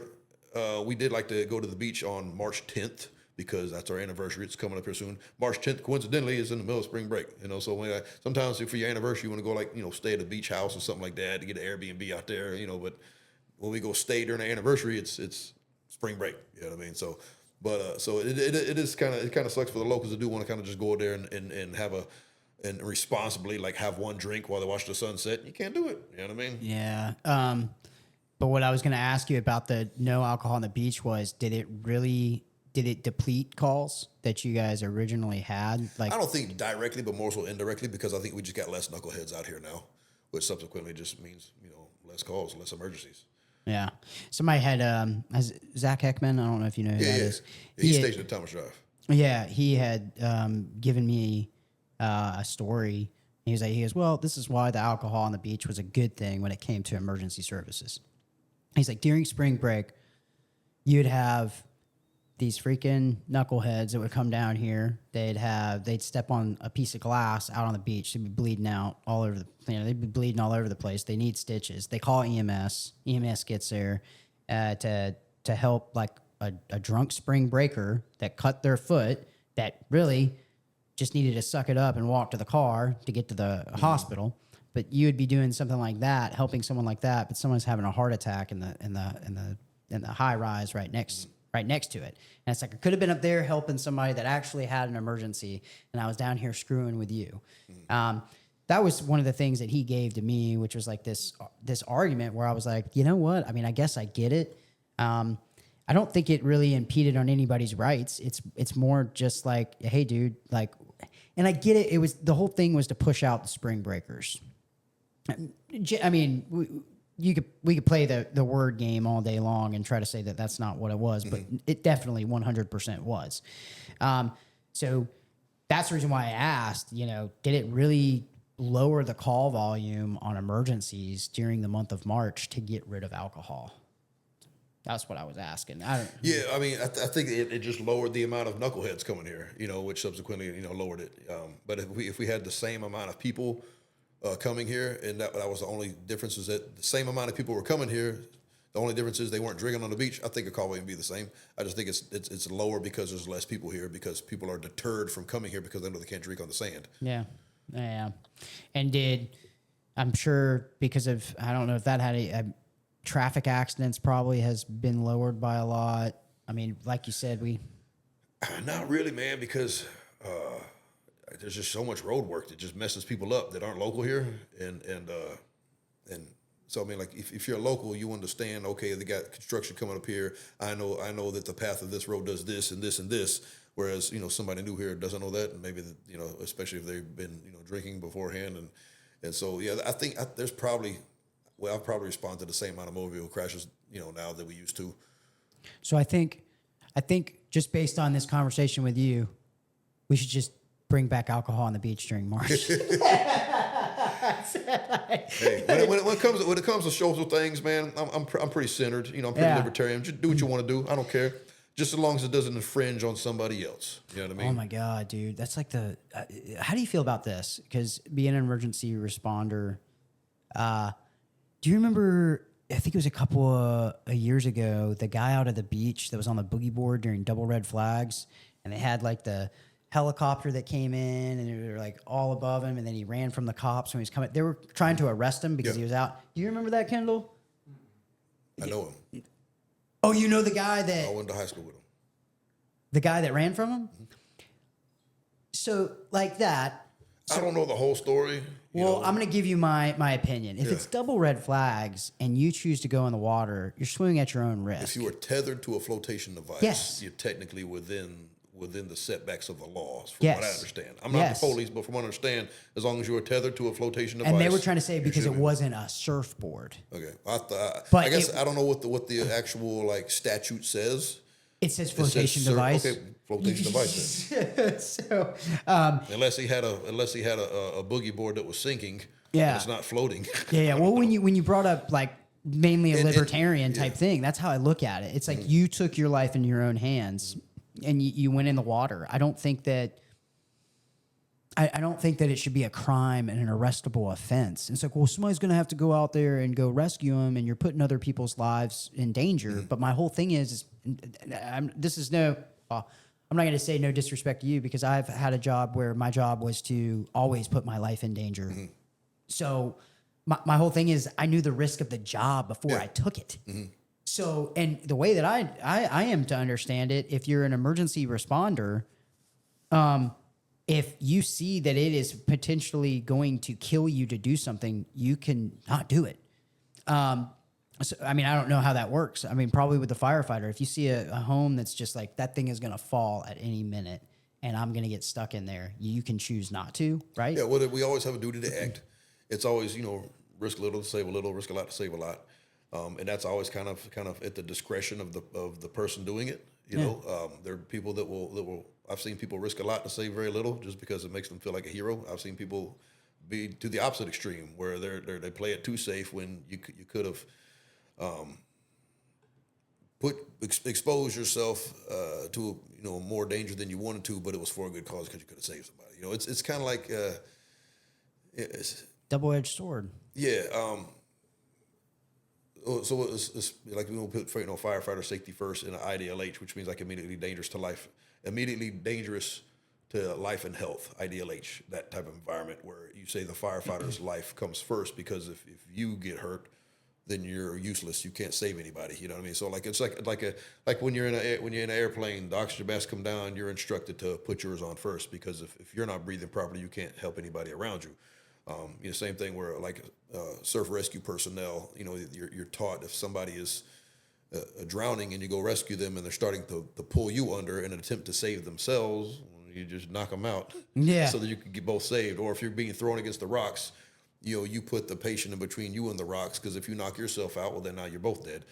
S2: we did like to go to the beach on March 10th because that's our anniversary. It's coming up here soon. March 10th, coincidentally, is in the middle of spring break. So when sometimes for your anniversary, you want to go stay at a beach house or something like that to get an Airbnb out there. But when we go stay during the anniversary, it's spring break. You know what I mean? So, but so it is kind of sucks for the locals that do want to kind of just go there and have and responsibly have one drink while they watch the sunset. You can't do it. You know what I mean?
S1: Yeah. But what I was going to ask you about the no alcohol on the beach was, did it deplete calls that you guys originally had?
S2: I don't think directly, but more so indirectly, because I think we just got less knuckleheads out here now, which subsequently just means, less calls, less emergencies.
S1: Yeah. Somebody had Zach Heckman. I don't know if you know who that is.
S2: Yeah, he's stationed at Thomas Drive.
S1: Yeah, he had given me a story. He goes, well, this is why the alcohol on the beach was a good thing when it came to emergency services. He's like, during spring break, you'd have these freaking knuckleheads that would come down here. They'd step on a piece of glass out on the beach. They'd be bleeding out all over they'd be bleeding all over the place. They need stitches. They call EMS. EMS gets there to help a drunk spring breaker that cut their foot that really just needed to suck it up and walk to the car to get to the hospital. But you would be doing something like that, helping someone like that, but someone's having a heart attack in the high rise right next to it. And it's like, I could have been up there helping somebody that actually had an emergency, and I was down here screwing with you. That was one of the things that he gave to me, which was like this argument where I was like, you know what? I mean, I guess I get it. I don't think it really impeded on anybody's rights. It's more just like, hey, dude, and I get it. It was, the whole thing was to push out the spring breakers. I mean, we could play the word game all day long and try to say that that's not what it was, but it definitely 100% was. So that's the reason why I asked, did it really lower the call volume on emergencies during the month of March to get rid of alcohol? That's what I was asking. I
S2: mean, I think it just lowered the amount of knuckleheads coming here, which subsequently, lowered it. But if we had the same amount of people coming here, and that was the only difference, is that the same amount of people were coming here. The only difference is they weren't drinking on the beach. I think a call would be the same. I just think it's lower because there's less people here, because people are deterred from coming here because they know they can't drink on the sand.
S1: Yeah. And I'm sure because of, I don't know if that had traffic accidents probably has been lowered by a lot. I mean, like you said,
S2: not really, man, because there's just so much road work that just messes people up that aren't local here, and so I mean, if you're a local, you understand. Okay, they got construction coming up here. I know that the path of this road does this and this and this. Whereas somebody new here doesn't know that, and maybe especially if they've been drinking beforehand, and so I think there's probably. Well, I'll probably respond to the same amount of motor vehicle crashes, now that we used to.
S1: So I think just based on this conversation with you, we should just bring back alcohol on the beach during March.
S2: Hey, when it comes to social things, man, I'm pretty centered. I'm pretty libertarian. Just do what you want to do. I don't care. Just as long as it doesn't infringe on somebody else. You know what I mean?
S1: Oh my God, dude. That's like how do you feel about this? Because being an emergency responder, do you remember, I think it was a couple of years ago, the guy out at the beach that was on the boogie board during double red flags, and they had the helicopter that came in, and they were all above him, and then he ran from the cops when he was coming. They were trying to arrest him because he was out. Do you remember that, Kendall?
S2: I know him.
S1: Oh, you know the guy that...
S2: I went to high school with him.
S1: The guy that ran from him? Mm-hmm. So, like that...
S2: I don't know the whole story.
S1: Well, I'm going to give you my opinion. If it's double red flags and you choose to go in the water, you're swimming at your own risk.
S2: If you were tethered to a flotation device, you're technically within the setbacks of the laws, from what I understand. I'm not the police, but from what I understand, as long as you were tethered to a flotation device.
S1: And they were trying to say because it wasn't a surfboard.
S2: Okay. I guess I don't know what the actual statute says.
S1: It says flotation device.
S2: Okay, flotation device.
S1: So,
S2: unless he had a boogie board that was sinking, and it's not floating.
S1: Yeah. Well, when you brought up mainly a libertarian type thing, that's how I look at it. It's like you took your life in your own hands, and you went in the water. I don't think that it should be a crime and an arrestable offense. It's like, well, somebody's going to have to go out there and go rescue him, and you're putting other people's lives in danger. But my whole thing is I'm not going to say no disrespect to you, because I've had a job where my job was to always put my life in danger.
S2: Mm-hmm.
S1: So my whole thing is I knew the risk of the job before I took it.
S2: Mm-hmm.
S1: So, and the way that I am to understand it, if you're an emergency responder, if you see that it is potentially going to kill you to do something, you can not do it. So, I mean, I don't know how that works. I mean, probably with the firefighter, if you see a home that's just like, that thing is going to fall at any minute and I'm going to get stuck in there, you can choose not to, right?
S2: Yeah, well, we always have a duty to act. It's always, risk a little to save a little, risk a lot to save a lot. And that's always kind of at the discretion of the person doing it. There are people that will. I've seen people risk a lot to save very little just because it makes them feel like a hero. I've seen people be to the opposite extreme where they play it too safe when you could have expose yourself to more danger than you wanted to, but it was for a good cause because you could have saved somebody. It's kind of like it's
S1: double-edged sword.
S2: Yeah. So it's like we put firefighter safety first in an IDLH, which means like immediately dangerous to life and health. IDLH, that type of environment where you say the firefighter's life comes first, because if you get hurt, then you're useless. You can't save anybody. You know what I mean? So like it's like when you're in an airplane, the oxygen mask come down, you're instructed to put yours on first, because if you're not breathing properly, you can't help anybody around you. Same thing where like surf rescue personnel, you're taught if somebody is drowning and you go rescue them and they're starting to pull you under in an attempt to save themselves, you just knock them out, so that you can get both saved. Or if you're being thrown against the rocks, you put the patient in between you and the rocks, because if you knock yourself out, well, then now you're both dead.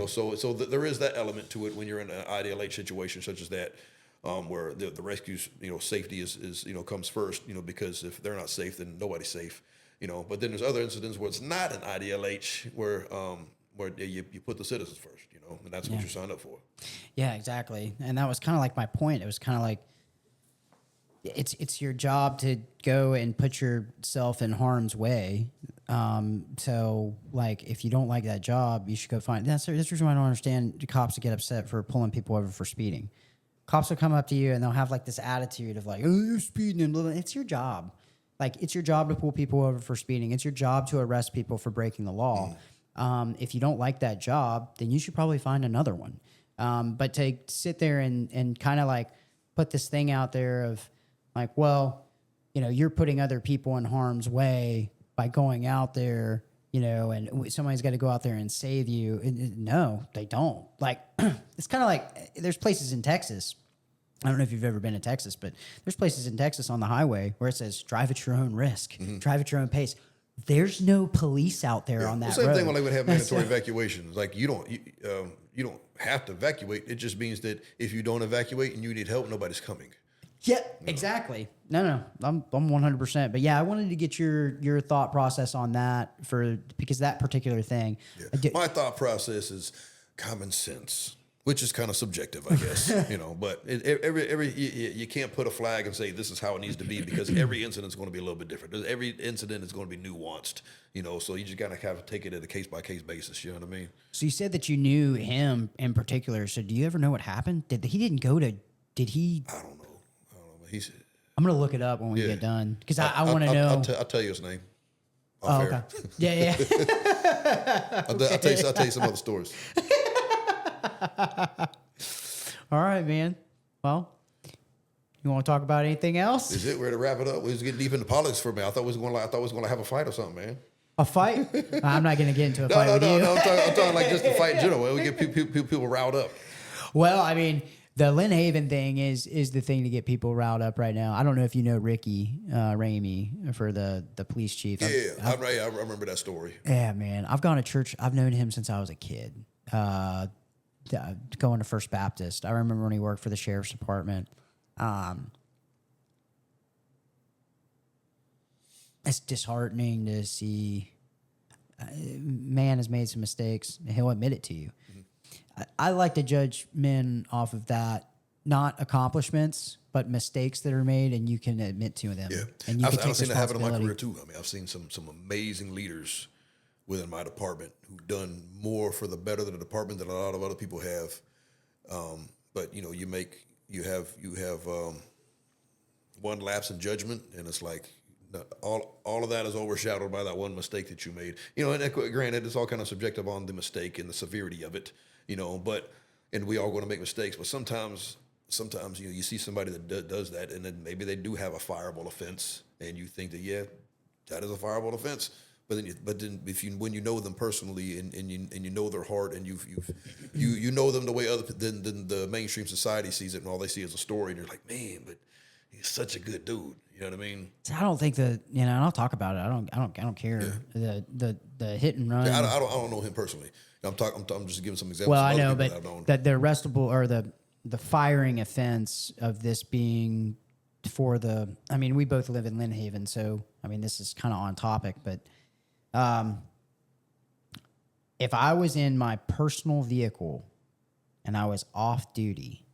S2: So there is that element to it when you're in an IDLH situation such as that. Where the rescue's safety is comes first, because if they're not safe, then nobody's safe, But then there's other incidents where it's not an IDLH, where you put the citizens first, and that's what you signed up for.
S1: Yeah, exactly. And that was kind of like my point. It was kind of like it's your job to go and put yourself in harm's way. So like if you don't like that job, you should go find. That's the reason why I don't understand the cops that get upset for pulling people over for speeding. Cops will come up to you and they'll have like this attitude of like, oh, you're speeding. And blah, blah. It's your job. Like, it's your job to pull people over for speeding. It's your job to arrest people for breaking the law. If you don't like that job, then you should probably find another one. But to sit there and kind of like put this thing out there of like, well, you're putting other people in harm's way by going out there, and somebody's got to go out there and save you. No, they don't. Like, it's kind of like there's places in Texas. I don't know if you've ever been to Texas, but there's places in Texas on the highway where it says drive at your own risk, drive at your own pace. There's no police out there on that
S2: same
S1: road.
S2: thing when they would have mandatory evacuations. Like you don't have to evacuate. It just means that if you don't evacuate and you need help, nobody's coming.
S1: Yeah, exactly. No, I'm 100%. But yeah, I wanted to get your thought process on that because that particular thing.
S2: Yeah. My thought process is common sense, which is kind of subjective, I guess. But you can't put a flag and say this is how it needs to be, because every incident is going to be a little bit different. Every incident is going to be nuanced. So you just gotta kind of take it at a case by case basis. You know what I mean?
S1: So you said that you knew him in particular. So do you ever know what happened? Did he?
S2: I don't know.
S1: I'm gonna look it up when we get done, because I want to know.
S2: I'll tell you his name.
S1: Okay. Yeah.
S2: I'll tell you some other stories.
S1: All right, man. Well, you want to talk about anything else?
S2: Is it? We're to wrap it up. We was getting deep into politics for me. I thought we was going to have a fight or something, man.
S1: A fight? I'm not going to get into a fight with you.
S2: No. I'm talking like just a fight in general. We get people riled up.
S1: Well, I mean, the Lin Haven thing is the thing to get people riled up right now. I don't know if you know Ricky Ramey for the police chief.
S2: I remember that story.
S1: Yeah, man. I've gone to church. I've known him since I was a kid. Going to First Baptist. I remember when he worked for the sheriff's department. It's disheartening to see. Man has made some mistakes, and he'll admit it to you. I like to judge men off of that, not accomplishments, but mistakes that are made, and you can admit to them.
S2: Yeah,
S1: and
S2: I've seen that happen in my career too. I mean, I've seen some amazing leaders within my department who've done more for the better of the department than a lot of other people have. But you make you have one lapse in judgment, and it's like all of that is overshadowed by that one mistake that you made. You know, and granted, it's all kind of subjective on the mistake and the severity of it. You know, and we all going to make mistakes, but sometimes you see somebody that does that, and then maybe they do have a fireable offense, and you think that that is a fireable offense. But then when you know them personally and you know their heart, and you know them the way than the mainstream society sees it, and all they see is a story, and you're like, man, but he's such a good dude. You know what I mean?
S1: So I don't think that, and I'll talk about it. I don't care. Yeah. The hit and run.
S2: Yeah, I don't know him personally. I'm just giving some examples.
S1: Well, I know, but that the arrestable or the firing offense of this being for we both live in Lin Haven, so this is kind of on topic, but if I was in my personal vehicle and I was off duty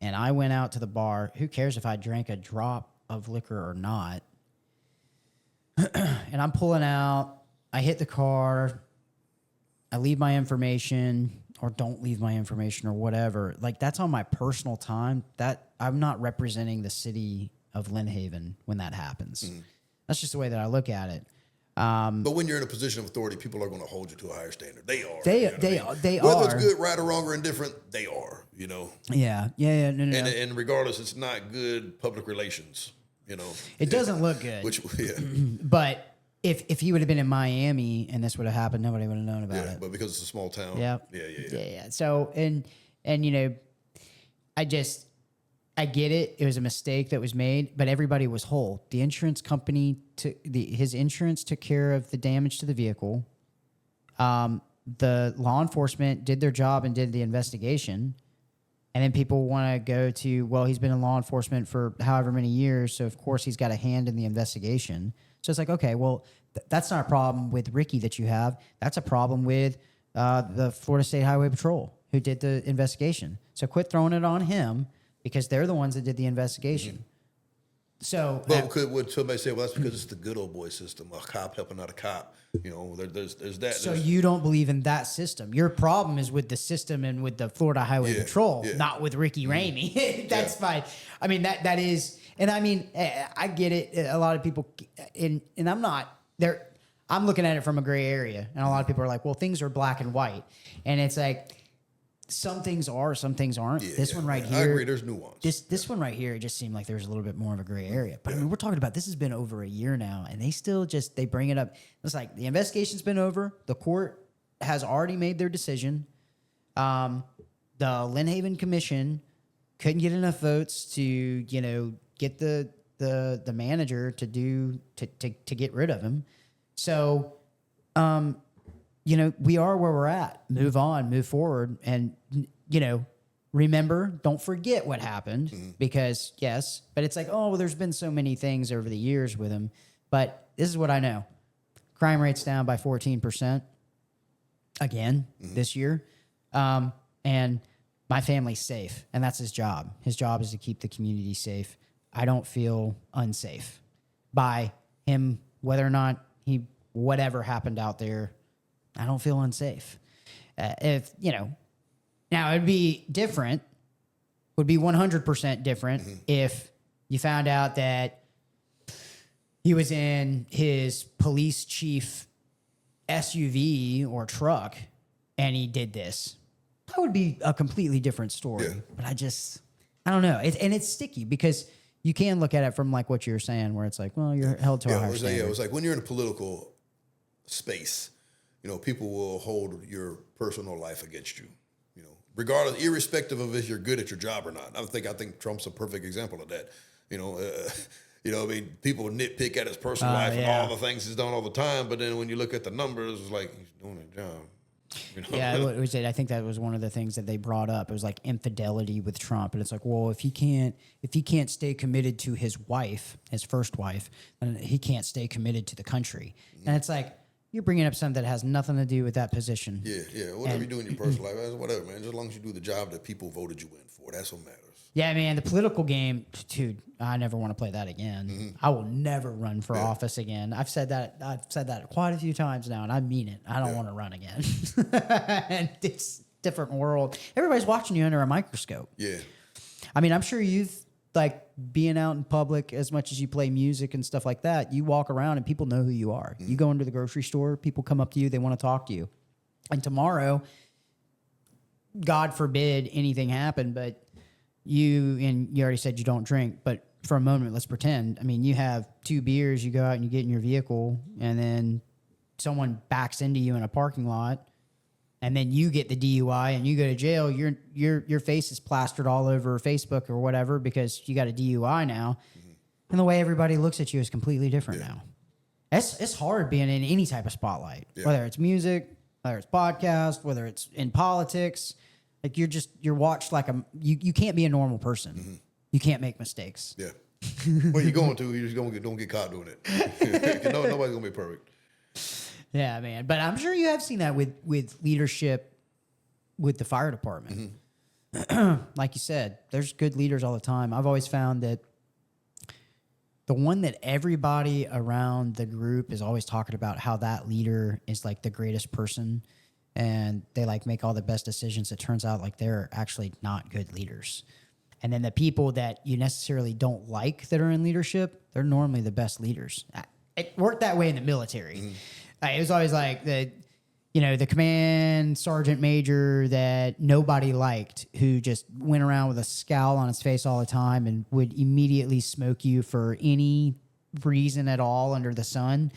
S1: and I went out to the bar, who cares if I drank a drop of liquor or not? And I'm pulling out, I hit the car, I leave my information or don't leave my information or whatever. Like, that's on my personal time. That I'm not representing the city of Lin Haven when that happens. Mm. That's just the way that I look at it.
S2: But when you're in a position of authority, people are going to hold you to a higher standard. They are.
S1: They are.
S2: Whether it's good, right, or wrong, or indifferent, they are. You know.
S1: Yeah. No.
S2: And regardless, it's not good public relations. You know.
S1: It doesn't look good.
S2: Yeah.
S1: But if he would have been in Miami and this would have happened, nobody would have known about it.
S2: But because it's a small town.
S1: Yeah. Yeah. So and I get it. It was a mistake that was made, but everybody was whole. The insurance company his insurance took care of the damage to the vehicle. The law enforcement did their job and did the investigation. And then people want to go to, well, he's been in law enforcement for however many years, so of course he's got a hand in the investigation. So it's like, okay, well, that's not a problem with Ricky that you have. That's a problem with the Florida State Highway Patrol who did the investigation. So quit throwing it on him, because they're the ones that did the investigation. Mm-hmm. So,
S2: would somebody say, well, that's because it's the good old boy system, a cop helping out a cop? You know, there's that.
S1: So you don't believe in that system. Your problem is with the system and with the Florida Highway Patrol, not with Ricky Ramey. That's fine. That is, and I get it. A lot of people, and I'm not there. I'm looking at it from a gray area, and a lot of people are like, well, things are black and white, and it's like, some things are, some things aren't. This one right here,
S2: I agree. There's nuance.
S1: This one right here, it just seemed like there's a little bit more of a gray area. But we're talking about, this has been over a year now, and they still they bring it up. It's like the investigation's been over. The court has already made their decision. The Lin Haven Commission couldn't get enough votes to get the manager to get rid of him. So. We are where we're at. Move on, move forward. And, remember, don't forget what happened, because, yes, but it's like, oh, well, there's been so many things over the years with him. But this is what I know. Crime rate's down by 14% again this year. And my family's safe, and that's his job. His job is to keep the community safe. I don't feel unsafe by him, whether or not whatever happened out there. I don't feel unsafe. Now it'd be different, would be 100% different if you found out that he was in his police chief SUV or truck and he did this. That would be a completely different story. Yeah. But I don't know. And it's sticky, because you can look at it from like what you're saying, where it's like, well, you're held to a higher standard.
S2: It was like when you're in a political space, people will hold your personal life against you, regardless, irrespective of if you're good at your job or not. I think Trump's a perfect example of that. People nitpick at his personal life and all the things he's done all the time, but then when you look at the numbers, it's like he's doing a job.
S1: Yeah, I think that was one of the things that they brought up. It was like infidelity with Trump, and it's like, well, if he can't stay committed to his wife, his first wife, then he can't stay committed to the country. And it's like, you're bringing up something that has nothing to do with that position.
S2: Yeah. Whatever you do in your personal life, whatever, man. Just as long as you do the job that people voted you in for, that's what matters.
S1: Yeah, man. The political game, dude. I never want to play that again. I will never run for office again. I've said that quite a few times now, and I mean it. I don't want to run again. And different world. Everybody's watching you under a microscope.
S2: Yeah.
S1: I mean, I'm sure you've like being out in public as much as you play music and stuff like that. You walk around and people know who you are. You go into the grocery store, people come up to you, they want to talk to you. And tomorrow, God forbid anything happen, but you already said you don't drink, but for a moment, let's pretend. I mean, you have 2 beers, you go out and you get in your vehicle, and then someone backs into you in a parking lot, and then you get the DUI and you go to jail. Your face is plastered all over Facebook or whatever because you got a DUI now, and the way everybody looks at you is completely different now. It's hard being in any type of spotlight, whether it's music, whether it's podcast, whether it's in politics. Like you're watched like you can't be a normal person. You can't make mistakes.
S2: Yeah. Well, you're going to. You just don't get caught doing it. Nobody's gonna be perfect.
S1: Yeah, man. But I'm sure you have seen that with leadership with the fire department. Like you said, there's good leaders all the time. I've always found that the one that everybody around the group is always talking about how that leader is like the greatest person and they like make all the best decisions. It turns out like they're actually not good leaders. And then the people that you necessarily don't like that are in leadership, they're normally the best leaders. It worked that way in the military. It was always like the command sergeant major that nobody liked, who just went around with a scowl on his face all the time and would immediately smoke you for any reason at all under the sun.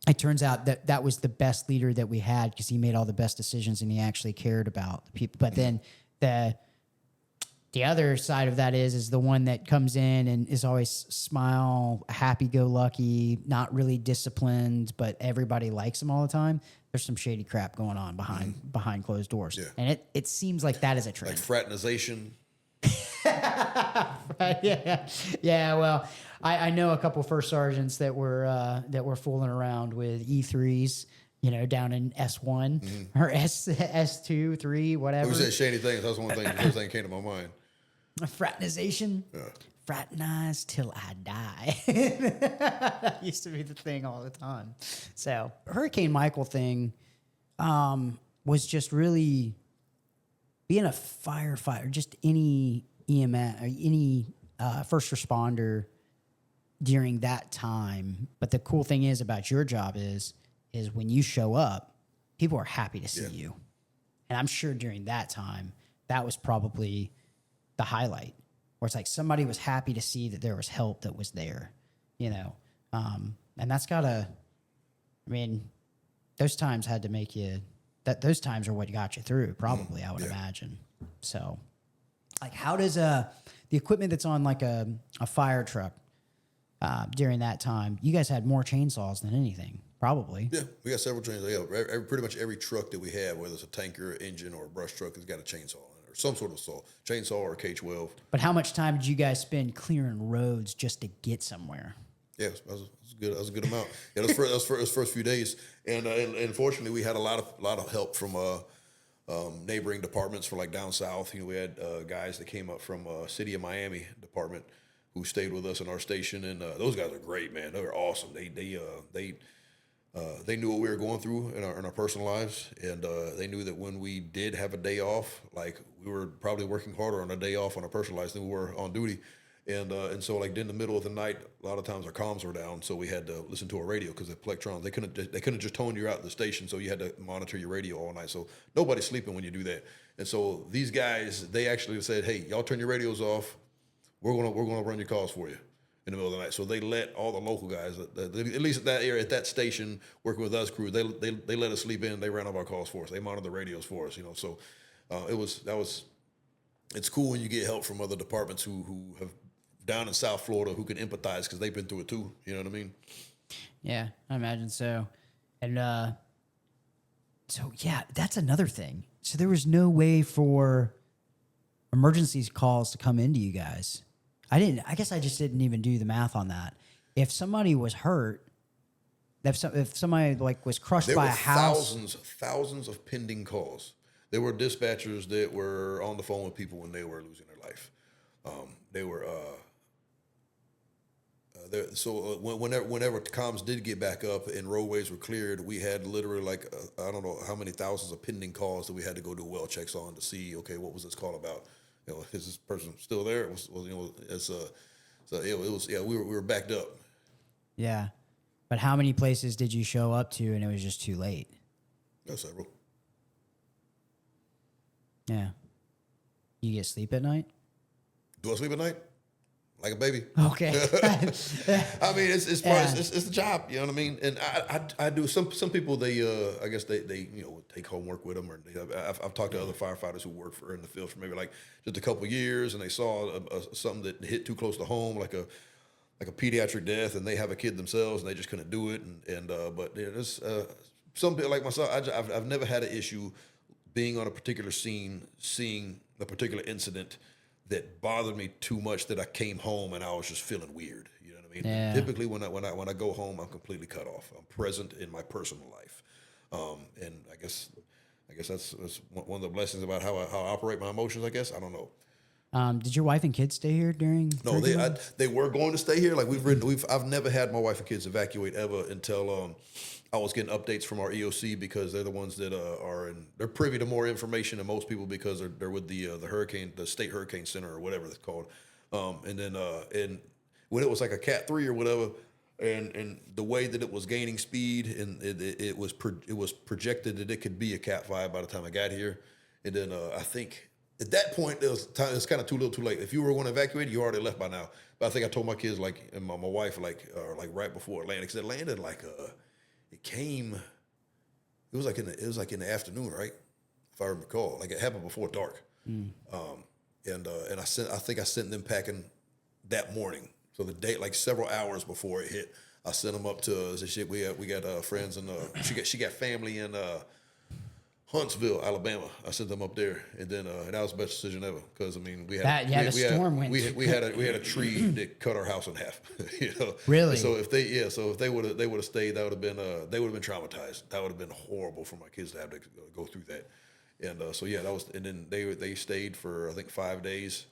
S1: It turns out that was the best leader that we had because he made all the best decisions and he actually cared about the people. But then the other side of that is the one that comes in and is always smile, happy-go-lucky, not really disciplined, but everybody likes him all the time. There's some shady crap going on behind closed doors. Yeah. And it seems like that is a trend.
S2: Like fraternization.
S1: Yeah. Well, I know a couple first sergeants that were fooling around with E3s. Down in S1 or S2, 3, whatever.
S2: We said shady things. That's one thing. The first thing that came to my mind.
S1: Fraternization. Yeah. Fraternize till I die. That used to be the thing all the time. So Hurricane Michael thing was just really being a firefighter, just any EMS or any first responder during that time. But the cool thing is about your job is when you show up, people are happy to see you. And I'm sure during that time, that was probably the highlight, where it's like somebody was happy to see that there was help that was there, and that's those times had to make you, those times are what got you through, probably, I would imagine. So, like, how does the equipment that's on like a fire truck during that time, you guys had more chainsaws than anything, probably. Yeah,
S2: we got several chainsaws. Yeah, pretty much every truck that we have, whether it's a tanker, engine, or a brush truck, has got a chainsaw on it, or some sort of saw, chainsaw or a K-12.
S1: But how much time did you guys spend clearing roads just to get somewhere?
S2: Yeah, that was good. That was a good amount. Yeah, that was first few days, and fortunately we had a lot of help from neighboring departments for like down south. We had guys that came up from City of Miami department who stayed with us in our station, and those guys are great, man. They were awesome. They knew what we were going through in our personal lives, and they knew that when we did have a day off, like we were probably working harder on a day off on our personal lives than we were on duty. And so like in the middle of the night, a lot of times our comms were down, so we had to listen to our radio because the electrons, they couldn't just tone you out of the station, so you had to monitor your radio all night. So nobody's sleeping when you do that. And so these guys, they actually said, "Hey, y'all turn your radios off. We're gonna run your calls for you in the middle of the night." So they let all the local guys, at least at that area, at that station, working with us crew, they let us sleep in. They ran all our calls for us. They monitored the radios for us. So it's cool when you get help from other departments who have down in South Florida who can empathize because they've been through it too. You know what I mean?
S1: Yeah, I imagine so. And so yeah, that's another thing. So there was no way for emergency calls to come into you guys. I guess I just didn't even do the math on that. If somebody was hurt, if somebody like was crushed by a house,
S2: thousands of pending calls. There were dispatchers that were on the phone with people when they were losing their life. They were Whenever comms did get back up and roadways were cleared, we had literally like I don't know how many thousands of pending calls that we had to go do well checks on to see, okay, what was this call about? Is this person still there? We were backed up.
S1: Yeah. But how many places did you show up to and it was just too late?
S2: Several.
S1: Yeah. You get sleep at night?
S2: Do I sleep at night? Like a baby.
S1: Okay.
S2: I mean, it's the job. You know what I mean? And I do. Some people they I guess they take homework with them, or I've talked to other firefighters who work in the field for maybe like just a couple of years, and they saw something that hit too close to home, like a pediatric death, and they have a kid themselves, and they just couldn't do it. But there's some people like myself. I've never had an issue being on a particular scene, seeing a particular incident that bothered me too much that I came home and I was just feeling weird. You know what I mean?
S1: Yeah.
S2: Typically, when I go home, I'm completely cut off. I'm present in my personal life, and I guess that's one of the blessings about how I operate my emotions. I guess I don't know.
S1: Did your wife and kids stay here during?
S2: No, they were going to stay here. Like I've never had my wife and kids evacuate ever until I was getting updates from our EOC, because they're the ones that they're privy to more information than most people, because they're with the state hurricane center or whatever it's called. And when it was like a Cat 3 or whatever, and the way that it was gaining speed, and it was projected that it could be a Cat 5 by the time I got here. And then I think at that point it's kind of too little, too late. If you were going to evacuate, you already left by now. But I think I told my kids and my wife like right before it landed, because it landed it was like in the afternoon, right? If I recall, like it happened before dark. And I think I sent them packing that morning. So the day, like several hours before it hit, I sent them up to we got friends, and she got family in Huntsville, Alabama. I sent them up there, and then that was the best decision ever, because I mean we had
S1: the storm went.
S2: We had a tree that cut our house in half.
S1: Really?
S2: And so if they would have stayed, that would have been they would have been traumatized. That would have been horrible for my kids to have to go through that. And that was, and then they stayed for I think 5 days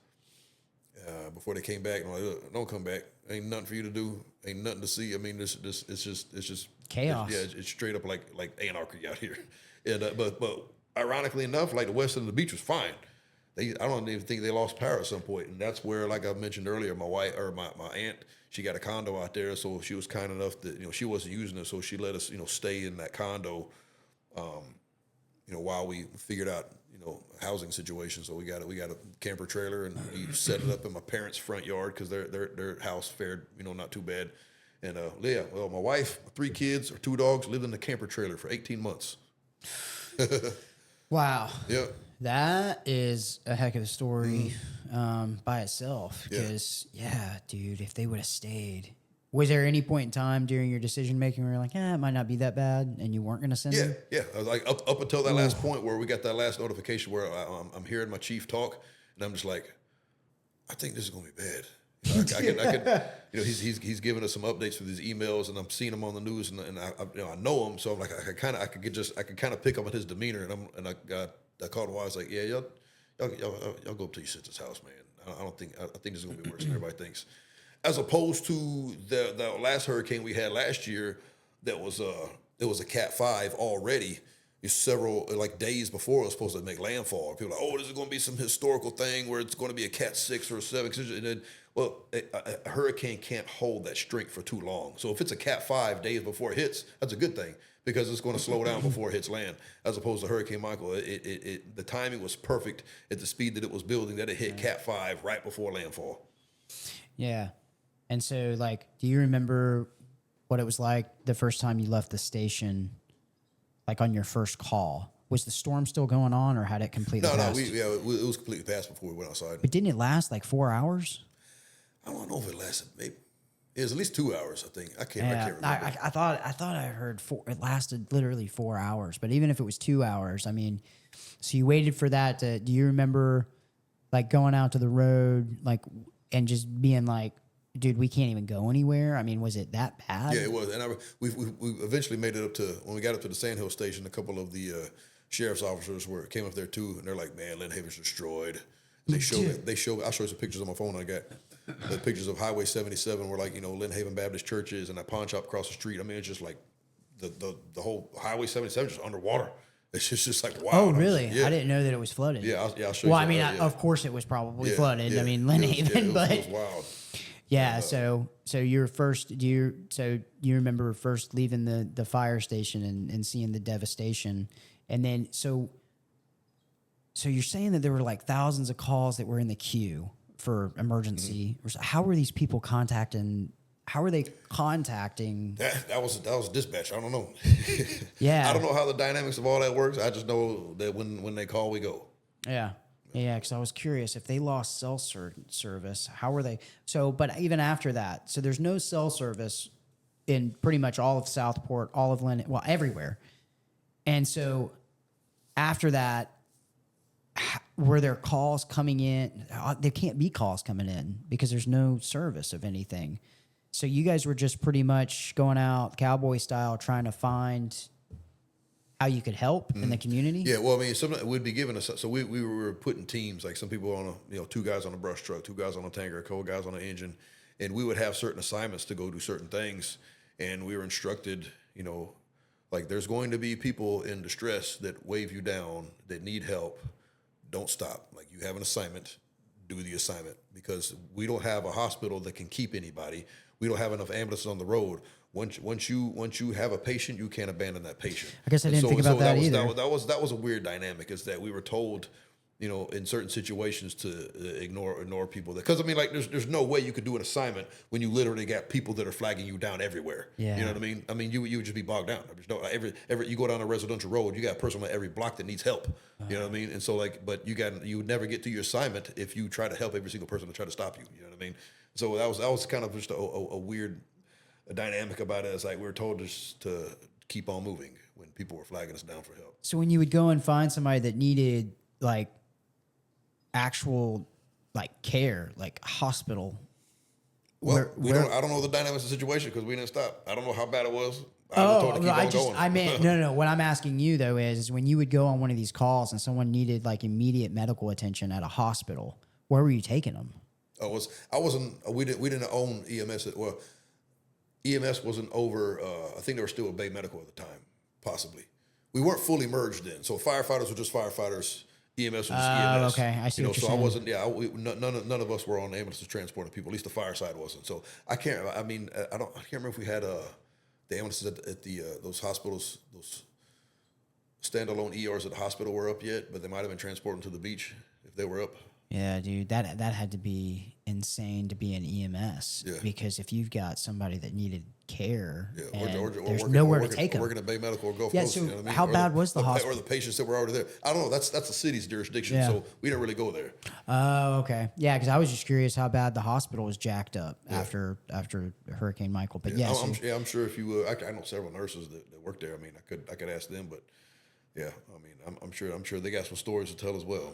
S2: before they came back. And I'm like, look, don't come back. Ain't nothing for you to do. Ain't nothing to see. I mean, it's just
S1: chaos.
S2: It's straight up like anarchy out here. And but ironically enough, like the west end of the beach was fine. I don't even think they lost power at some point, and that's where, like I mentioned earlier, my wife or my aunt, she got a condo out there, so she was kind enough that she wasn't using it, so she let us stay in that condo, while we figured out housing situation. So we got a camper trailer, and we set it up in my parents' front yard, because their house fared not too bad. And my wife, 3 kids or 2 dogs lived in the camper trailer for 18 months.
S1: Wow.
S2: Yeah.
S1: That is a heck of a story by itself. Because, dude, if they would have stayed. Was there any point in time during your decision making where you're like, it might not be that bad, and you weren't going to send them?
S2: Yeah. I was like up until that last point where we got that last notification where I'm hearing my chief talk, and I'm just like, I think this is going to be bad. He's giving us some updates through these emails, and I'm seeing him on the news, and I know him, so I'm like, I could kind of pick up on his demeanor, and I called him. I was like, yeah, y'all go up to your sister's house, man. I think this is gonna be worse than everybody thinks. As opposed to the last hurricane we had last year, it was a Cat 5 already. Several days before it was supposed to make landfall. People are like, this is going to be some historical thing where it's going to be a Cat 6 or a 7. And then, a hurricane can't hold that strength for too long. So if it's a Cat 5 days before it hits, that's a good thing, because it's going to slow down before it hits land. As opposed to Hurricane Michael, the timing was perfect at the speed that it was building, that it hit Cat 5 right before landfall.
S1: Yeah. And so, do you remember what it was like the first time you left the station? On your first call, was the storm still going on, or had it completely passed?
S2: It was completely passed before we went outside.
S1: But didn't it last 4 hours?
S2: I don't know if it lasted. Maybe it was at least 2 hours. I think I can't remember.
S1: I thought I heard it lasted literally 4 hours. But even if it was 2 hours, I mean, so you waited for that. Do you remember going out to the road and just being like, dude, we can't even go anywhere? I mean, was it that bad?
S2: Yeah, it was. And we eventually made it up to, when we got up to the Sandhill station, a couple of the sheriff's officers came up there too, and they're like, man, Lin Haven's destroyed. I'll show you some pictures on my phone I got. the pictures of Highway 77 where like, Lin Haven Baptist Church is and that pawn shop across the street. I mean, it's just like the whole Highway 77 is just underwater. It's just like, wow.
S1: Oh, really?
S2: Yeah.
S1: I didn't know that it was flooded.
S2: Yeah, I'll show you.
S1: Well, I mean, of course it was probably flooded. I mean, Lin Haven, but
S2: it was wild.
S1: Yeah, so you remember first leaving the fire station and seeing the devastation, and then so you're saying that there were like thousands of calls that were in the queue for emergency. How were these people contacting? How are they contacting?
S2: That was dispatch. I don't know.
S1: Yeah,
S2: I don't know how the dynamics of all that works. I just know that when they call, we go.
S1: Yeah. Yeah, because I was curious if they lost cell service, how were they? So, but even after that, so there's no cell service in pretty much all of Southport, all of Lynn, well, everywhere. And so after that, were there calls coming in? There can't be calls coming in because there's no service of anything. So you guys were just pretty much going out cowboy style, trying to find how you could help in the community?
S2: Yeah, well, I mean, sometimes we'd be given us. So we were putting teams, like some people on two guys on a brush truck, two guys on a tanker, a couple guys on an engine, and we would have certain assignments to go do certain things, and we were instructed, like there's going to be people in distress that wave you down, that need help. Don't stop. Like you have an assignment, do the assignment, because we don't have a hospital that can keep anybody. We don't have enough ambulances on the road. Once you have a patient, you can't abandon that patient.
S1: I guess I didn't think about that either.
S2: That was a weird dynamic, is that we were told, in certain situations to ignore people. Because I mean, like there's no way you could do an assignment when you literally got people that are flagging you down everywhere.
S1: Yeah.
S2: You know what I mean? I mean, you would just be bogged down. There's no, every you go down a residential road, you got a person on every block that needs help. You know what I mean? And so but you would never get to your assignment if you try to help every single person to try to stop you. You know what I mean? So that was kind of just a weird dynamic about it. It's like we were told just to keep on moving when people were flagging us down for help.
S1: So when you would go and find somebody that needed like actual like care, like hospital.
S2: Well, I don't know the dynamics of the situation because we didn't stop. I don't know how bad it was. I
S1: meant no. What I'm asking you though is when you would go on one of these calls and someone needed like immediate medical attention at a hospital, where were you taking them?
S2: We didn't own EMS. Well, EMS wasn't over. I think they were still with Bay Medical at the time, possibly. We weren't fully merged in. So firefighters were just firefighters. EMS was just EMS.
S1: Okay, I see what you're saying.
S2: I wasn't. Yeah, none of us were on ambulances transporting people. At least the fire side wasn't. So I can't. I mean, I can't remember if we had the ambulances at the those hospitals, those standalone ERs at the hospital were up yet, but they might have been transporting to the beach if they were up.
S1: Yeah, dude, that had to be insane to be an EMS.
S2: Yeah.
S1: Because if you've got somebody that needed care,
S2: or
S1: there's nowhere to take them.
S2: Working at Bay Medical or Gulf
S1: So
S2: Coast. You know what I mean?
S1: how bad was the hospital?
S2: Or the patients that were already there. I don't know. That's the city's jurisdiction, so we didn't really go there.
S1: Oh, okay. Yeah, because I was just curious how bad the hospital was jacked up after Hurricane Michael. But
S2: I'm sure if you, I know several nurses that work there. I mean, I could ask them, but yeah, I mean, I'm sure they got some stories to tell as well.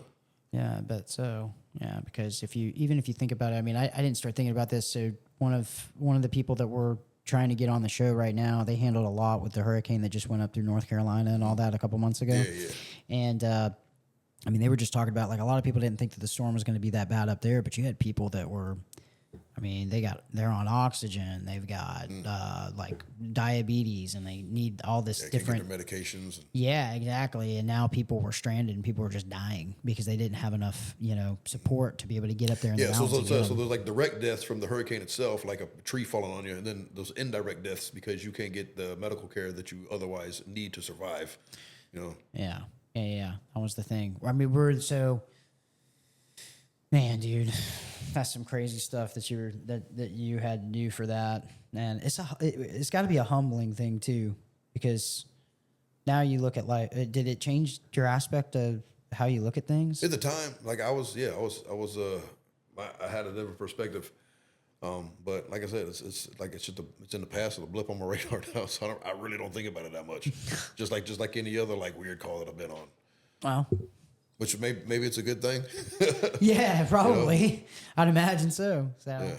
S1: Yeah, I bet so. Yeah, because if you think about it, I mean, I didn't start thinking about this. So one of the people that we're trying to get on the show right now, they handled a lot with the hurricane that just went up through North Carolina and all that a couple months ago.
S2: Yeah.
S1: And I mean, they were just talking about like a lot of people didn't think that the storm was going to be that bad up there, but you had people that were. I mean, they're on oxygen. They've got like diabetes, and they need all this different
S2: get their medications.
S1: Yeah, exactly. And now people were stranded, and people were just dying because they didn't have enough, support to be able to get up there.
S2: So there's like direct deaths from the hurricane itself, like a tree falling on you, and then those indirect deaths because you can't get the medical care that you otherwise need to survive.
S1: Yeah. That was the thing. I mean, man, dude, that's some crazy stuff that you had to do for that, and it's got to be a humbling thing too, because now you look at life. Did it change your aspect of how you look at things?
S2: At the time, like I had a different perspective, but like I said, it's in the past. It's a blip on my radar now, so I really don't think about it that much. just like any other like weird call that I've been on.
S1: Wow.
S2: Which maybe it's a good thing.
S1: Yeah, probably. I'd imagine so.
S2: Yeah.